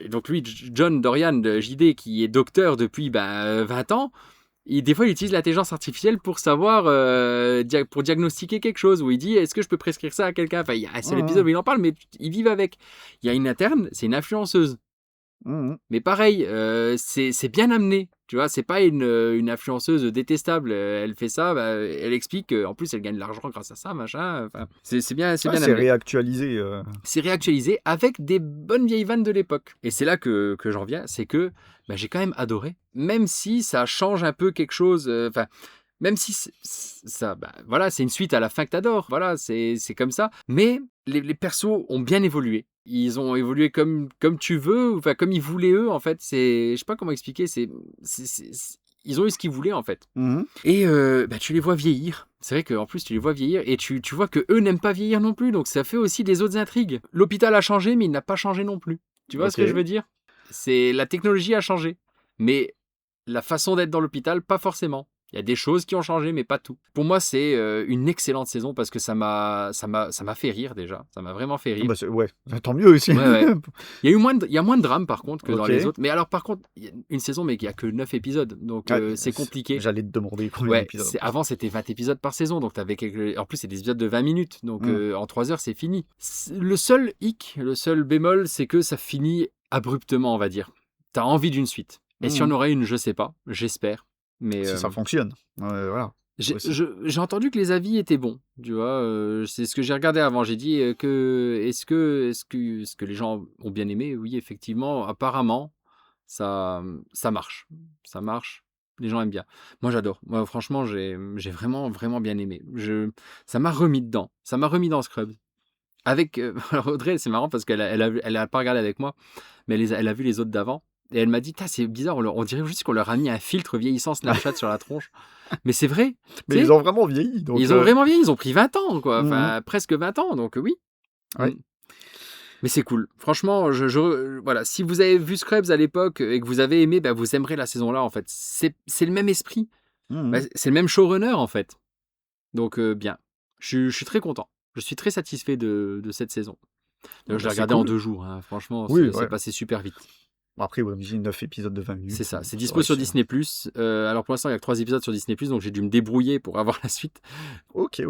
donc lui, John Dorian de JD, qui est docteur depuis 20 ans, des fois, il utilise l'intelligence artificielle pour savoir, pour diagnostiquer quelque chose, où il dit, est-ce que je peux prescrire ça à quelqu'un? Enfin, il y a un seul épisode où il en parle, mais ils vivent avec. Il y a une interne, c'est une influenceuse. Mais pareil, c'est bien amené. Tu vois, c'est pas une influenceuse détestable. Elle fait ça, elle explique qu'en plus elle gagne de l'argent grâce à ça, machin. Enfin, c'est bien amené. C'est réactualisé. C'est réactualisé avec des bonnes vieilles vannes de l'époque. Et c'est là que j'en viens, c'est que j'ai quand même adoré. Même si ça change un peu quelque chose. Même si ça, voilà, c'est une suite à la fin que t'adores. Voilà, c'est comme ça. Mais les persos ont bien évolué. Ils ont évolué comme tu veux, enfin comme ils voulaient eux en fait. Je sais pas comment expliquer. Ils ont eu ce qu'ils voulaient en fait. Et tu les vois vieillir. C'est vrai qu'en plus tu les vois vieillir et tu vois que eux n'aiment pas vieillir non plus. Donc ça fait aussi des autres intrigues. L'hôpital a changé, mais il n'a pas changé non plus. Tu vois ce que je veux dire? La technologie a changé, mais la façon d'être dans l'hôpital, pas forcément. Il y a des choses qui ont changé, mais pas tout. Pour moi, c'est une excellente saison parce que ça m'a fait rire déjà. Ça m'a vraiment fait rire. Tant mieux aussi. Ouais. Il y a moins de drame par contre que dans les autres. Mais alors par contre, il y a une saison, mais il n'y a que 9 épisodes. Donc c'est compliqué. J'allais te demander combien d'épisodes. Avant, c'était 20 épisodes par saison. Donc en plus, c'est des épisodes de 20 minutes. Donc en 3 heures, c'est fini. Le seul bémol, c'est que ça finit abruptement, on va dire. Tu as envie d'une suite. Et s'il y en aurait une, je sais pas. J'espère. Mais si ça fonctionne, voilà. J'ai entendu que les avis étaient bons, tu vois. C'est ce que j'ai regardé avant. J'ai dit est-ce que les gens ont bien aimé? Oui, effectivement, apparemment, ça marche. Ça marche. Les gens aiment bien. Moi, j'adore. Moi, franchement, j'ai vraiment, vraiment bien aimé. Ça m'a remis dedans. Ça m'a remis dans Scrubs. Avec alors Audrey, c'est marrant parce qu'elle a pas regardé avec moi, mais elle a vu les autres d'avant. Et elle m'a dit, c'est bizarre, on dirait juste qu'on leur a mis un filtre vieillissant Snapchat sur la tronche. Mais c'est vrai. Mais ils ont vraiment vieilli. Donc ils ont vraiment vieilli, ils ont pris 20 ans, quoi. Enfin, presque 20 ans, donc oui. Ouais. Mais c'est cool. Franchement, voilà. Si vous avez vu Scrubs à l'époque et que vous avez aimé, vous aimerez la saison-là, en fait. C'est le même esprit. C'est le même showrunner, en fait. Donc, bien. Je suis très content. Je suis très satisfait de cette saison. D'ailleurs, je l'ai C'est regardé en cool. 2 jours, hein. Franchement, Oui, c'est ouais. passé super vite. Bon, après, ouais, j'ai 9 épisodes de 20 minutes. C'est ça, c'est Ça dispo va, sur c'est- Disney+. Alors pour l'instant, il y a que 3 épisodes sur Disney+, donc j'ai dû me débrouiller pour avoir la suite. Ok.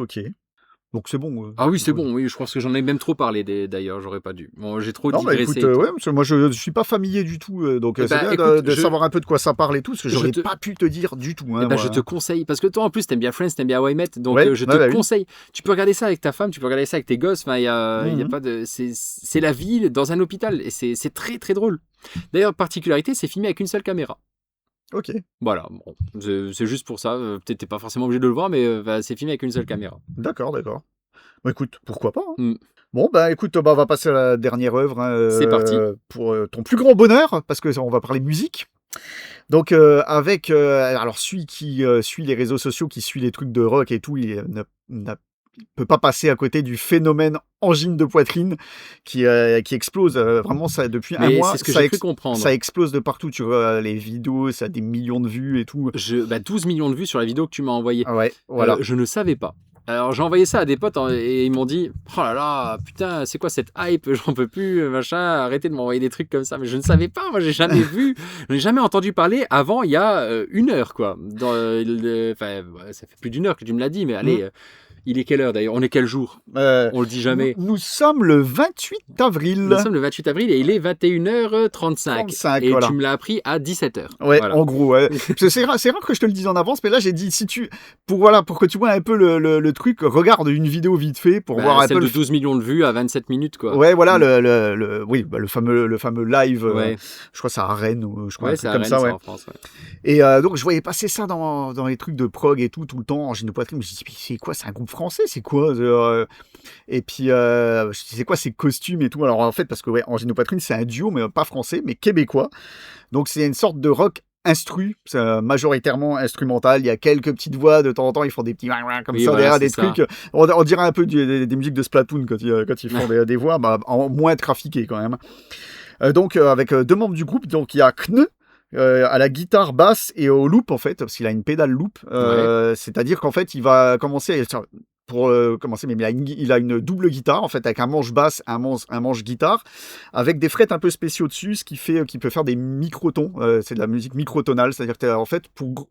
Donc c'est bon. Ah oui, c'est bon, oui, je pense que j'en ai même trop parlé d'ailleurs, j'aurais pas dû. Bon, j'ai trop Non, bah digressé. écoute, ouais, parce que moi je suis pas familier du tout, donc Eh c'est ben, bien écoute, de savoir un peu de quoi ça parle et tout, parce que je j'aurais te- pas pu te dire du tout. Hein, Eh ben, moi. je te conseille, parce que toi en plus t'aimes bien Friends, t'aimes bien How I Met, donc Ouais, je ouais, te bah oui. conseille. Tu peux regarder ça avec ta femme, tu peux regarder ça avec tes gosses. Enfin, il y a pas de, c'est la vie dans un hôpital et c'est très très drôle. D'ailleurs, particularité, c'est filmé avec une seule caméra. Ok, Voilà, bon, c'est juste pour ça. Peut-être t'es pas forcément obligé de le voir, mais c'est filmé avec une seule caméra. d'accord. Bah écoute, pourquoi pas. Hein. Mm. Bon, bah écoute, bah, on va passer à la dernière œuvre. Hein, C'est parti. Pour ton plus grand bonheur, parce que on va parler musique. Donc avec alors celui qui suit les réseaux sociaux, qui suit les trucs de rock et tout, il peut pas passer à côté du phénomène angine de poitrine qui explose vraiment ça depuis un Mais mois. c'est ce que Ça j'ai cru comprendre. Ça explose de partout. Tu vois les vidéos, ça a des millions de vues et tout. 12 millions de vues sur la vidéo que tu m'as envoyée. Ah ouais, voilà. Je ne savais pas. Alors j'ai envoyé ça à des potes et ils m'ont dit oh là là putain c'est quoi cette hype, j'en peux plus machin, arrêtez de m'envoyer des trucs comme ça. Mais je ne savais pas, moi j'ai jamais vu, je n'ai jamais entendu parler avant il y a 1 heure quoi. Enfin ça fait plus d'1 heure que tu me l'as dit, mais allez. Il est quelle heure d'ailleurs? On est quel jour? On le dit jamais. Nous sommes le 28 avril. Nous sommes le 28 avril et il est 21h35. 35, et voilà. tu me l'as appris à 17h. Ouais, Voilà. en gros, ouais. Parce que c'est rare que je te le dise en avance, mais là j'ai dit pour que tu vois un peu le truc, regarde une vidéo vite fait pour voir un celle peu de 12 millions de vues à 27 minutes quoi. Ouais, voilà le fameux live. Ouais. Je crois que c'est à Rennes ou je crois Ouais, un c'est truc à comme Rennes, ça, ça, ouais. en France. Ouais. Et donc je voyais passer ça dans les trucs de prog et tout le temps en gynopoitrine. Je me suis dit mais c'est quoi, c'est un groupe français, c'est quoi Et puis je me suis dit c'est quoi ces costumes et tout. Alors en fait parce que ouais, en gynopoitrine c'est un duo mais pas français mais québécois. Donc c'est une sorte de rock instru, c'est majoritairement instrumental. Il y a quelques petites voix de temps en temps, ils font des petits comme Oui, ça voilà, derrière c'est des ça. trucs. On dirait un peu des musiques de Splatoon quand ils font des voix, en moins trafiquées quand même. Donc avec 2 membres du groupe, donc il y a Kn à la guitare basse et au loop en fait, parce qu'il a une pédale loop. C'est-à-dire qu'en fait il va commencer pour commencer, mais il a une double guitare en fait avec un manche basse, un manche guitare avec des frettes un peu spéciaux dessus, ce qui fait qu'il peut faire des microtons. C'est de la musique microtonale, c'est-à-dire que en fait pour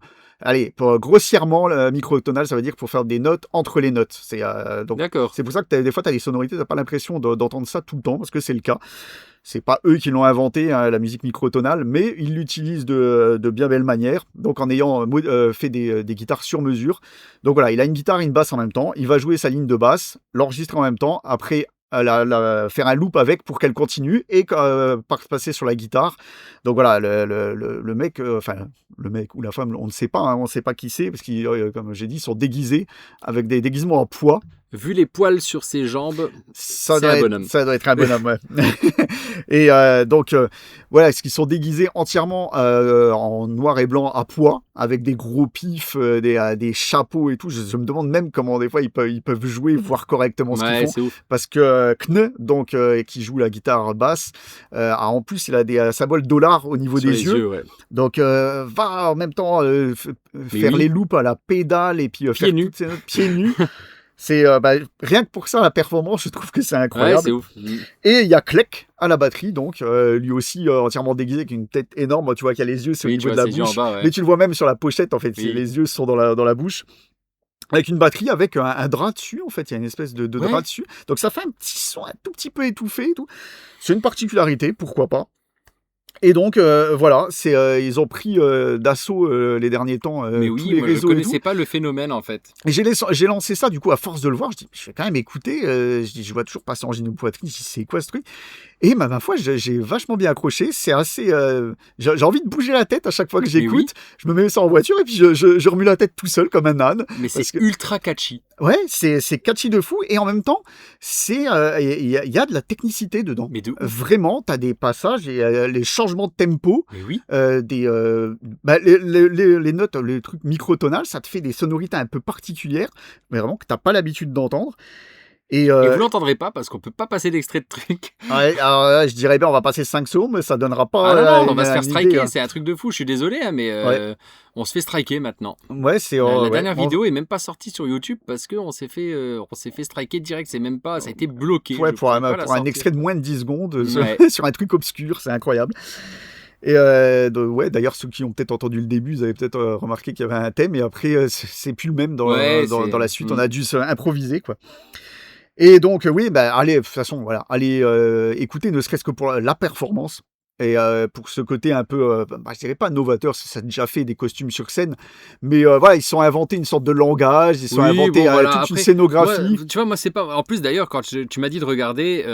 grossièrement le microtonal, ça veut dire pour faire des notes entre les notes. Donc D'accord. c'est pour ça que des fois tu as des sonorités, tu n'as pas l'impression d'entendre ça tout le temps parce que c'est le cas. C'est pas eux qui l'ont inventé, hein, la musique microtonale, mais ils l'utilisent de bien belle manière, donc en ayant fait des guitares sur mesure. Donc voilà, il a une guitare et une basse en même temps, il va jouer sa ligne de basse, l'enregistrer en même temps, après faire un loop avec pour qu'elle continue et passer sur la guitare. Donc voilà, le mec, le mec ou la femme, on ne sait pas, hein, on ne sait pas qui c'est, parce qu'ils, comme j'ai dit, sont déguisés avec des déguisements en poids. Vu les poils sur ses jambes, Ça c'est un bonhomme. Ça doit être un bonhomme, ouais. Et donc, voilà, est-ce qu'ils sont déguisés entièrement en noir et blanc à pois, avec des gros pifs, des chapeaux et tout. Je me demande même comment des fois ils peuvent jouer, voir correctement ce qu'ils font. C'est ouf. Parce que Kn, donc, qui joue la guitare basse, en plus, il a des symboles dollars au niveau Sur des les yeux. ouais. Donc, va en même temps faire les loops à la pédale et puis Pieds nus. Pieds nus. C'est rien que pour ça, la performance, je trouve que c'est incroyable. Ouais, c'est ouf. Et il y a Klek à la batterie, donc lui aussi entièrement déguisé avec une tête énorme. Tu vois qu'il y a les yeux, c'est au niveau de la bouche. Bas, ouais. Mais tu le vois même sur la pochette, en fait. Oui. Les yeux sont dans la bouche. Avec une batterie, avec un drap dessus, en fait. Il y a une espèce de drap dessus. Donc ça fait un petit son un tout petit peu étouffé et tout. C'est une particularité, pourquoi pas. Et donc, voilà, ils ont pris d'assaut les derniers temps Mais tous oui, les moi, je réseaux et tout. connaissais pas le phénomène en fait. Et j'ai lancé ça, du coup, à force de le voir, je dis, je vais quand même écouter. Je dis, je vois toujours passer en gynopoitrine, je dis, c'est quoi ce truc? Et ma foi, j'ai vachement bien accroché. C'est assez. J'ai envie de bouger la tête à chaque fois que j'écoute. oui. Je me mets ça en voiture et puis je remue la tête tout seul comme un âne. Mais c'est Parce que- ultra catchy. Ouais, c'est catchy de fou. Et en même temps, il y a de la technicité dedans. Mais de ouf. Vraiment, t'as des passages et les changements de tempo. Mais oui. Les notes, les trucs microtonales, ça te fait des sonorités un peu particulières, mais vraiment que t'as pas l'habitude d'entendre. Et, Et vous l'entendrez pas parce qu'on peut pas passer d'extrait de truc. ouais, alors là, je dirais bien, on va passer 5 secondes, mais ça donnera pas. Ah non, on va se faire une striker, idée, hein. c'est un truc de fou, je suis désolé, hein, mais on se fait striker maintenant. Ouais, c'est. La ouais, dernière bon, vidéo est même pas sortie sur YouTube parce qu'on s'est fait striker direct, c'est même pas, ça a été bloqué. ouais, Je pour pouvais pas la un sortir. extrait de moins de 10 secondes Ouais. sur un truc obscur, c'est incroyable. Et ouais, d'ailleurs, ceux qui ont peut-être entendu le début, vous avez peut-être remarqué qu'il y avait un thème, et après, c'est plus le même dans la suite. On a dû improviser, quoi. Et donc, oui, bah, allez, de toute façon, voilà, allez écouter, ne serait-ce que pour la performance. Et pour ce côté un peu, je dirais pas novateur, ça a déjà fait des costumes sur scène, mais voilà, ils se sont inventés une sorte de langage, ils se sont inventés toute Après, une scénographie. tu vois, moi, c'est pas. En plus, d'ailleurs, quand tu m'as dit de regarder,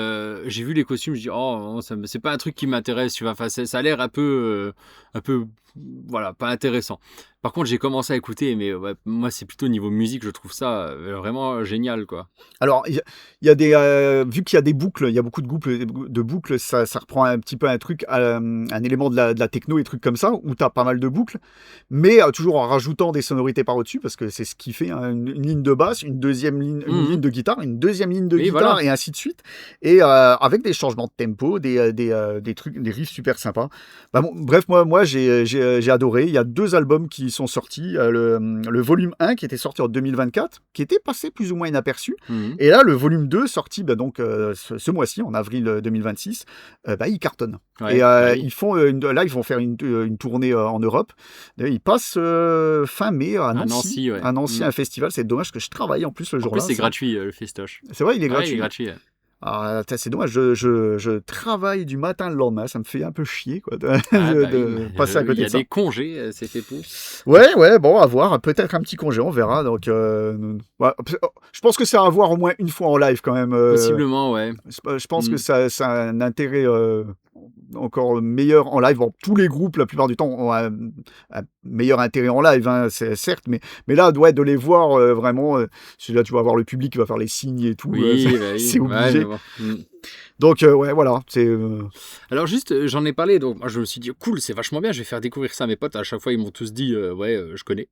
j'ai vu les costumes, je dis, oh, c'est pas un truc qui m'intéresse, tu vois. Enfin, ça a l'air un peu, voilà, pas intéressant. Par contre, j'ai commencé à écouter, mais ouais, moi, c'est plutôt niveau musique, je trouve ça vraiment génial, quoi. Alors, il y a des, vu qu'il y a des boucles, il y a beaucoup de boucles, ça reprend un petit peu un truc, un élément de la techno et trucs comme ça, où tu as pas mal de boucles, mais toujours en rajoutant des sonorités par au-dessus, parce que c'est ce qui fait, hein, une ligne de basse, une deuxième ligne, une ligne de guitare, une deuxième ligne de guitare, voilà. et ainsi de suite, et avec des changements de tempo, des trucs, des riffs super sympas. Bah, bon, bref, moi j'ai adoré. Il y a 2 albums qui sont sortis, le volume 1 qui était sorti en 2024, qui était passé plus ou moins inaperçu, et là le volume 2 sorti donc ce mois-ci, en avril 2026, il cartonne. Ouais, Et oui. ils vont faire une tournée en Europe. Ils passent fin mai à Nancy. Nancy, ouais. À Nancy, un festival. C'est dommage que je travaille en plus le En jour-là. plus, c'est gratuit, le festoche. C'est vrai, il est Ouais, gratuit. il est gratuit. Ouais. Ah, c'est dommage, je travaille du matin au lendemain, ça me fait un peu chier, quoi, de passer à côté Il y de a ça. des congés, c'est fait pour. Ouais, bon, à voir, peut-être un petit congé, on verra. Donc, je pense que c'est à voir au moins une fois en live quand même. Possiblement, ouais. Je pense que ça a un intérêt encore meilleur en live. Bon, tous les groupes, la plupart du temps, ont un meilleur intérêt en live, hein, c'est certes, mais là, de les voir vraiment, là, tu vas voir le public qui va faire les signes et tout, c'est obligé. Ouais, bon. Donc, ouais, voilà, c'est... Alors juste, j'en ai parlé, donc moi je me suis dit, cool, c'est vachement bien, je vais faire découvrir ça à mes potes. À chaque fois, ils m'ont tous dit, je connais.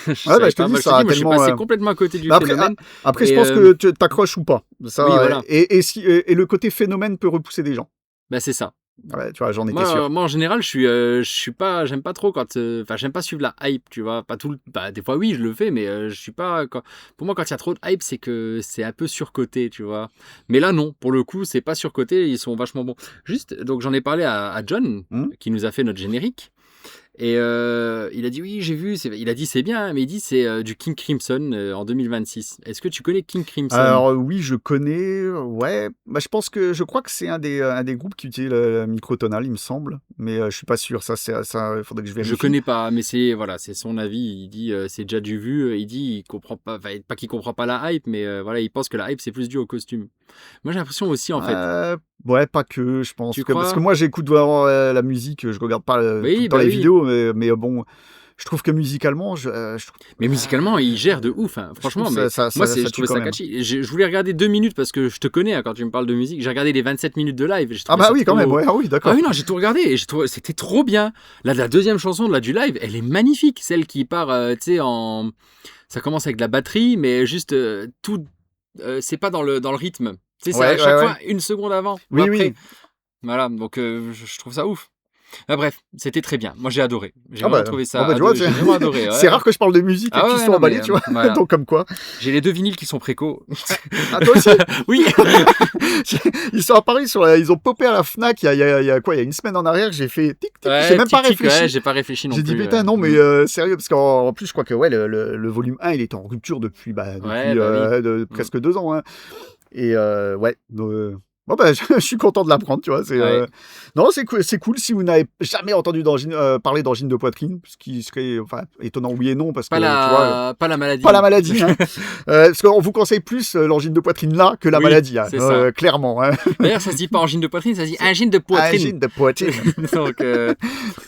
je te dis, ça a moi, je suis tellement, passé complètement à côté du après, phénomène. Après, je Et, pense que tu t'accroches ou pas. Ça, oui, voilà. Et le côté phénomène peut repousser des gens. Bah, c'est ça. Ouais, tu vois, j'en étais sûr. Moi, en général, je suis pas, j'aime pas trop j'aime pas suivre la hype, tu vois. Pas tout, des fois, oui, je le fais, mais je suis pas. Pour moi, quand il y a trop de hype, c'est que c'est un peu surcoté, tu vois. Mais là, non, pour le coup, c'est pas surcoté, ils sont vachement bons. Juste, donc, j'en ai parlé à John, qui nous a fait notre générique. Et il a dit oui, j'ai vu. Il a dit c'est bien, mais il dit c'est du King Crimson en 2026. Est-ce que tu connais King Crimson? Alors oui, je connais. Ouais, je crois que c'est un des groupes qui utilise le microtonal, il me semble, mais je suis pas sûr. Ça, il faudrait que je vérifie. Je connais pas, mais c'est son avis. Il dit c'est déjà du vu. Il dit il comprend pas qu'il comprend pas la hype, mais voilà, il pense que la hype c'est plus dû au costume. Moi j'ai l'impression aussi en fait. Ouais, pas que, je pense. Tu crois? Parce que moi, j'écoute vraiment la musique, je regarde pas tout le temps les vidéos, mais bon, je trouve que musicalement, Mais musicalement, il gère de ouf, hein. Franchement. Je trouvais ça catchy. Je voulais regarder 2 minutes parce que je te connais hein, quand tu me parles de musique. J'ai regardé les 27 minutes de live. Ah bah oui, quand même. Ouais, ah oui, d'accord. Ah oui, non, j'ai tout regardé et c'était trop bien. Là, la deuxième chanson du live, elle est magnifique. Celle qui part, tu sais, ça commence avec la batterie, mais juste tout, c'est pas dans le rythme. Tu sais, c'est à chaque fois une seconde avant ou après. Oui. Voilà, donc je trouve ça ouf. Ah, bref, c'était très bien. Moi, j'ai adoré. J'ai vraiment trouvé ça. J'ai vraiment adoré. Ouais. C'est rare que je parle de musique et qu'ils sont emballés, tu vois. Voilà. Donc, comme quoi. J'ai les 2 vinyles qui sont préco. Ah, toi aussi? Oui. Ils sont apparus ils ont popé à la Fnac il y a une semaine en arrière. J'ai fait tic tic. Ouais, j'ai même pas réfléchi. Ouais, j'ai pas réfléchi non plus. J'ai dit putain, non, mais sérieux, parce qu'en plus, je crois que le volume 1, il était en rupture depuis presque 2 ans. Hein. Et bon, je suis content de l'apprendre, tu vois. Non, c'est cool si vous n'avez jamais entendu parler d'angine de poitrine, ce qui serait étonnant, oui et non, parce que tu vois, pas la maladie. Pas la maladie, hein. Parce qu'on vous conseille plus l'angine de poitrine là que la maladie, hein, c'est ça. clairement. Hein. D'ailleurs, ça se dit pas angine de poitrine, ça se dit angine de poitrine. Angine de poitrine. Donc,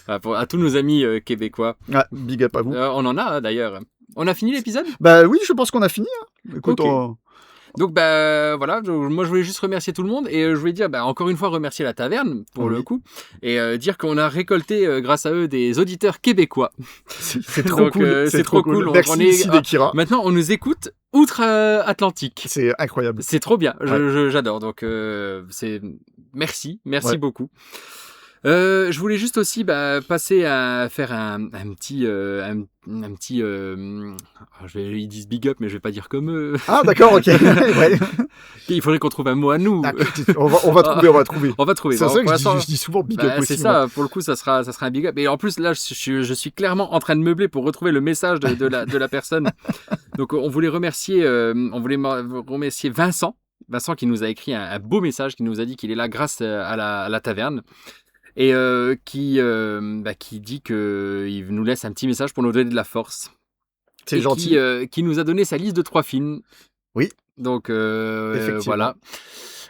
à tous nos amis québécois. Ah, big up à vous. On en a d'ailleurs. On a fini l'épisode? Bah oui, je pense qu'on a fini. Hein. Écoute, okay. Donc voilà, moi je voulais juste remercier tout le monde et je voulais dire encore une fois remercier la taverne pour le coup et dire qu'on a récolté grâce à eux des auditeurs québécois. C'est trop cool. C'est trop cool. Merci Sid et Kira. Maintenant on nous écoute outre-Atlantique. C'est incroyable. C'est trop bien, Ouais. j'adore. Donc, merci Ouais. beaucoup. Je voulais juste aussi passer à faire un petit, ils disent big up, mais je vais pas dire comme eux. Ah, d'accord, ok. Ouais. Il faudrait qu'on trouve un mot à nous. D'accord, on va trouver, on va trouver. On va trouver. C'est Bon, vrai pour que je l'instant, dis souvent big up aussi. c'est moi. ça, pour le coup, ça sera un big up. Et en plus, là, je suis clairement en train de meubler pour retrouver le message de la personne. Donc, on voulait remercier Vincent. Vincent qui nous a écrit un beau message, qui nous a dit qu'il est là grâce à la taverne. Et qui dit qu'il nous laisse un petit message pour nous donner de la force. C'est Et gentil. qui nous a donné sa liste de 3 films. Oui. Donc, Effectivement. voilà.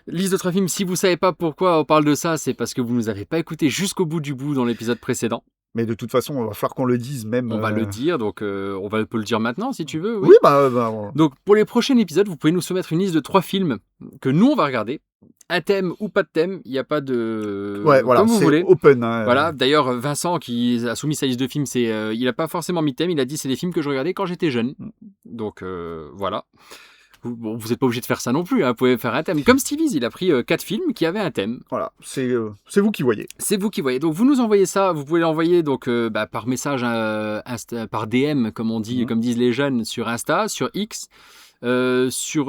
Liste de 3 films. Si vous ne savez pas pourquoi on parle de ça, c'est parce que vous ne nous avez pas écouté jusqu'au bout du bout dans l'épisode précédent. Mais de toute façon, il va falloir qu'on le dise même. On va le dire, donc on peut le dire maintenant si tu veux. Oui. Oui, bah, Donc, pour les prochains épisodes, vous pouvez nous soumettre une liste de 3 films que nous, on va regarder. Un thème ou pas de thème, il n'y a pas de... ouais, voilà, comme vous c'est voulez. open. Hein. Voilà, d'ailleurs, Vincent, qui a soumis sa liste de films, il n'a pas forcément mis de thème, il a dit c'est des films que je regardais quand j'étais jeune. Donc, voilà. Vous n'êtes pas obligé de faire ça non plus, hein, vous pouvez faire un thème. Comme Stevie's, il a pris 4 films qui avaient un thème. Voilà, c'est vous qui voyez. C'est vous qui voyez. Donc, vous nous envoyez ça, vous pouvez l'envoyer donc, par message, par DM, comme on dit, comme disent les jeunes, sur Insta, sur X. Sur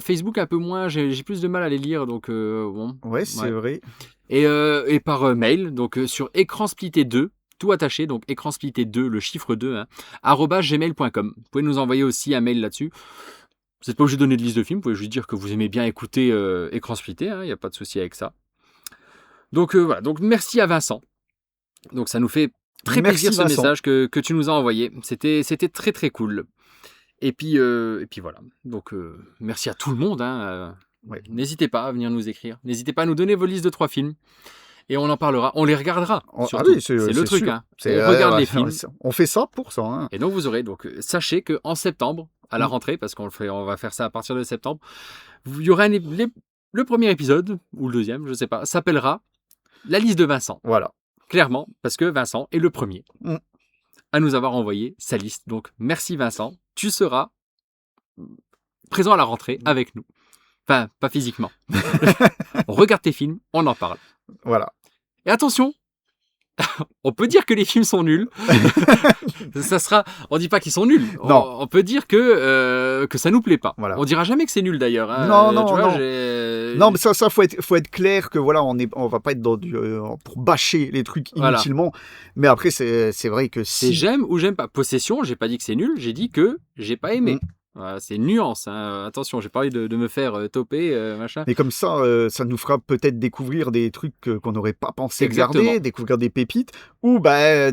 Facebook un peu moins, j'ai plus de mal à les lire, donc bon. Ouais, c'est vrai. Et par mail, donc sur écransplitté2, tout attaché, donc écransplitté2, le chiffre 2, @gmail.com. Vous pouvez nous envoyer aussi un mail là-dessus. Vous n'êtes pas obligé de donner de liste de films, vous pouvez juste dire que vous aimez bien écouter Écran Splitté, il n'y a pas de souci avec ça. Donc voilà, donc merci à Vincent. Donc ça nous fait très Merci, plaisir ce Vincent. message que tu nous as envoyé. C'était très très cool. Et puis voilà. Donc merci à tout le monde. Ouais. N'hésitez pas à venir nous écrire. N'hésitez pas à nous donner vos listes de 3 films. Et on en parlera. On les regardera. Surtout. oui, c'est le truc. sûr. On regarde les films. On fait ça pour ça. Hein. Et donc vous aurez. Donc sachez qu'en septembre, à la rentrée, parce on va faire ça à partir de septembre, il y aura le premier épisode, ou le deuxième, je ne sais pas, s'appellera La liste de Vincent. Voilà. Clairement, parce que Vincent est le premier Mm. à nous avoir envoyé sa liste. Donc merci Vincent. Tu seras présent à la rentrée avec nous. Enfin, pas physiquement. On regarde tes films, on en parle. Voilà. Et attention, on peut dire que les films sont nuls. On dit pas qu'ils sont nuls. Non. On peut dire que ça nous plaît pas. Voilà. On dira jamais que c'est nul d'ailleurs. Hein. Non, Tu vois, non. Non, mais ça faut être clair que voilà, on va pas être dans pour bâcher les trucs Voilà. inutilement. Mais après, c'est vrai que C'est si. j'aime ou j'aime pas. Possession, j'ai pas dit que c'est nul, j'ai dit que j'ai pas aimé. Voilà, c'est une nuance. Attention, j'ai pas envie de me faire toper, machin. Mais comme ça, ça nous fera peut-être découvrir des trucs qu'on n'aurait pas pensé Exactement. regarder, découvrir des pépites, ou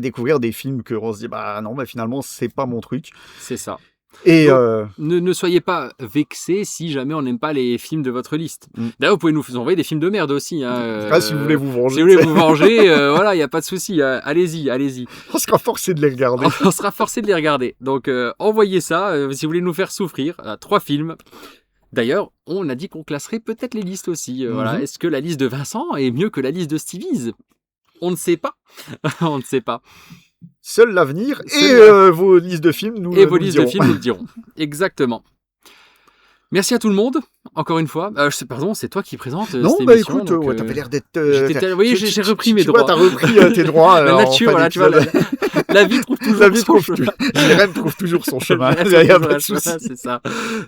découvrir des films qu'on se dit non, finalement c'est pas mon truc. C'est ça. Et Donc, ne soyez pas vexés si jamais on n'aime pas les films de votre liste. D'ailleurs, vous pouvez nous envoyer des films de merde aussi. si vous voulez vous venger, Si vous voulez vous venger, voilà, il n'y a pas de souci. Allez-y. on sera forcé de les regarder. On sera forcé de les regarder. Donc, envoyez ça si vous voulez nous faire souffrir. 3 films. D'ailleurs, on a dit qu'on classerait peut-être les listes aussi. Voilà. Est-ce que la liste de Vincent est mieux que la liste de Stevie's ? On ne sait pas. On ne sait pas. Seul l'avenir Seul et vos listes de films nous Et vos nous listes de diront. films nous le diront. Exactement. Merci à tout le monde, encore une fois. Pardon, c'est toi qui présente Non, cette bah émission. écoute, donc, t'avais l'air d'être. oui, j'ai repris mes tu vois, droits. t'as repris tes droits. La en nature, fin voilà, tu vois, d'épisode. la vie trouve toujours La vie son trouve chemin. les rêves trouvent toujours son chemin. Ouais, Il n'y a pas de c'est souci. c'est ça.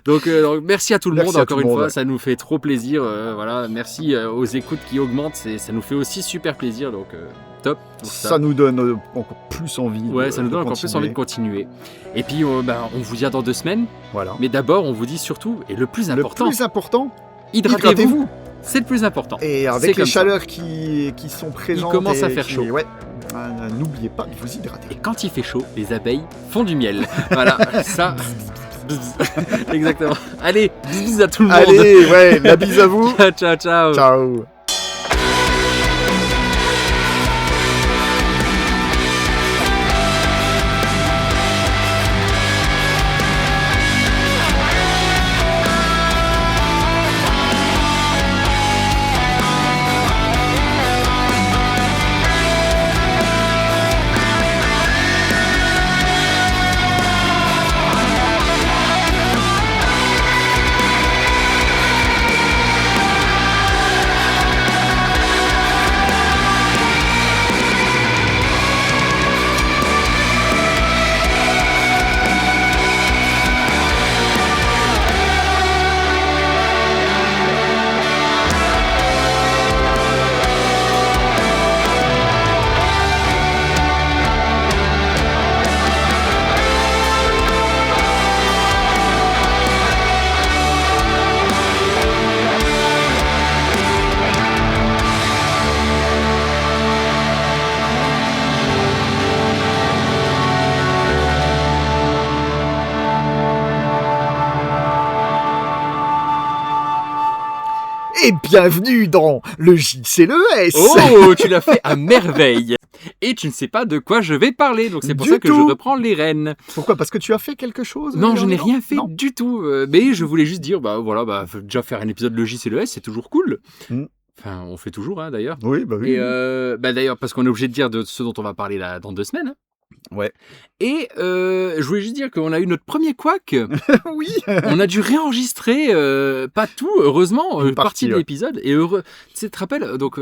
Donc, merci à tout le Merci monde, à encore tout le une fois. monde. Ça nous fait trop plaisir. Voilà, merci aux écoutes qui augmentent. Ça nous fait aussi super plaisir. Donc, top. Pour Ça nous donne encore plus envie. Ouais, de- ça nous de donne encore plus envie de continuer. Et puis, on vous dit à dans 2 semaines. Voilà. Mais d'abord, on vous dit surtout, et le plus Le important, plus important, hydratez-vous. hydratez-vous. C'est le plus important. Et C'est avec comme les ça. chaleurs qui sont présentes. commence à et faire qui- chaud. Ouais. N'oubliez pas de vous hydrater. Et quand il fait chaud, les abeilles font du miel. Voilà, ça. Exactement. Allez, bisous à tout le monde. Allez, ouais, la bise à vous. Ciao, ciao. Ciao. Et bienvenue dans le JCLES. Oh, tu l'as fait à merveille. Et tu ne sais pas de quoi je vais parler, donc c'est pour Du ça que je tout. reprends les rênes. Pourquoi? Parce que tu as fait quelque chose? Non, je n'ai rien fait Non. du tout. Mais je voulais juste dire, déjà faire un épisode de JCLES, c'est toujours cool. Mm. Enfin, on fait toujours, hein, d'ailleurs. Oui, bah oui. Et d'ailleurs, parce qu'on est obligé de dire de ce dont on va parler là dans 2 semaines. Hein. Ouais. Et je voulais juste dire qu'on a eu notre premier couac. Oui. On a dû réenregistrer, pas tout, heureusement, Une partie partie, de ouais. l'épisode. Et heureux. Tu te rappelles, donc,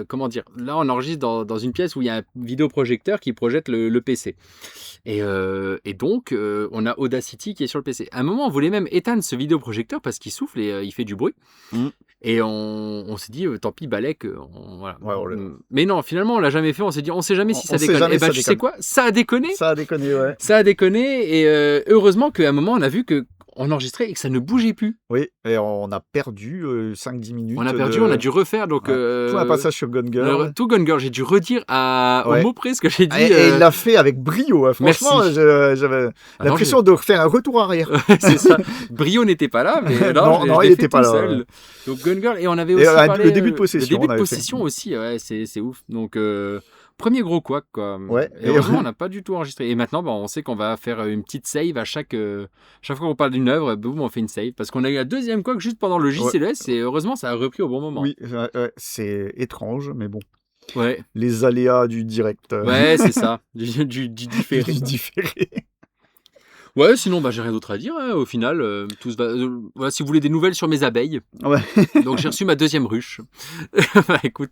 comment dire, là on enregistre dans une pièce où il y a un vidéoprojecteur qui projette le PC. Et donc, on a Audacity qui est sur le PC. À un moment, on voulait même éteindre ce vidéoprojecteur parce qu'il souffle et il fait du bruit. Mm. Et on s'est dit, tant pis, Balek. Voilà. Ouais, Mais non, finalement, on l'a jamais fait. On s'est dit, on sait jamais si ça On sait déconne. jamais Et si ça tu sais déconne. quoi? Ça a déconné. Ça a déconné, ouais. Ça a déconné. Et heureusement qu'à un moment, on a vu qu'on enregistrait et que ça ne bougeait plus. Oui, et on a perdu 5-10 minutes. On a perdu, on a dû refaire. Donc, Ouais. Tout un passage sur Gone Girl. tout Gone Girl, j'ai dû redire au Ouais. mot près ce que j'ai dit. Et il l'a fait avec brio. Hein. Franchement, Merci. j'avais Alors, l'impression de refaire un retour arrière. c'est ça. Brio n'était pas là, mais Non, je non, l'ai il fait était pas tout là, seul. ouais. Donc Gone Girl, et on avait Et aussi le parlé, début de Possession, Le début on de avait Possession fait. aussi, ouais, c'est ouf. Donc premier gros couac, quoi. Ouais. Et heureusement, on n'a pas du tout enregistré. Et maintenant, on sait qu'on va faire une petite save à chaque fois qu'on parle d'une œuvre, boum, on fait une save. Parce qu'on a eu un deuxième couac juste pendant le JCLES, et heureusement, ça a repris au bon moment. Oui, ouais, c'est étrange, mais bon. Ouais, Les aléas du direct. ouais, c'est ça. Du différé. Du différé. Ouais, sinon, j'ai rien d'autre à dire. Hein. Au final, tout se va. Voilà, si vous voulez des nouvelles sur mes abeilles. Ouais. Donc, j'ai reçu ma 2e ruche. Écoute,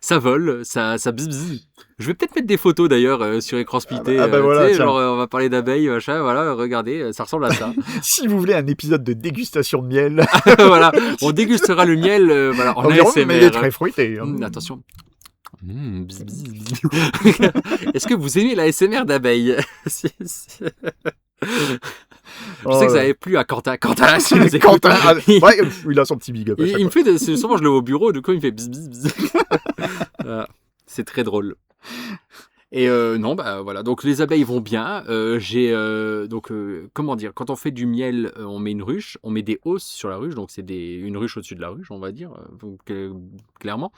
ça vole, ça bzz bzz. Je vais peut-être mettre des photos d'ailleurs sur écran splitté. Voilà, tu sais, tiens. genre, on va parler d'abeilles, machin. Voilà, regardez, ça ressemble à ça. Si vous voulez un épisode de dégustation de miel, Voilà, on dégustera le miel en environ, ASMR. mais il est très fruité. Hein. Attention. Bzz, bzz, bzz. Est-ce que vous aimez la ASMR d'abeilles? Je sais que ça avait plu à Quentin. Quentin, si vous écoutez. Quentin, ouais, il a son petit big up. à chaque Il me fois. fait souvent je le vois au bureau, du coup il me fait bzz bzz bzz. Voilà. C'est très drôle. Et non, voilà. Donc les abeilles vont bien. Comment dire, quand on fait du miel, on met une ruche, on met des hausses sur la ruche, donc c'est une ruche au-dessus de la ruche, on va dire, clairement.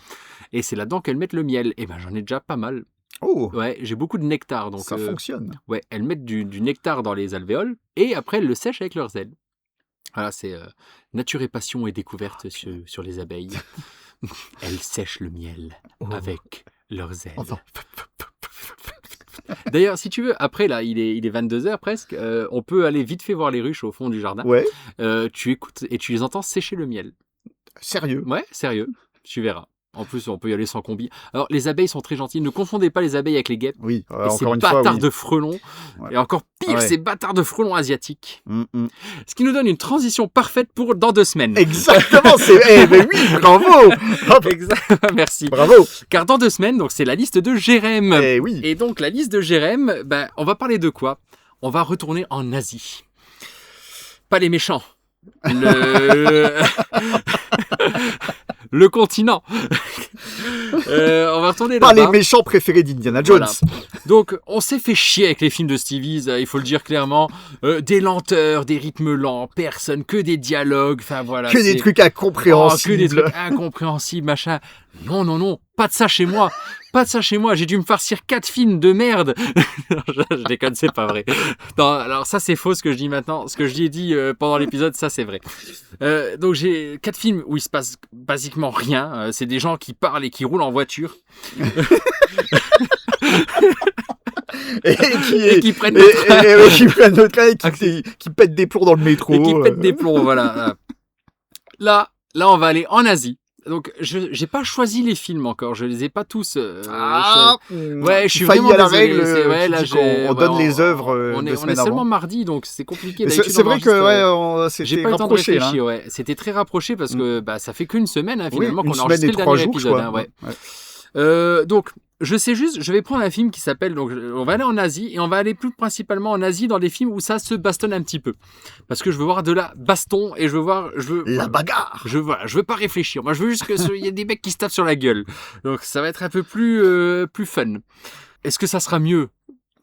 Et c'est là-dedans qu'elles mettent le miel. Et j'en ai déjà pas mal. Oh, Ouais, j'ai beaucoup de nectar. Donc, ça fonctionne. ouais, elles mettent du nectar dans les alvéoles et après elles le sèchent avec leurs ailes. Voilà, c'est nature et passion et découverte sur les abeilles. Elles sèchent le miel avec leurs ailes. Enfin. D'ailleurs, si tu veux, après là, il est 22h presque, on peut aller vite fait voir les ruches au fond du jardin. Ouais, Tu écoutes et tu les entends sécher le miel. sérieux. Ouais, sérieux, tu verras. En plus, on peut y aller sans combi. Alors, les abeilles sont très gentilles. Ne confondez pas les abeilles avec les guêpes. Oui, Et ces encore une fois, bâtards oui. de frelons. Ouais. Et encore pire, Ouais. ces bâtards de frelons asiatiques. Mm. Ce qui nous donne une transition parfaite pour dans 2 semaines. Exactement, c'est. Ben oui, bravo. Hop, Merci. bravo. Car dans 2 semaines, donc c'est la liste de Jérém. Eh oui. Et donc la liste de Jérém, on va parler de quoi? On va retourner en Asie. Pas les méchants. Le continent. On va retourner Pas là-bas. les méchants préférés d'Indiana Jones. Voilà. Donc, on s'est fait chier avec les films de Stevie, il faut le dire clairement. Des lenteurs, des rythmes lents, personne, que des dialogues, enfin voilà. Que des c'est- trucs Oh, incompréhensibles. que des trucs incompréhensibles, machin. Non, pas de ça chez moi. Pas de ça chez moi. J'ai dû me farcir 4 films de merde. Non, je déconne, c'est pas vrai. Non, alors ça c'est faux ce que je dis maintenant. Ce que je ai dit pendant l'épisode, ça c'est vrai. Donc j'ai 4 films où il se passe basiquement rien. C'est des gens qui parlent et qui roulent en voiture. et qui prennent le train. qui prennent le train et qui pètent des plombs dans le métro. Et qui pètent des plombs, voilà. Là, on va aller en Asie. Donc, j'ai pas choisi les films encore. Je les ai pas tous. Ouais, je suis failli vraiment à la désolé. règle. C'est- ouais, qui là, dit qu'on donne les œuvres on de est semaine seulement avant. mardi, donc c'est compliqué. Mais D'habitude, c'est on vrai que enregistre, ouais, j'ai c'était pas eu le temps de rapproché. réfléchir. Hein. Ouais. C'était très rapproché parce que ça fait qu'une semaine hein, Oui, finalement une qu'on a semaine enregistré et le 3 dernier jours, je épisode. crois. Hein, ouais. Ouais. Donc, je vais prendre un film qui s'appelle, donc on va aller en Asie et on va aller plus principalement en Asie dans des films où ça se bastonne un petit peu. Parce que je veux voir de la baston et je veux La bagarre. je veux pas réfléchir. Moi, je veux juste qu'il y ait des mecs qui se tapent sur la gueule. Donc, ça va être un peu plus fun. Est-ce que ça sera mieux?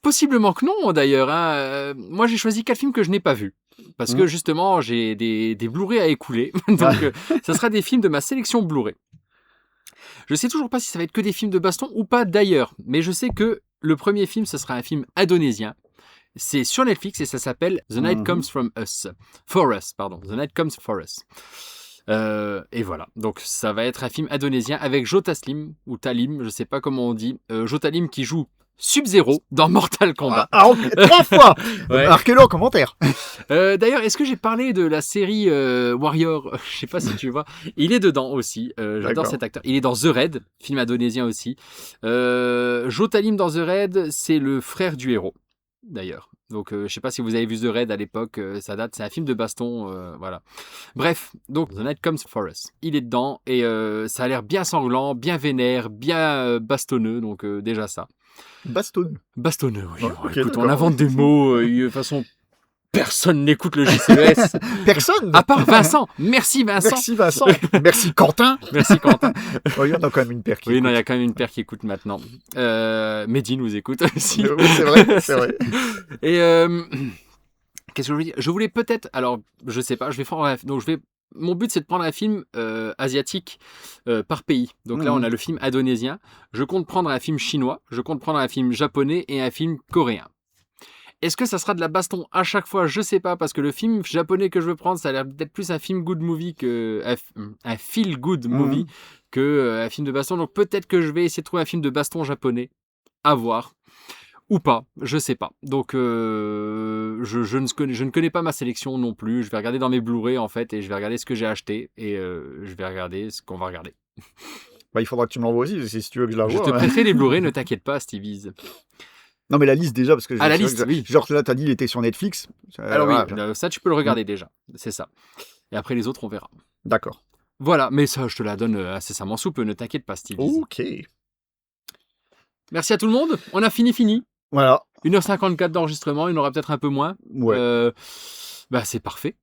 Possiblement que non, d'ailleurs. Hein. Moi, j'ai choisi 4 films que je n'ai pas vus. Parce que justement, j'ai des Blu-ray à écouler. Donc, ça sera des films de ma sélection Blu-ray. Je sais toujours pas si ça va être que des films de baston ou pas d'ailleurs. Mais je sais que le premier film, ce sera un film indonésien. C'est sur Netflix et ça s'appelle The Night Comes For Us. The Night Comes For Us. Et voilà, donc ça va être un film indonésien avec Joe Taslim, ou Talim, je sais pas comment on dit. Joe Talim qui joue Sub-Zero dans Mortal Kombat. Ah, ok, 3 fois. Ouais. Marquez-le en commentaire. D'ailleurs, est-ce que j'ai parlé de la série Warrior? Je sais pas si tu vois. Il est dedans aussi. J'adore D'accord. cet acteur. Il est dans The Raid, film indonésien aussi. Joe Talim dans The Raid, c'est le frère du héros, d'ailleurs. Donc, je sais pas si vous avez vu The Raid à l'époque, ça date, c'est un film de baston, voilà. Bref, donc The Night Comes For Us, il est dedans et ça a l'air bien sanglant, bien vénère, bien bastonneux, donc déjà ça. Bastonneux. Bastonneux, oui. Ouais, Bon, ok, écoute, on d'accord. invente des mots, de toute façon, personne n'écoute le JCES, Personne. à part Vincent. Merci Vincent. Merci Vincent. Merci Quentin. Merci Quentin. Oh, il y en a quand même une paire qui Oui, non, il y écoute. a quand même une paire qui écoute maintenant. Mehdi nous écoute aussi. Oui, c'est vrai, c'est vrai. Et qu'est-ce que je voulais dire? Je voulais peut-être, alors je sais pas, mon but c'est de prendre un film asiatique par pays. Donc là on a le film indonésien, je compte prendre un film chinois, je compte prendre un film japonais et un film coréen. Est-ce que ça sera de la baston à chaque fois? Je sais pas, parce que le film japonais que je veux prendre, ça a l'air d'être plus un film good movie un feel good movie que un film de baston. Donc peut-être que je vais essayer de trouver un film de baston japonais. À voir. Ou pas, je sais pas. Donc je ne connais pas ma sélection non plus. Je vais regarder dans mes Blu-ray en fait et je vais regarder ce que j'ai acheté et je vais regarder ce qu'on va regarder. Bah, il faudra que tu me l'envoies aussi si tu veux que je la Je vois. te prêterai les Blu-ray, ne t'inquiète pas, Stevie. Non, mais la liste déjà, parce que Ah, la c'est vrai liste, que oui. Genre là, t'as dit, il était sur Netflix. Alors Voilà. oui, ça tu peux le regarder déjà, c'est ça. Et après les autres, on verra. D'accord. Voilà, mais ça, je te la donne incessamment sous peu, ne t'inquiète pas, Stevie. Ok. Merci à tout le monde, on a fini. Voilà. 1h54 d'enregistrement, il y en aura peut-être un peu moins. Ouais. Bah c'est parfait,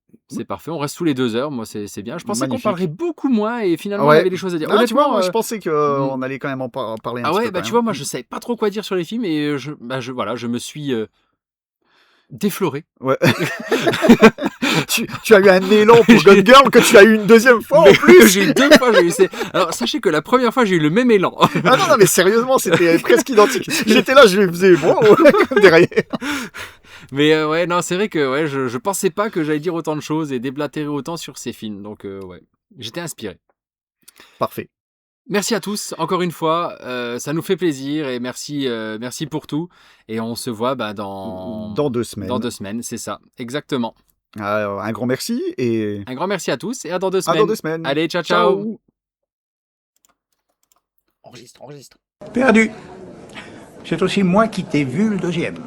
on reste sous les 2 heures, moi c'est bien. Je pensais qu'on Magnifique. parlerait beaucoup moins et finalement Ouais. il y avait des choses à dire. Ah, tu Honnêtement, vois, moi, je pensais qu'on allait quand même en parler un ah petit ouais, peu. bah quand tu même. vois, moi je savais pas trop quoi dire sur les films et je me suis défloré. Ouais. tu as eu un élan pour Gone Girl que tu as eu une deuxième fois en plus. J'ai eu 2 fois, Alors sachez que la première fois j'ai eu le même élan. Ah non, mais sérieusement, c'était presque identique. J'étais là, je faisais bon derrière. Mais ouais, non, c'est vrai que ouais, je pensais pas que j'allais dire autant de choses et déblatérer autant sur ces films. Donc ouais, j'étais inspiré. Parfait. Merci à tous, encore une fois, ça nous fait plaisir et merci pour tout. Et on se voit dans 2 semaines. Dans 2 semaines, c'est ça, exactement. Alors, un grand merci et Un grand merci à tous et à dans 2 à semaines. dans 2 semaines. Allez, ciao, ciao. Ciao. Enregistre. Perdu. C'est aussi moi qui t'ai vu le deuxième.